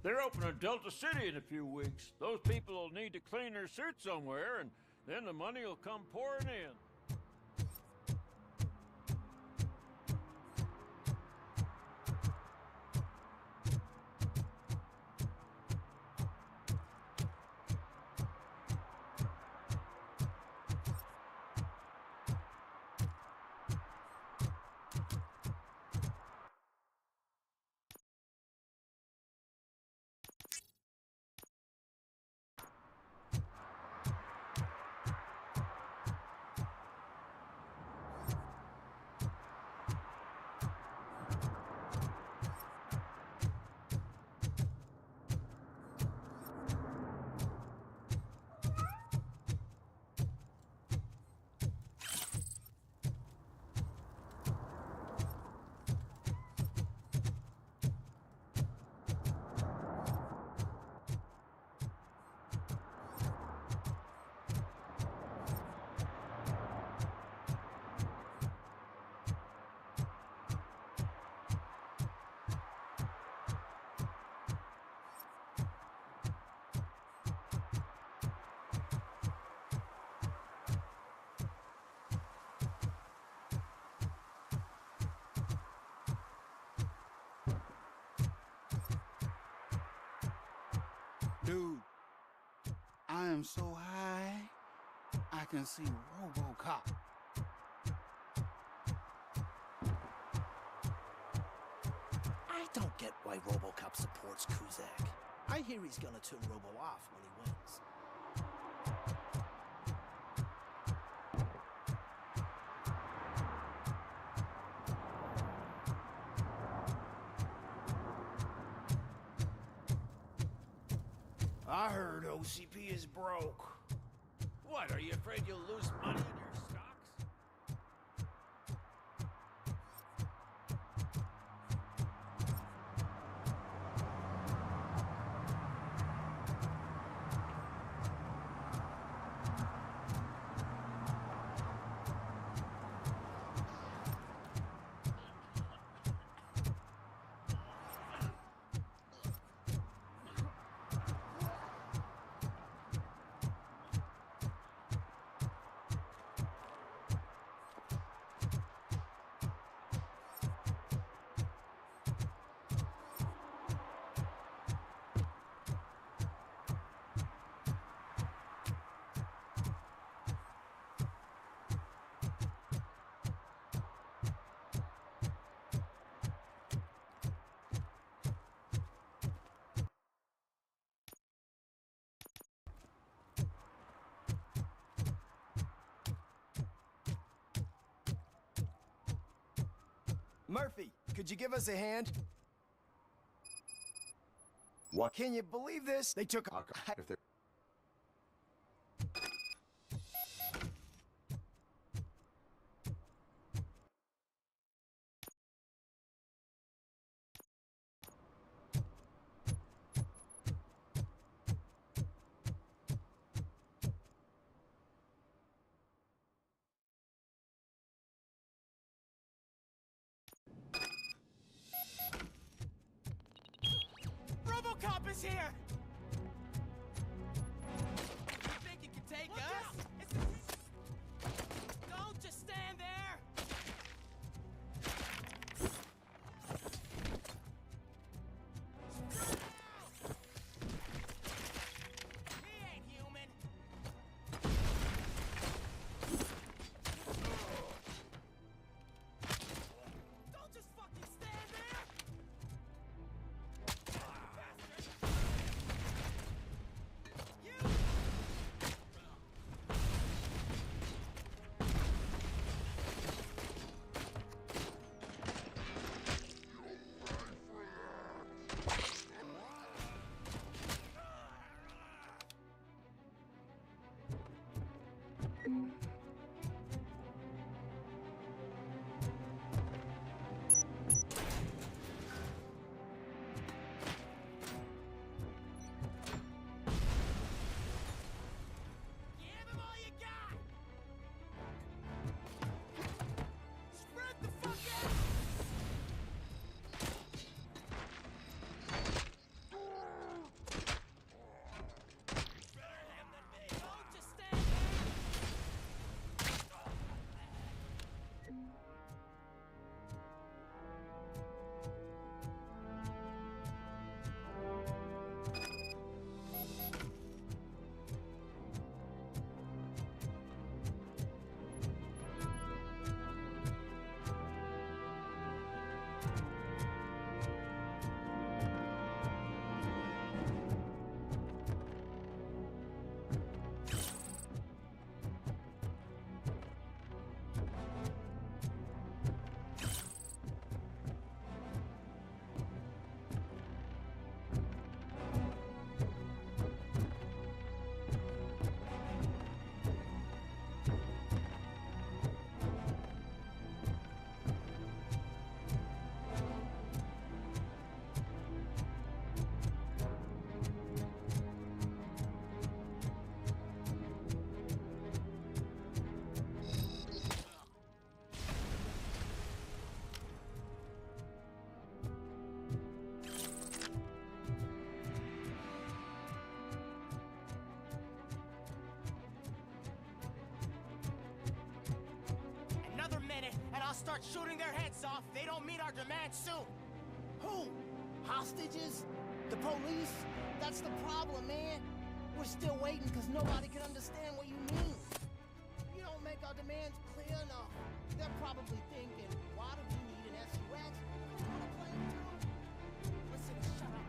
They're opening Delta City in a few weeks. Those people will need to clean their suits somewhere, and then the money will come pouring in. Dude, I am so high, I can see RoboCop. I don't get why RoboCop supports Kuzak. I hear he's gonna turn Robo off when he wins. I heard OCP is broke. What, are you afraid you'll lose money in your stocks? Murphy, could you give us a hand? What? Can you believe this? They took... If they're... RoboCop is here! You think you can take us? Don't just stand there! He ain't human! Don't just fucking stand there! I'll start shooting their heads off if they don't meet our demands soon. Who? Hostages? The police? That's the problem, man. We're still waiting because nobody can understand what you mean. If you don't make our demands clear enough, they're probably thinking, why do we need an SUX? You wanna play too? Listen, shut up.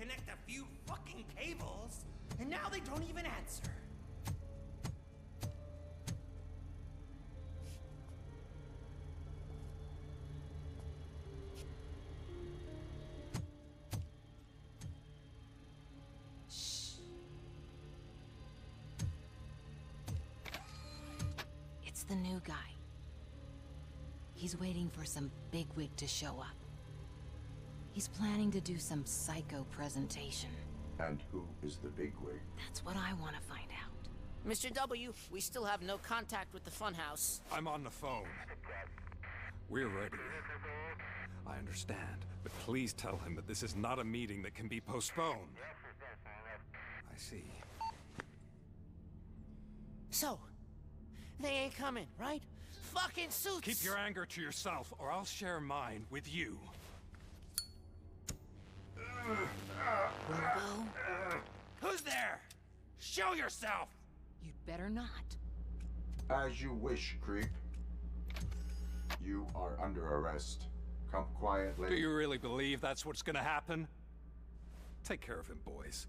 connect a few fucking cables, and now they don't even answer. It's the new guy. He's waiting for some bigwig to show up. He's planning to do some psycho presentation. And who is the bigwig? That's what I want to find out. Mr. W, we still have no contact with the funhouse. I'm on the phone. We're ready. I understand, but please tell him that this is not a meeting that can be postponed. I see. So, they ain't coming, right? Fucking suits! Keep your anger to yourself, or I'll share mine with you. Robo? Who's there? Show yourself! You'd better not. As you wish, creep. You are under arrest. Come quietly. Do you really believe that's what's gonna happen? Take care of him, boys.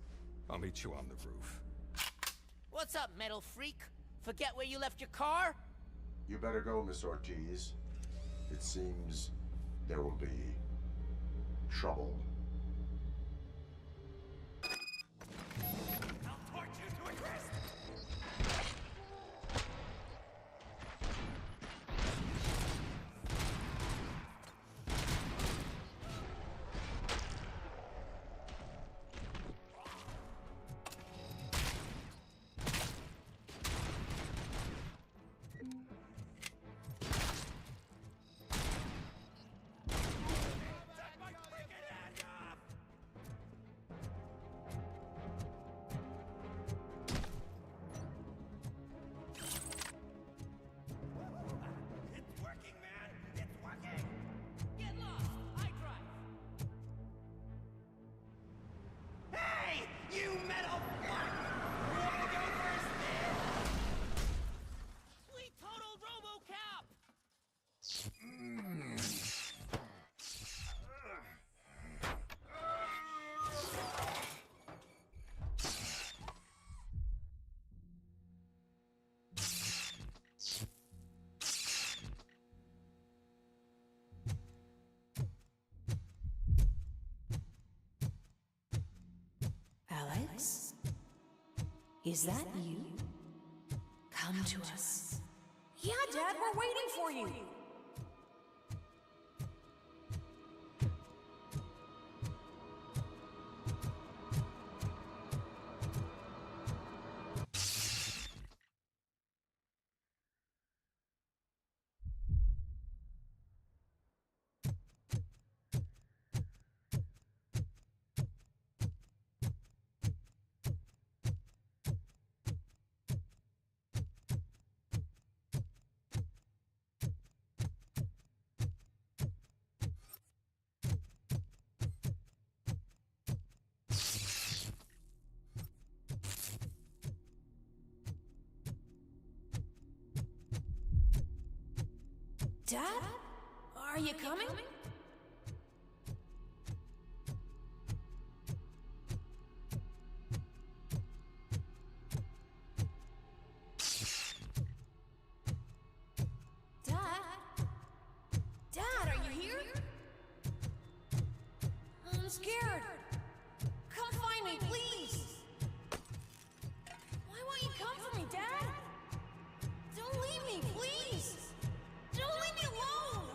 I'll meet you on the roof. What's up, metal freak? Forget where you left your car? You better go, Miss Ortiz. It seems there will be trouble. I'll torch you to a crisp! Alex? Is that you? Come to us. Yeah, Dad, we're waiting for you. Dad? Are you coming? Dad? Dad, are you here? I'm scared. Come find me, please. Why won't you come for me, Dad? Don't leave me, please. Don't leave me alone!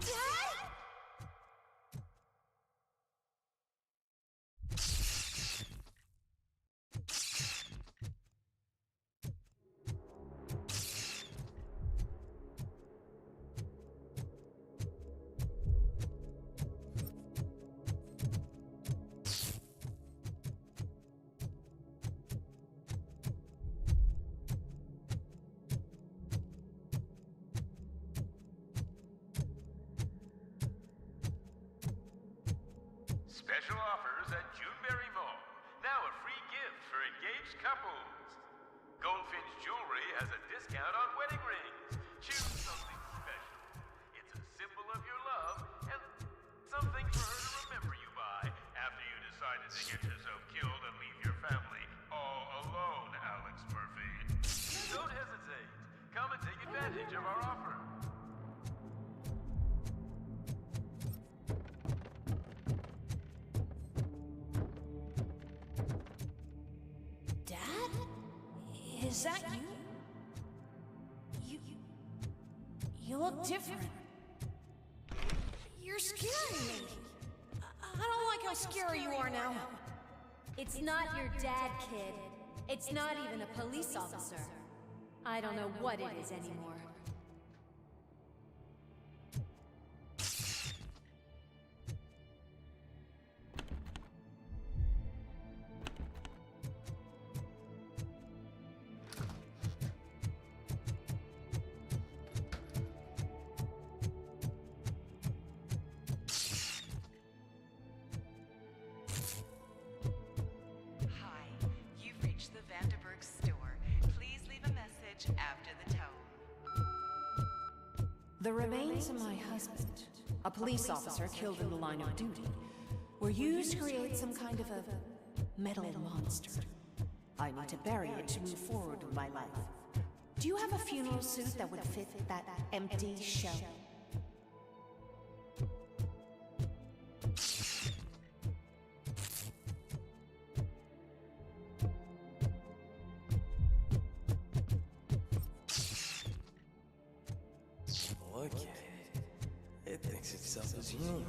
Dad? Special offers at Juneberry Mall. Now a free gift for engaged couples. Goldfinch Jewelry has a discount on wedding rings. Choose something special. to get yourself killed and leave your family all alone, Alex Murphy. Don't hesitate. Come and take advantage of our offer. Dad? Is that you? You look different. You're scaring me. I don't like how scary you are now. It's not your dad, kid. It's not even a police officer. I don't know what it is anymore. The remains of my husband, a police officer killed in the line of duty, were used to create some kind of a metal monster. I need to bury it to move forward with my life. Do you have a funeral suit that would fit that empty shell? Look at it. It thinks itself as human.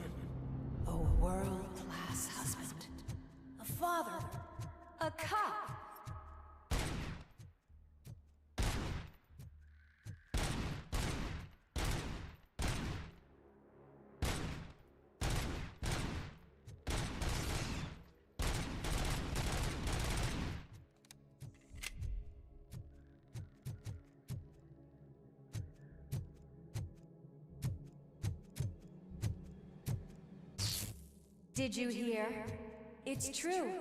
A world-class husband. A father. A cop. Did you hear? It's true.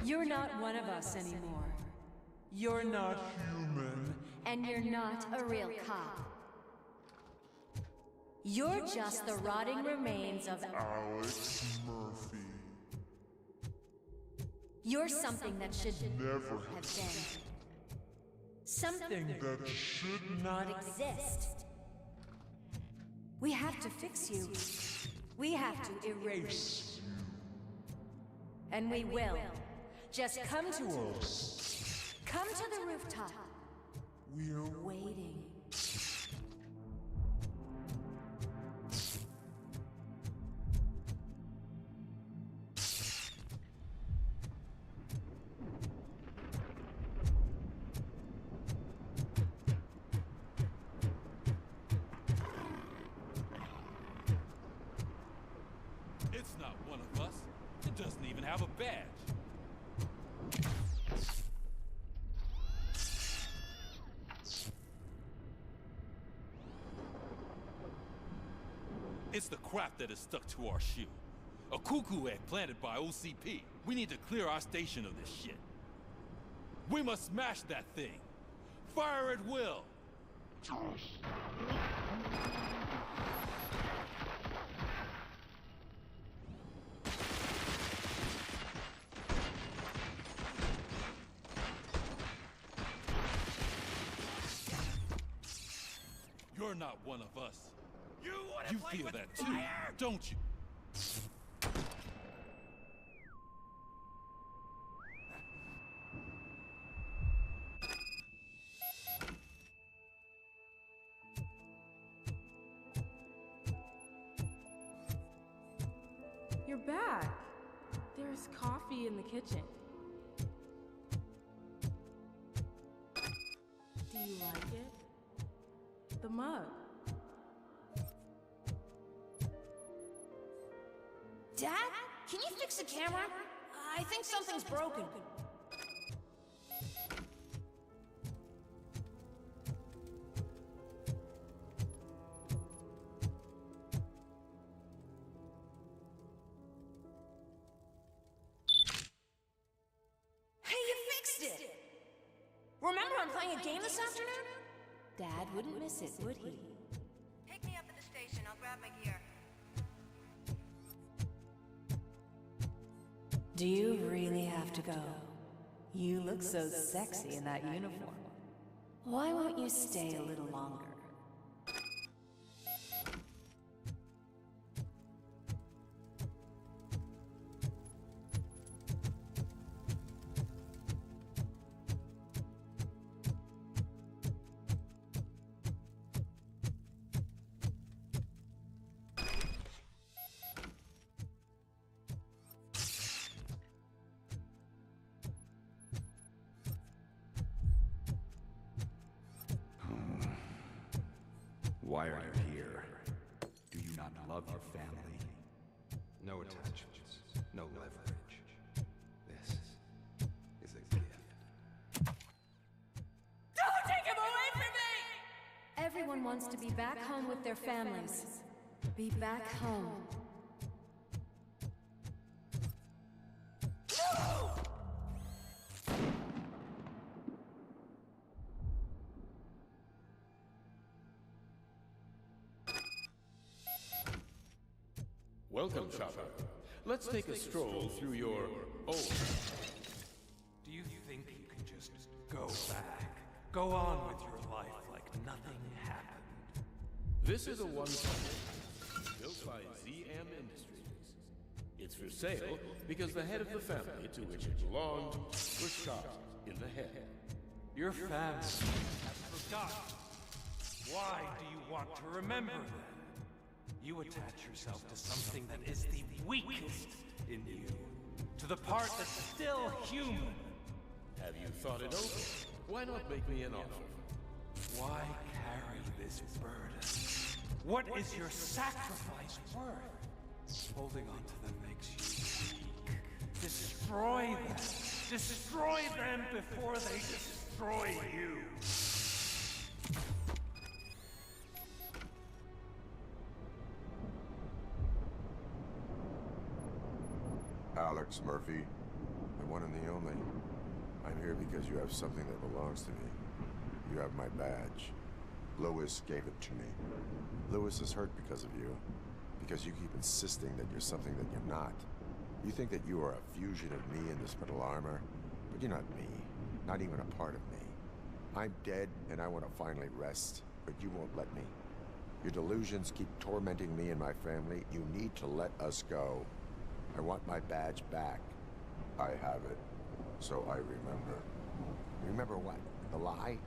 You're not one of us anymore. You're not human. And you're not a real cop. You're just the rotting remains of Alex Murphy. You're something that should Never have been. Something that should not exist. We have to fix you. We have to erase. And we will. Just come to us. Come to the rooftop. We're waiting. It's not one of us. It doesn't even have a badge. It's the crap that is stuck to our shoe. A cuckoo egg planted by OCP. We need to clear our station of this shit. We must smash that thing. Fire at will. You're not one of us. You feel that too, don't you? You're back. There's coffee in the kitchen. Do you like it? The mug. Dad, can you fix the camera? I think something's broken. Hey, you fixed it! Remember I'm playing a game this afternoon? Dad wouldn't miss it, would he? Pick me up at the station. I'll grab my gear. Do you really have to go? You look so sexy in that uniform. Why won't you stay a little longer? Why are you here? Do you not love your family? No attachments, no leverage. This is a gift. Don't take him away from me! Everyone wants to be back home with their families. Be back home. Welcome, Chopper. Let's take a stroll through your old... Do you think you can just go back? Go on with your life like nothing happened? This is a one-ton built by ZM Industries. It's for sale because the head of the family to which it belonged was shot in the head. Your family has forgotten. Why do you want to remember them? You attach yourself to something that is the weakest in you. To the part that's still human. Have you thought it over? Why not make me an offer? Why carry this burden? What is your sacrifice worth? Holding on to them makes you weak. Destroy them. Destroy them before they destroy you. Alex Murphy, the one and the only. I'm here because you have something that belongs to me. You have my badge. Lewis gave it to me. Lewis is hurt because of you. Because you keep insisting that you're something that you're not. You think that you are a fusion of me in this metal armor, but you're not me. Not even a part of me. I'm dead and I want to finally rest, but you won't let me. Your delusions keep tormenting me and my family. You need to let us go. I want my badge back. I have it, so I remember. Remember what? The lie?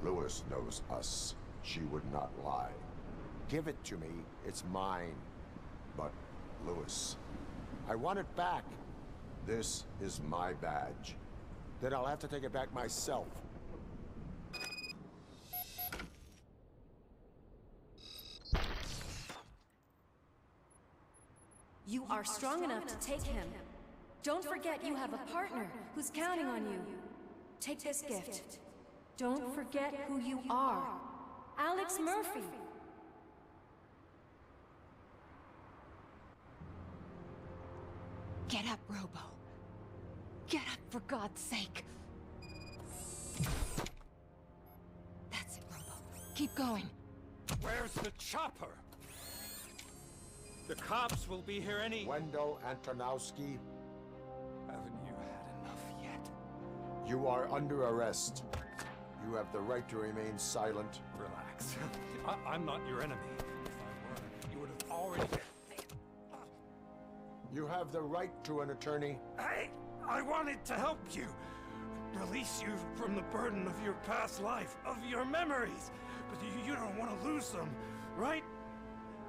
Lewis knows us. She would not lie. Give it to me. It's mine. But, Lewis, I want it back. This is my badge. Then I'll have to take it back myself. You are strong enough to take him. Don't forget you have a partner who's counting on you. Take this gift. Don't forget who you are. Alex Murphy. Get up, Robo. Get up, for God's sake. That's it, Robo. Keep going. Where's the chopper? The cops will be here any... Wendell Antonowski. Haven't you had enough yet? You are under arrest. You have the right to remain silent. Relax. I'm not your enemy. If I were, you would have already... You have the right to an attorney. I wanted to help you. Release you from the burden of your past life, of your memories. But you don't want to lose them, right?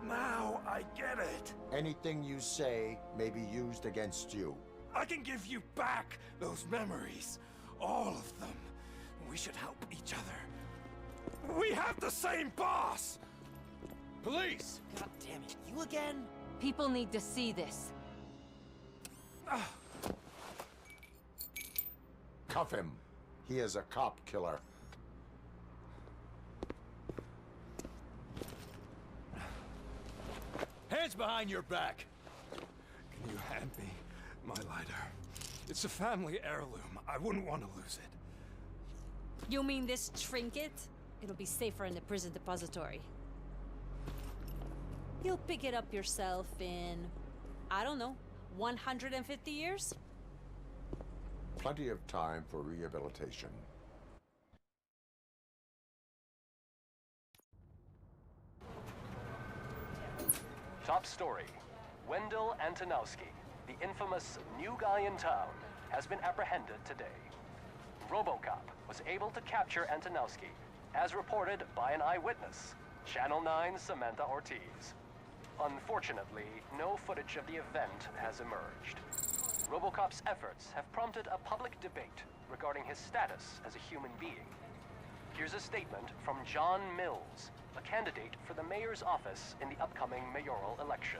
Now I get it. Anything you say may be used against you. I can give you back those memories. All of them. We should help each other. We have the same boss! Police! God damn it, you again? People need to see this. Cuff him. He is a cop killer. Hands behind your back! Can you hand me my lighter? It's a family heirloom. I wouldn't want to lose it. You mean this trinket? It'll be safer in the prison depository. You'll pick it up yourself in, I don't know, 150 years? Plenty of time for rehabilitation. Top story. Wendell Antonowski, the infamous new guy in town, has been apprehended today. RoboCop was able to capture Antonowski, as reported by an eyewitness, Channel 9's Samantha Ortiz. Unfortunately, no footage of the event has emerged. RoboCop's efforts have prompted a public debate regarding his status as a human being. Here's a statement from John Mills, a candidate for the mayor's office in the upcoming mayoral election.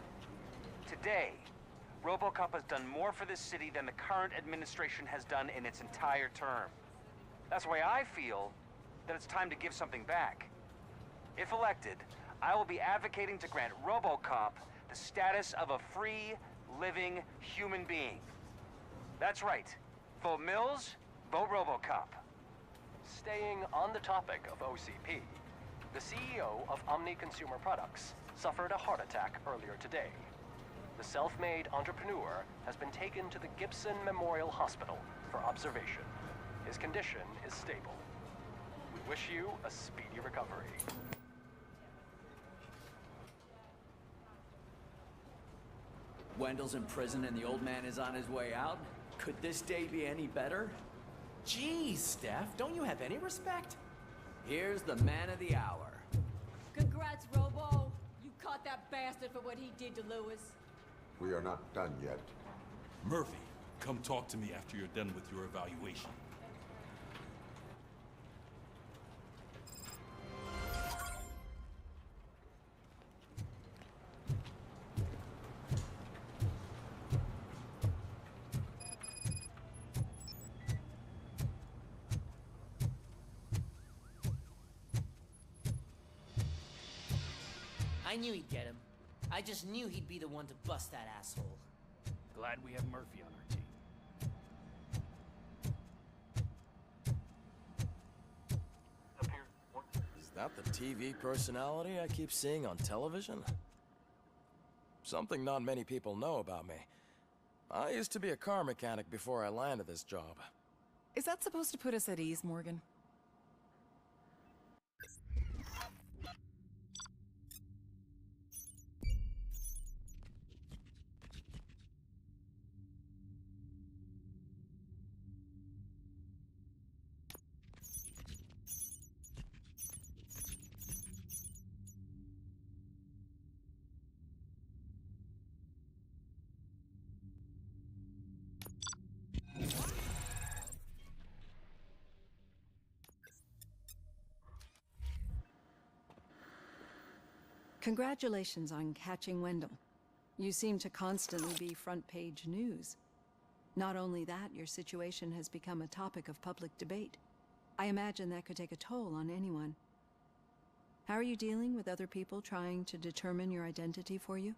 Today, RoboCop has done more for this city than the current administration has done in its entire term. That's why I feel that it's time to give something back. If elected, I will be advocating to grant RoboCop the status of a free, living human being. That's right. Vote Mills, vote RoboCop. Staying on the topic of OCP, the CEO of Omni Consumer Products suffered a heart attack earlier today. The self-made entrepreneur has been taken to the Gibson Memorial Hospital for observation. His condition is stable. We wish you a speedy recovery. Wendell's in prison and the old man is on his way out? Could this day be any better? Jeez, Steph, don't you have any respect? Here's the man of the hour. Congrats, Robo. You caught that bastard for what he did to Lewis. We are not done yet. Murphy, come talk to me after you're done with your evaluation. I knew he'd get him. I just knew he'd be the one to bust that asshole. Glad we have Murphy on our team. Is that the TV personality I keep seeing on television? Something not many people know about me. I used to be a car mechanic before I landed this job. Is that supposed to put us at ease, Morgan? Congratulations on catching Wendell. You seem to constantly be front-page news. Not only that, your situation has become a topic of public debate. I imagine that could take a toll on anyone. How are you dealing with other people trying to determine your identity for you?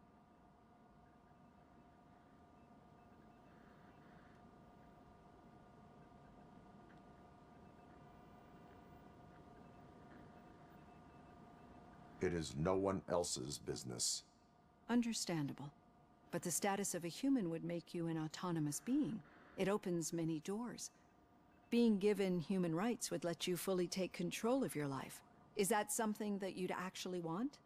It is no one else's business. Understandable. But the status of a human would make you an autonomous being. It opens many doors. Being given human rights would let you fully take control of your life. Is that something that you'd actually want?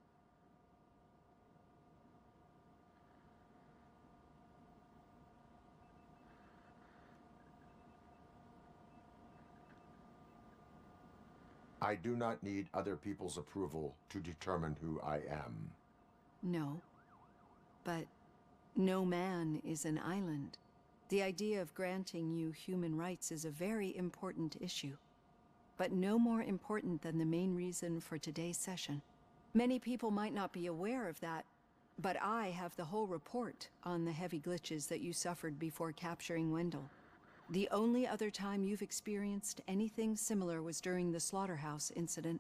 I do not need other people's approval to determine who I am. No. But no man is an island. The idea of granting you human rights is a very important issue. But no more important than the main reason for today's session. Many people might not be aware of that, but I have the whole report on the heavy glitches that you suffered before capturing Wendell. The only other time you've experienced anything similar was during the slaughterhouse incident.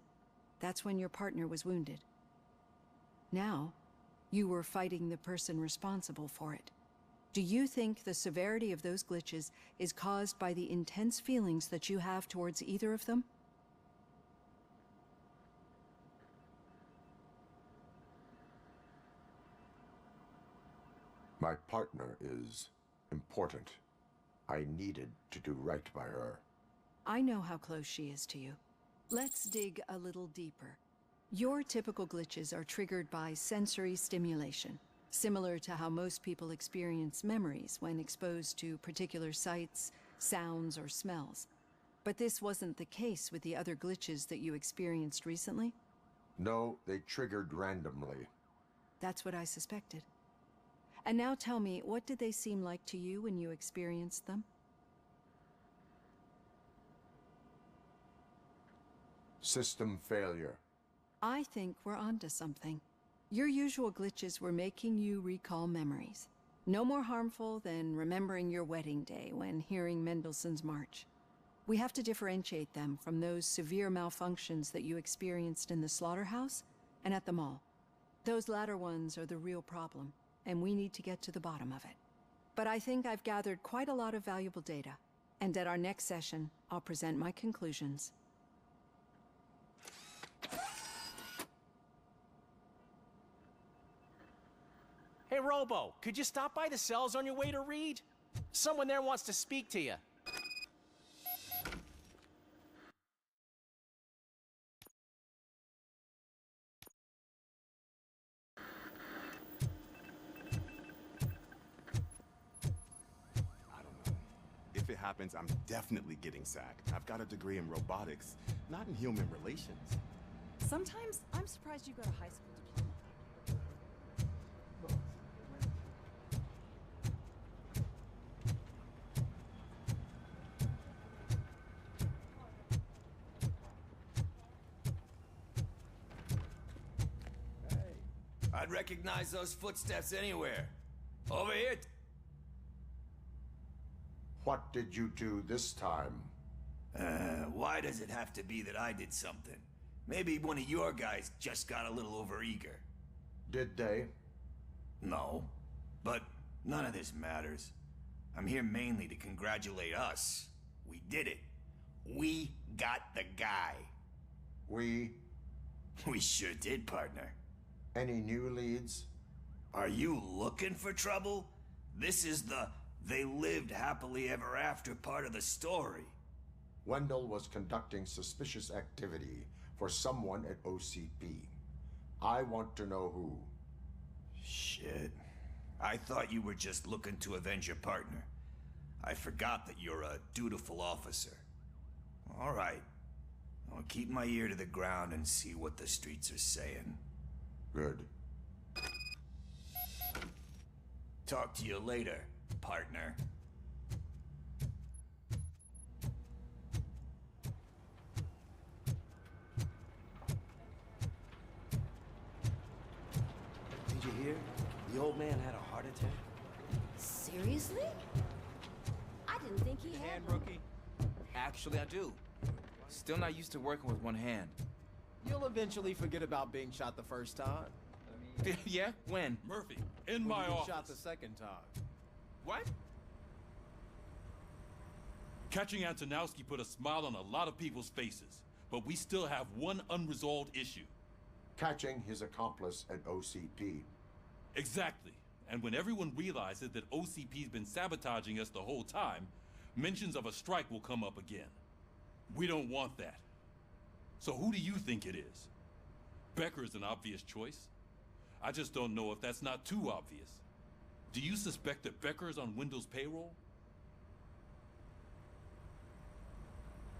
That's when your partner was wounded. Now, you were fighting the person responsible for it. Do you think the severity of those glitches is caused by the intense feelings that you have towards either of them? My partner is important. I needed to do right by her. I know how close she is to you. Let's dig a little deeper. Your typical glitches are triggered by sensory stimulation, similar to how most people experience memories when exposed to particular sights, sounds, or smells. But this wasn't the case with the other glitches that you experienced recently? No, they triggered randomly. That's what I suspected. And now tell me, what did they seem like to you when you experienced them? System failure. I think we're onto something. Your usual glitches were making you recall memories. No more harmful than remembering your wedding day when hearing Mendelssohn's March. We have to differentiate them from those severe malfunctions that you experienced in the slaughterhouse and at the mall. Those latter ones are the real problem, and we need to get to the bottom of it. But I think I've gathered quite a lot of valuable data, and at our next session, I'll present my conclusions. Hey, Robo, could you stop by the cells on your way to read? Someone there wants to speak to you. If it happens, I'm definitely getting sacked. I've got a degree in robotics, not in human relations. Sometimes I'm surprised you got a high school diploma. I'd recognize those footsteps anywhere. Over here. What did you do this time? Why does it have to be that I did something? Maybe one of your guys just got a little overeager. Did they? No. But none of this matters. I'm here mainly to congratulate us. We did it. We got the guy. We sure did, partner. Any new leads? Are you looking for trouble? This is the they lived happily ever after part of the story. Wendell was conducting suspicious activity for someone at OCP. I want to know who. Shit. I thought you were just looking to avenge your partner. I forgot that you're a dutiful officer. All right. I'll keep my ear to the ground and see what the streets are saying. Good. Talk to you later, partner. Did you hear? The old man had a heart attack. Seriously? I didn't think he had one. Rookie? Actually, I do. Still not used to working with one hand. You'll eventually forget about being shot the first time. Yeah? When? Murphy, in When my you get office. shot the second time. What? Catching Antonowski put a smile on a lot of people's faces, but we still have one unresolved issue. Catching his accomplice at OCP. Exactly. And when everyone realizes that OCP's been sabotaging us the whole time, mentions of a strike will come up again. We don't want that. So who do you think it is? Becker is an obvious choice. I just don't know if that's not too obvious. Do you suspect that Becker is on Wendell's payroll?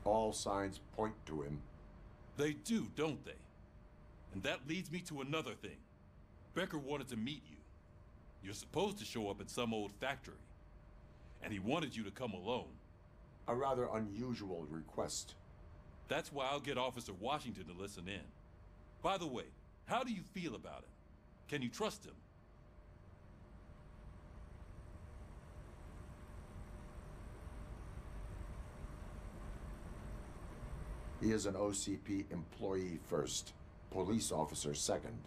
All signs point to him. They do, don't they? And that leads me to another thing. Becker wanted to meet you. You're supposed to show up at some old factory. And he wanted you to come alone. A rather unusual request. That's why I'll get Officer Washington to listen in. By the way, how do you feel about him? Can you trust him? He is an OCP employee first, police officer second.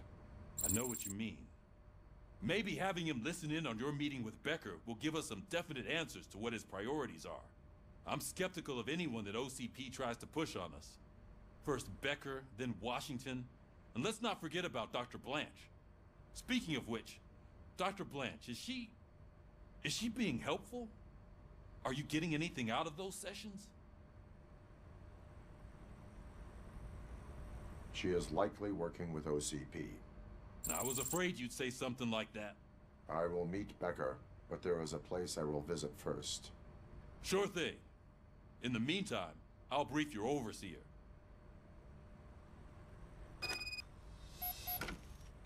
I know what you mean. Maybe having him listen in on your meeting with Becker will give us some definite answers to what his priorities are. I'm skeptical of anyone that OCP tries to push on us. First Becker, then Washington, and let's not forget about Dr. Blanche. Speaking of which, Dr. Blanche, is she Is she being helpful? Are you getting anything out of those sessions? She is likely working with OCP. I was afraid you'd say something like that. I will meet Becker, but there is a place I will visit first. Sure thing. In the meantime, I'll brief your overseer.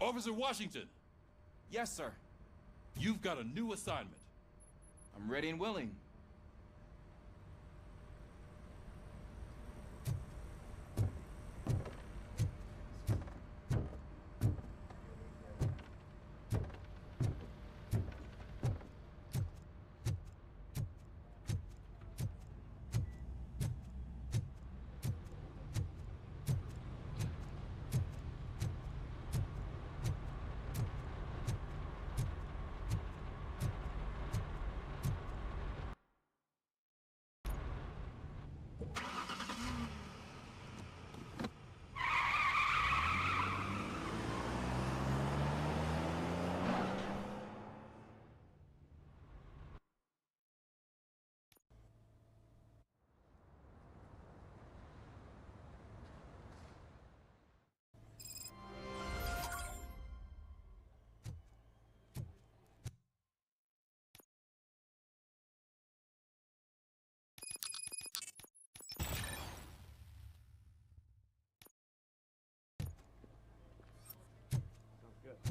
Officer Washington! Yes, sir. You've got a new assignment. I'm ready and willing.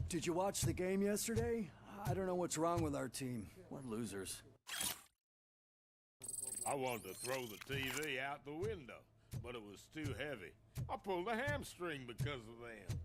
Did you watch the game yesterday? I don't know what's wrong with our team. We're losers. I wanted to throw the TV out the window, but it was too heavy. I pulled a hamstring because of them.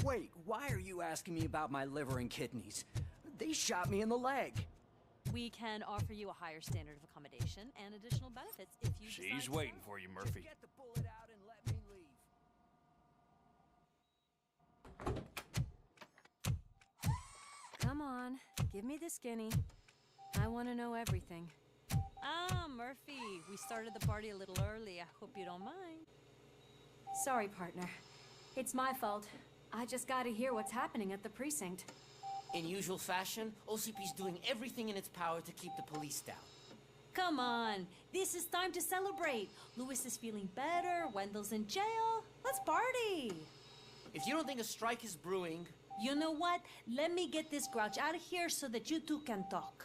Wait, why are you asking me about my liver and kidneys? They shot me in the leg. We can offer you a higher standard of accommodation and additional benefits if you She's waiting for you, Murphy. Just get the bullet out and let me leave. Come on, give me the skinny. I want to know everything. Ah, Murphy, we started the party a little early. I hope you don't mind. Sorry, partner. It's my fault. I just gotta hear what's happening at the precinct. In usual fashion, OCP's doing everything in its power to keep the police down. Come on, this is time to celebrate. Lewis is feeling better, Wendell's in jail. Let's party! If you don't think a strike is brewing... You know what? Let me get this grouch out of here so that you two can talk.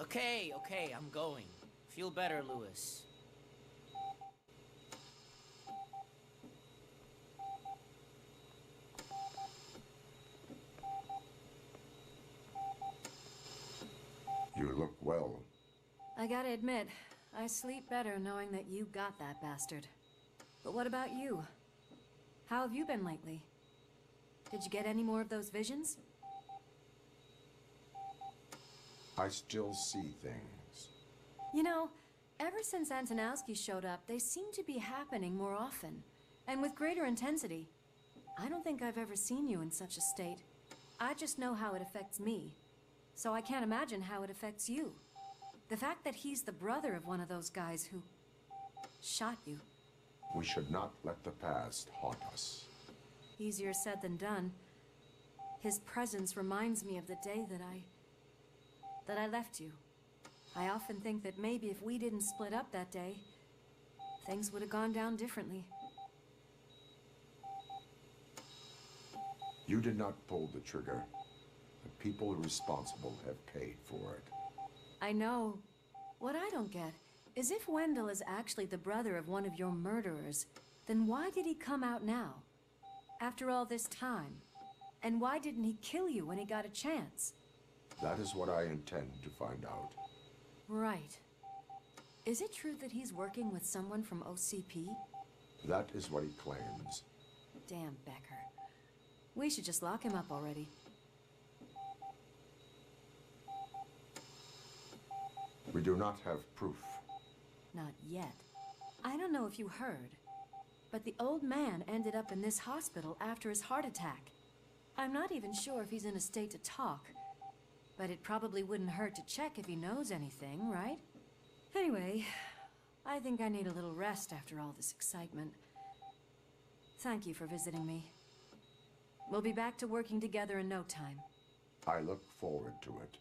Okay, I'm going. Feel better, Lewis. You look well. I gotta admit, I sleep better knowing that you got that bastard. But what about you? How have you been lately? Did you get any more of those visions? I still see things. You know, ever since Antonowski showed up, they seem to be happening more often, and with greater intensity. I don't think I've ever seen you in such a state. I just know how it affects me, so I can't imagine how it affects you. The fact that he's the brother of one of those guys who shot you. We should not let the past haunt us. Easier said than done. His presence reminds me of the day that I left you. I often think that maybe if we didn't split up that day, things would have gone down differently. You did not pull the trigger. The people responsible have paid for it. I know. What I don't get is if Wendell is actually the brother of one of your murderers, then why did he come out now? After all this time? And why didn't he kill you when he got a chance? That is what I intend to find out. Right. Is it true that he's working with someone from OCP? That is what he claims. Damn Becker. We should just lock him up already. We do not have proof. Not yet. I don't know if you heard, but the old man ended up in this hospital after his heart attack. I'm not even sure if he's in a state to talk, but it probably wouldn't hurt to check if he knows anything, right? Anyway, I think I need a little rest after all this excitement. Thank you for visiting me. We'll be back to working together in no time. I look forward to it.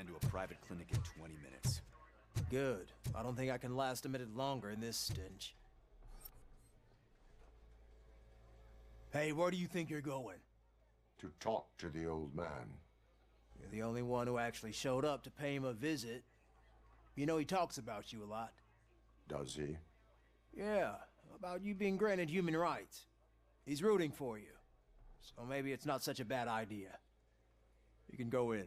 To a private clinic in 20 minutes. Good. I don't think I can last a minute longer in this stench. Hey, where do you think you're going? To talk to the old man. You're the only one who actually showed up to pay him a visit. You know he talks about you a lot. Does he? Yeah, about you being granted human rights. He's rooting for you. So maybe it's not such a bad idea. You can go in.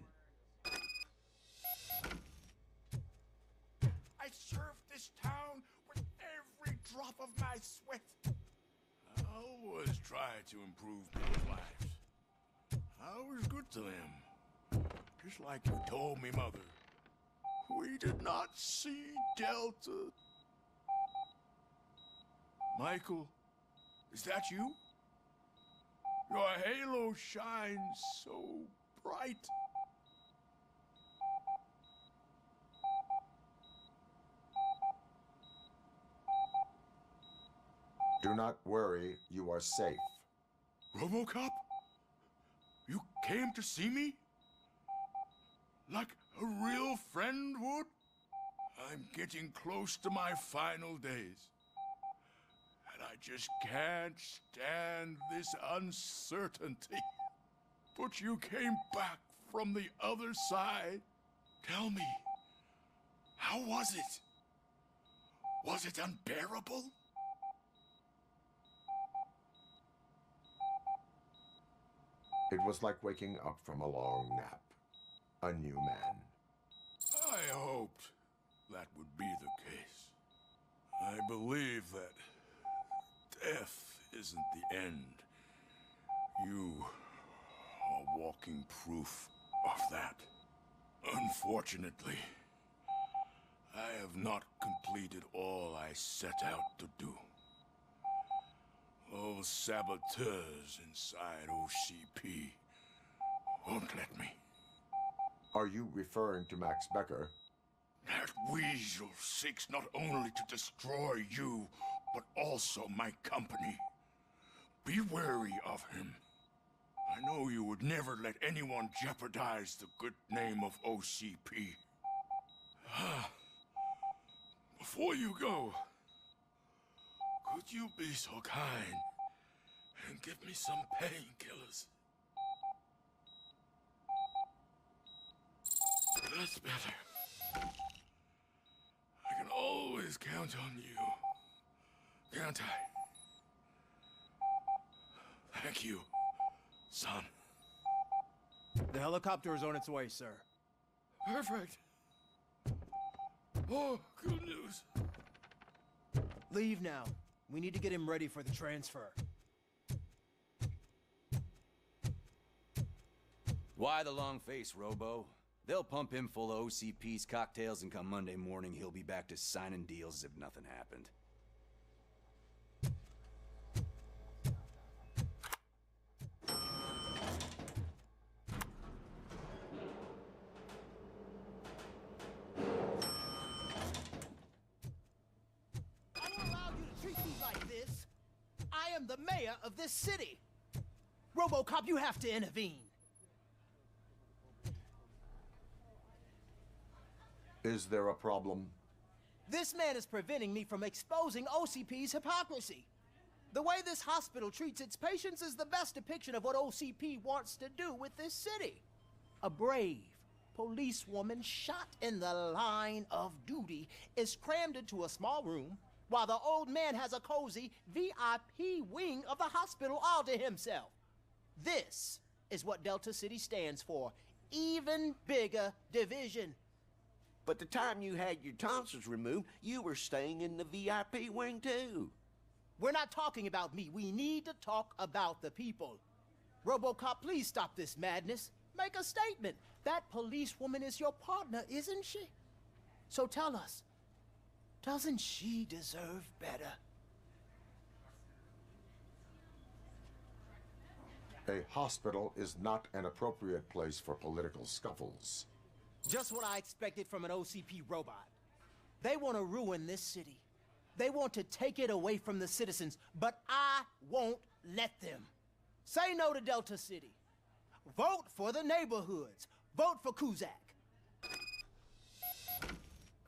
I served this town with every drop of my sweat. I always tried to improve people's lives. I was good to them. Just like you told me, Mother. We did not see Delta. Michael, is that you? Your halo shines so bright. Do not worry, you are safe. RoboCop? You came to see me? Like a real friend would? I'm getting close to my final days. And I just can't stand this uncertainty. But you came back from the other side. Tell me, how was it? Was it unbearable? It was like waking up from a long nap. A new man. I hoped that would be the case. I believe that death isn't the end. You are walking proof of that. Unfortunately, I have not completed all I set out to do. Those saboteurs inside OCP won't let me. Are you referring to Max Becker? That weasel seeks not only to destroy you, but also my company. Be wary of him. I know you would never let anyone jeopardize the good name of OCP. Before you go, could you be so kind and give me some painkillers? That's better. I can always count on you, can't I? Thank you, son. The helicopter is on its way, sir. Perfect. Oh, good news. Leave now. We need to get him ready for the transfer. Why the long face, Robo? They'll pump him full of OCP's cocktails, and come Monday morning, he'll be back to signing deals as if nothing happened. I don't allow you to treat me like this. I am the mayor of this city. RoboCop, you have to intervene. Is there a problem? This man is preventing me from exposing OCP's hypocrisy. The way this hospital treats its patients is the best depiction of what OCP wants to do with this city. A brave, policewoman shot in the line of duty is crammed into a small room while the old man has a cozy VIP wing of the hospital all to himself. This is what Delta City stands for. Even bigger division. But the time you had your tonsils removed, you were staying in the VIP wing too. We're not talking about me. We need to talk about the people. RoboCop, please stop this madness. Make a statement. That policewoman is your partner, isn't she? So tell us, doesn't she deserve better? A hospital is not an appropriate place for political scuffles. Just what I expected from an OCP robot. They want to ruin this city. They want to take it away from the citizens, but I won't let them. Say no to Delta City. Vote for the neighborhoods. Vote for Kuzak.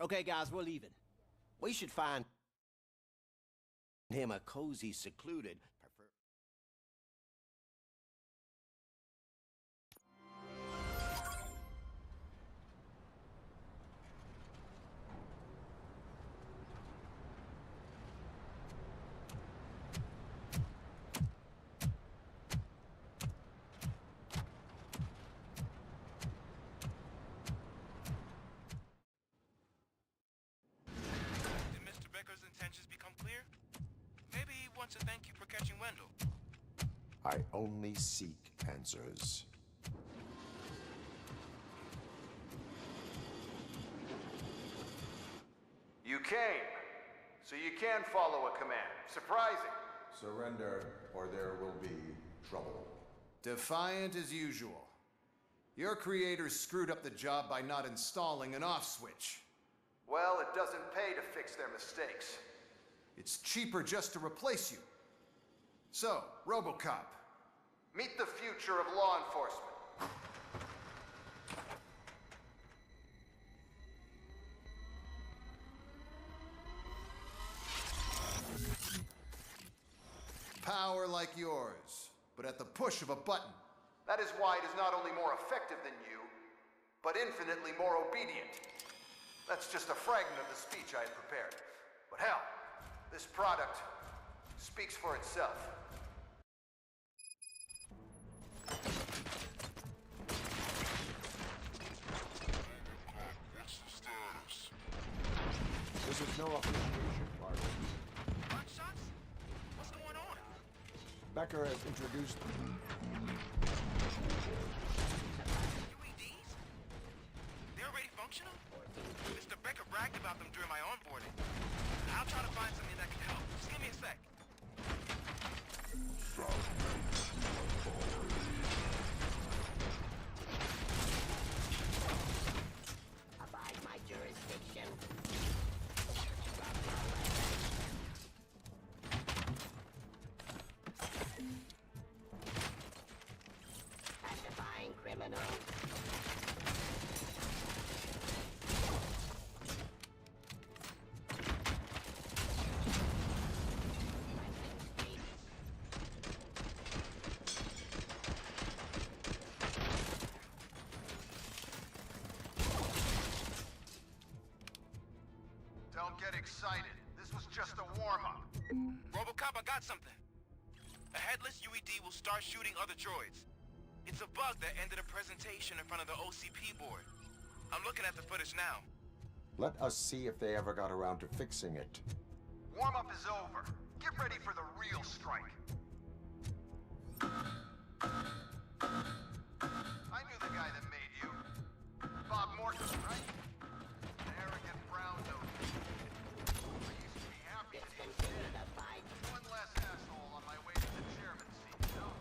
Okay, guys, we're leaving. We should find him a cozy, secluded... To thank you for catching Wendell. I only seek answers. You came, so you can follow a command. Surprising. Surrender, or there will be trouble. Defiant as usual. Your creators screwed up the job by not installing an off switch. Well, it doesn't pay to fix their mistakes. It's cheaper just to replace you. So, RoboCop, meet the future of law enforcement. Power like yours, but at the push of a button. That is why it is not only more effective than you, but infinitely more obedient. That's just a fragment of the speech I had prepared. But hell, this product speaks for itself. This is no appreciation party. Gunshots? What's going on? Becker has introduced UEDs? They're already functional? Mr. Becker bragged about them during my onboarding. I'll try to find something that can help. Just give me a sec. Abide my jurisdiction. Pacifying criminals. Don't get excited. This was just a warm-up. RoboCop, I got something. A headless UED will start shooting other droids. It's a bug that ended a presentation in front of the OCP board. I'm looking at the footage now. Let us see if they ever got around to fixing it. Warm-up is over. Get ready for the real strike. I knew the guy that made you. Bob Morton, right? An arrogant brown nose. I used to be happy that he was dead. One less asshole on my way to the chairman's seat, you know?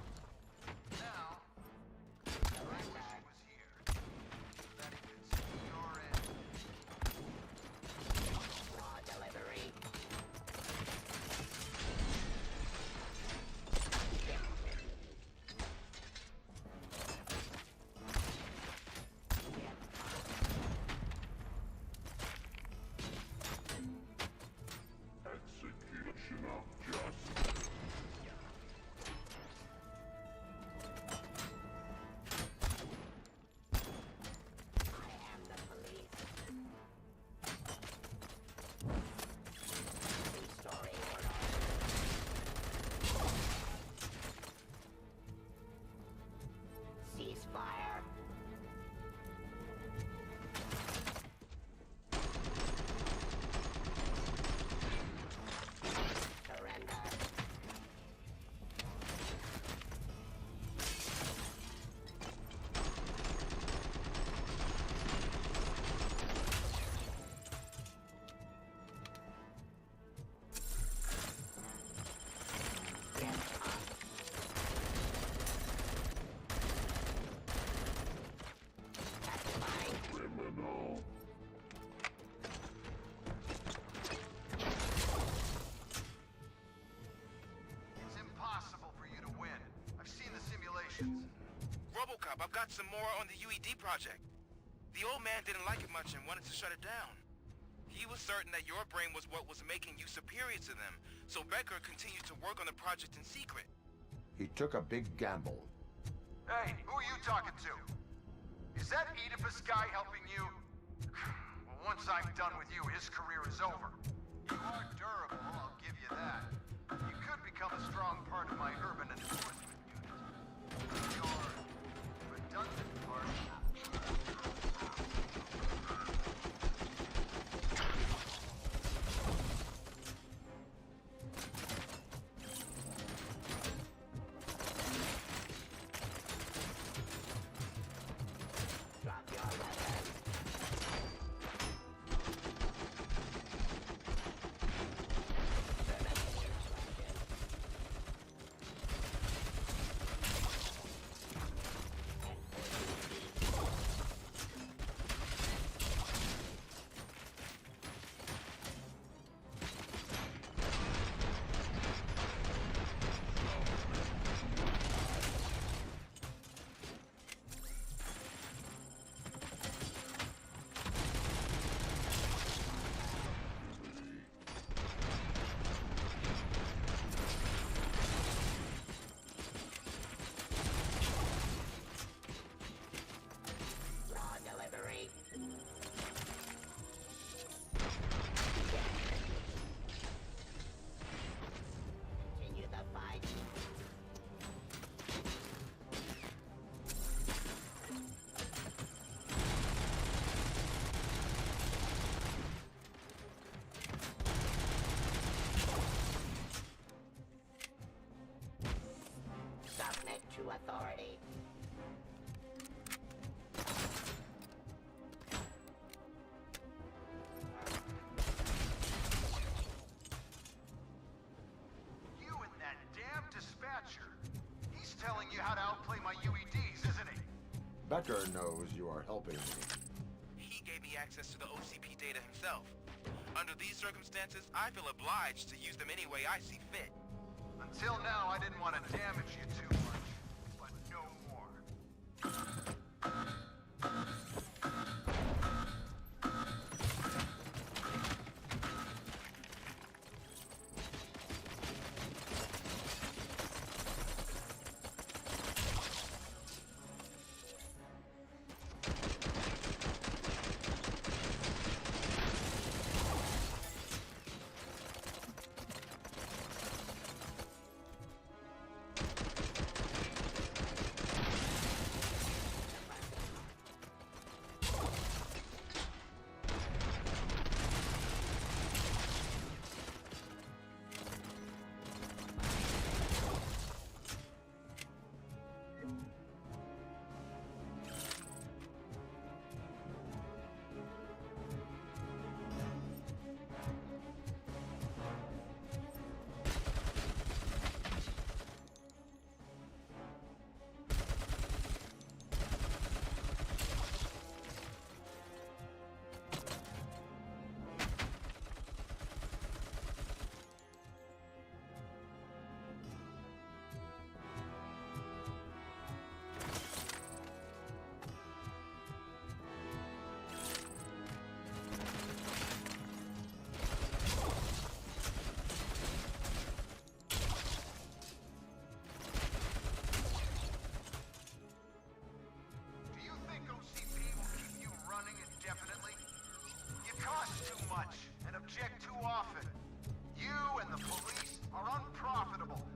Now, I wish he was here. So that he could see your end. Raw delivery. RoboCop, I've got some more on the UED project. The old man didn't like it much and wanted to shut it down. He was certain that your brain was what was making you superior to them, so Becker continued to work on the project in secret. He took a big gamble. Hey, who are you talking to? Is that Oedipus guy helping you? Well, once I'm done with you, his career is over. You are durable, I'll give you that. You could become a strong part of my urban enforcement unit. Your redundant part. To authority. You and that damn dispatcher. He's telling you how to outplay my UEDs, isn't he? Becker knows you are helping me. He gave me access to the OCP data himself. Under these circumstances, I feel obliged to use them any way I see fit. Until now, I didn't want to damage you too much, but no more.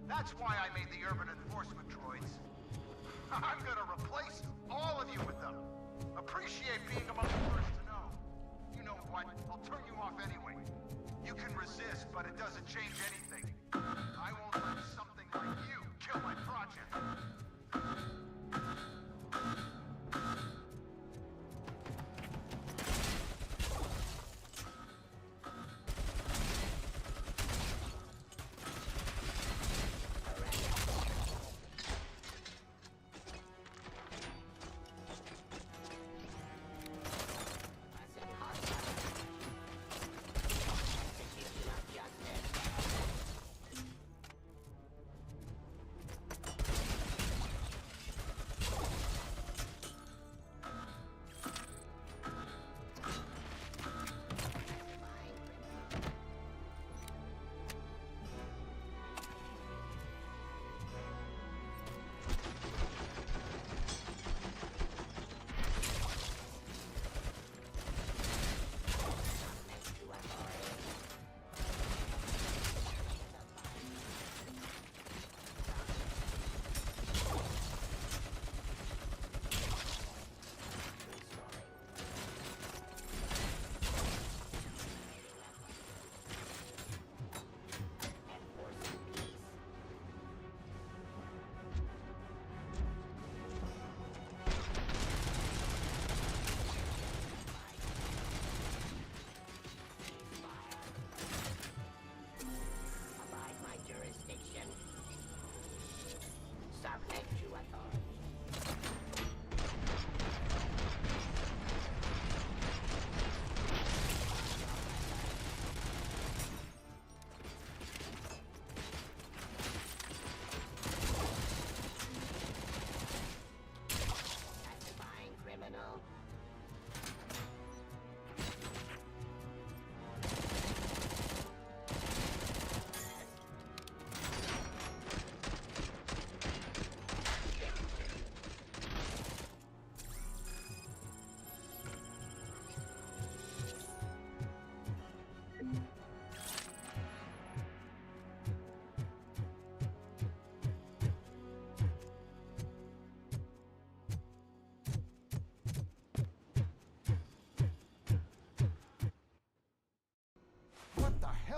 That's why I made the urban enforcement droids. I'm gonna replace all of you with them. Appreciate being among the first to know. You know what? I'll turn you off anyway. You can resist, but it doesn't change anything. I won't let something like you kill my project.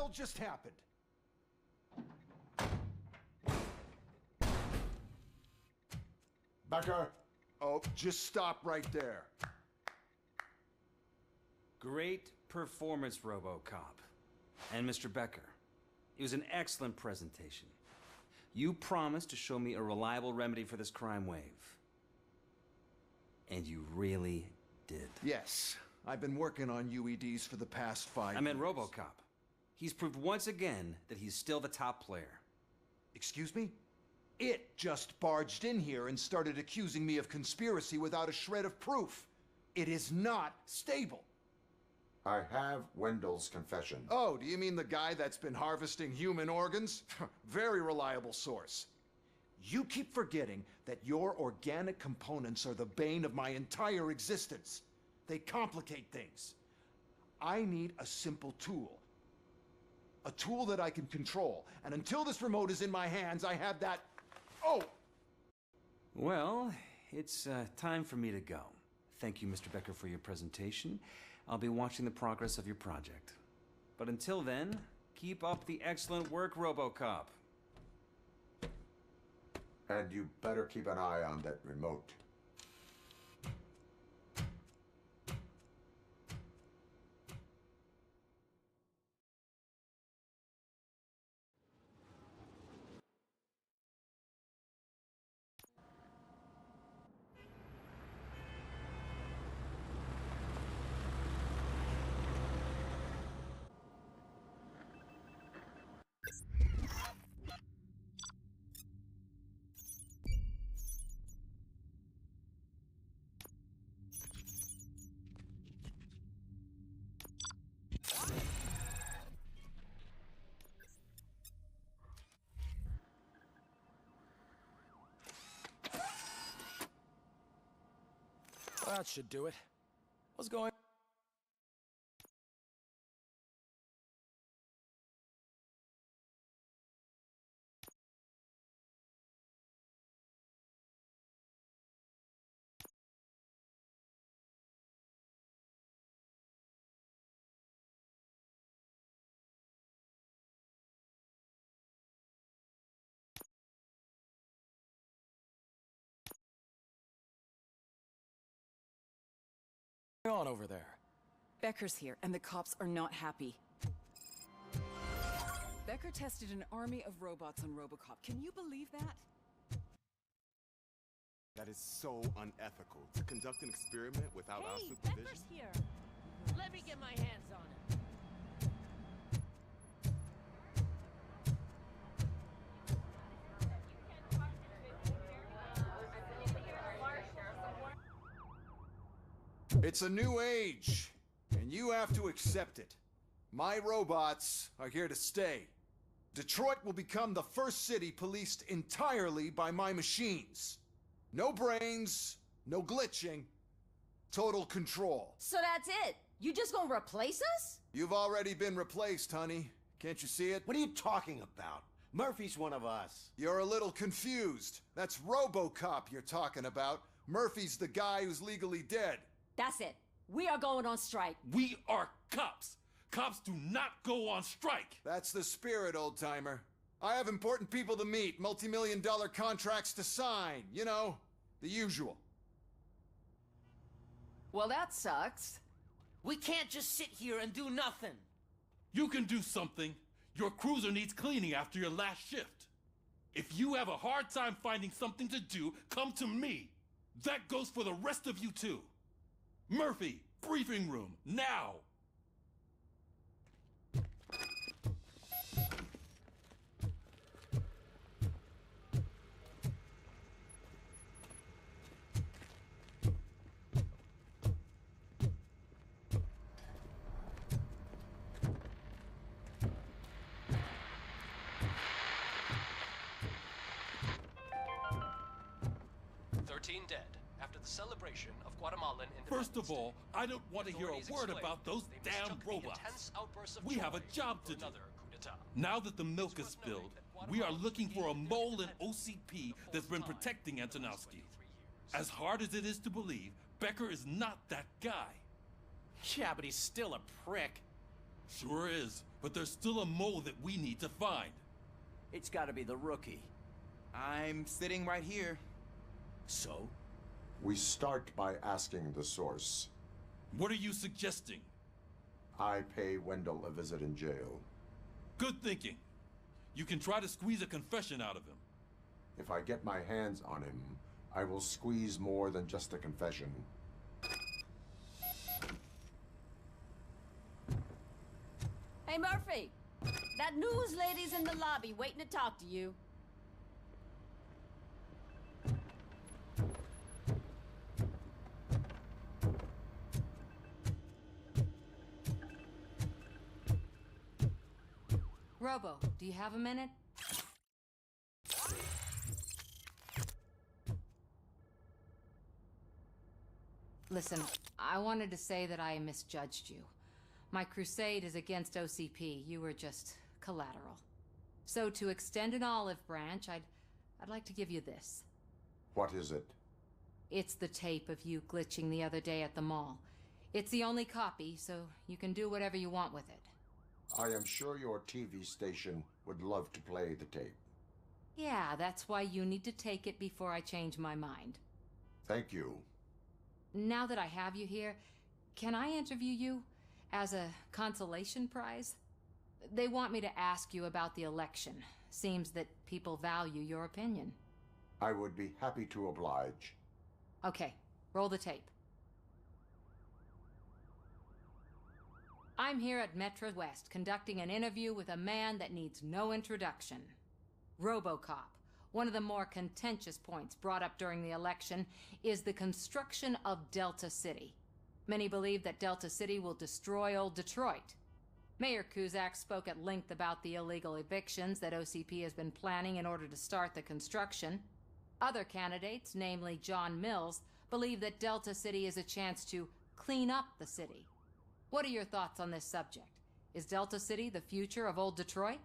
hell just happened? Becker! Oh, just stop right there. Great performance, RoboCop. And Mr. Becker, it was an excellent presentation. You promised to show me a reliable remedy for this crime wave. And you really did. Yes, I've been working on UEDs for the past 5 years. I meant RoboCop. He's proved once again that he's still the top player. Excuse me? It just barged in here and started accusing me of conspiracy without a shred of proof. It is not stable. I have Wendell's confession. Oh, do you mean the guy that's been harvesting human organs? Very reliable source. You keep forgetting that your organic components are the bane of my entire existence. They complicate things. I need a simple tool. A tool that I can control. And until this remote is in my hands, I have that... Oh! Well, it's time for me to go. Thank you, Mr. Becker, for your presentation. I'll be watching the progress of your project. But until then, keep up the excellent work, RoboCop. And you better keep an eye on that remote. That should do it. What's going on? Over there? Becker's here, and the cops are not happy. Becker tested an army of robots on RoboCop. Can you believe that? That is so unethical. To conduct an experiment without our supervision. Becker's here. Let me get my hands on him. It's a new age, and you have to accept it. My robots are here to stay. Detroit will become the first city policed entirely by my machines. No brains, no glitching, total control. So that's it? You just gonna replace us? You've already been replaced, honey. Can't you see it? What are you talking about? Murphy's one of us. You're a little confused. That's RoboCop you're talking about. Murphy's the guy who's legally dead. That's it. We are going on strike. We are cops. Cops do not go on strike. That's the spirit, old-timer. I have important people to meet, multi-million-dollar contracts to sign. You know, the usual. Well, that sucks. We can't just sit here and do nothing. You can do something. Your cruiser needs cleaning after your last shift. If you have a hard time finding something to do, come to me. That goes for the rest of you too. Murphy, briefing room, now! Dead after the celebration of Guatemalan independence. First of all, I don't want to hear a word about those damn robots. We have a job to do. Now that the milk is spilled, we are looking for a mole in OCP that's been protecting Antonowski. As hard as it is to believe, Becker is not that guy. Yeah, but he's still a prick. Sure is, but there's still a mole that we need to find. It's gotta be the rookie. I'm sitting right here. So? We start by asking the source. What are you suggesting? I pay Wendell a visit in jail. Good thinking. You can try to squeeze a confession out of him. If I get my hands on him, I will squeeze more than just a confession. Hey, Murphy! That news lady's in the lobby waiting to talk to you. Robo, do you have a minute? Listen, I wanted to say that I misjudged you. My crusade is against OCP. You were just collateral. So to extend an olive branch, I'd like to give you this. What is it? It's the tape of you glitching the other day at the mall. It's the only copy, so you can do whatever you want with it. I am sure your TV station would love to play the tape. Yeah, that's why you need to take it before I change my mind. Thank you. Now that I have you here, can I interview you as a consolation prize? They want me to ask you about the election. Seems that people value your opinion. I would be happy to oblige. Okay, roll the tape. I'm here at Metro West conducting an interview with a man that needs no introduction. RoboCop. One of the more contentious points brought up during the election is the construction of Delta City. Many believe that Delta City will destroy old Detroit. Mayor Cusack spoke at length about the illegal evictions that OCP has been planning in order to start the construction. Other candidates, namely John Mills, believe that Delta City is a chance to clean up the city. What are your thoughts on this subject? Is Delta City the future of old Detroit?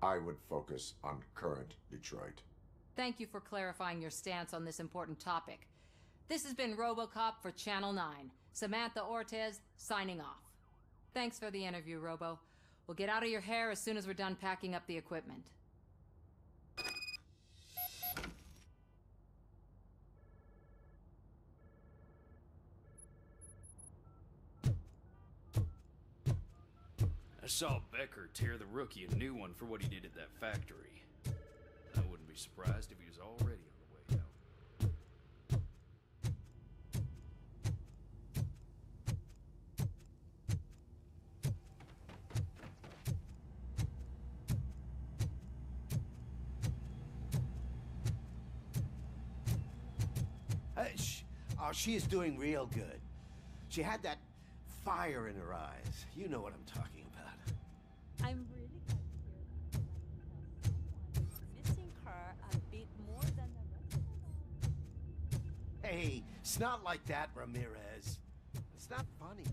I would focus on current Detroit. Thank you for clarifying your stance on this important topic. This has been RoboCop for Channel 9. Samantha Ortez, signing off. Thanks for the interview, Robo. We'll get out of your hair as soon as we're done packing up the equipment. I saw Becker tear the rookie a new one for what he did at that factory. I wouldn't be surprised if he was already on the way out. She is doing real good. She had that fire in her eyes. You know what I'm talking about. I'm really glad to hear that. Someone is missing her a bit more than the rest of us. Hey, it's not like that, Ramirez. It's not funny.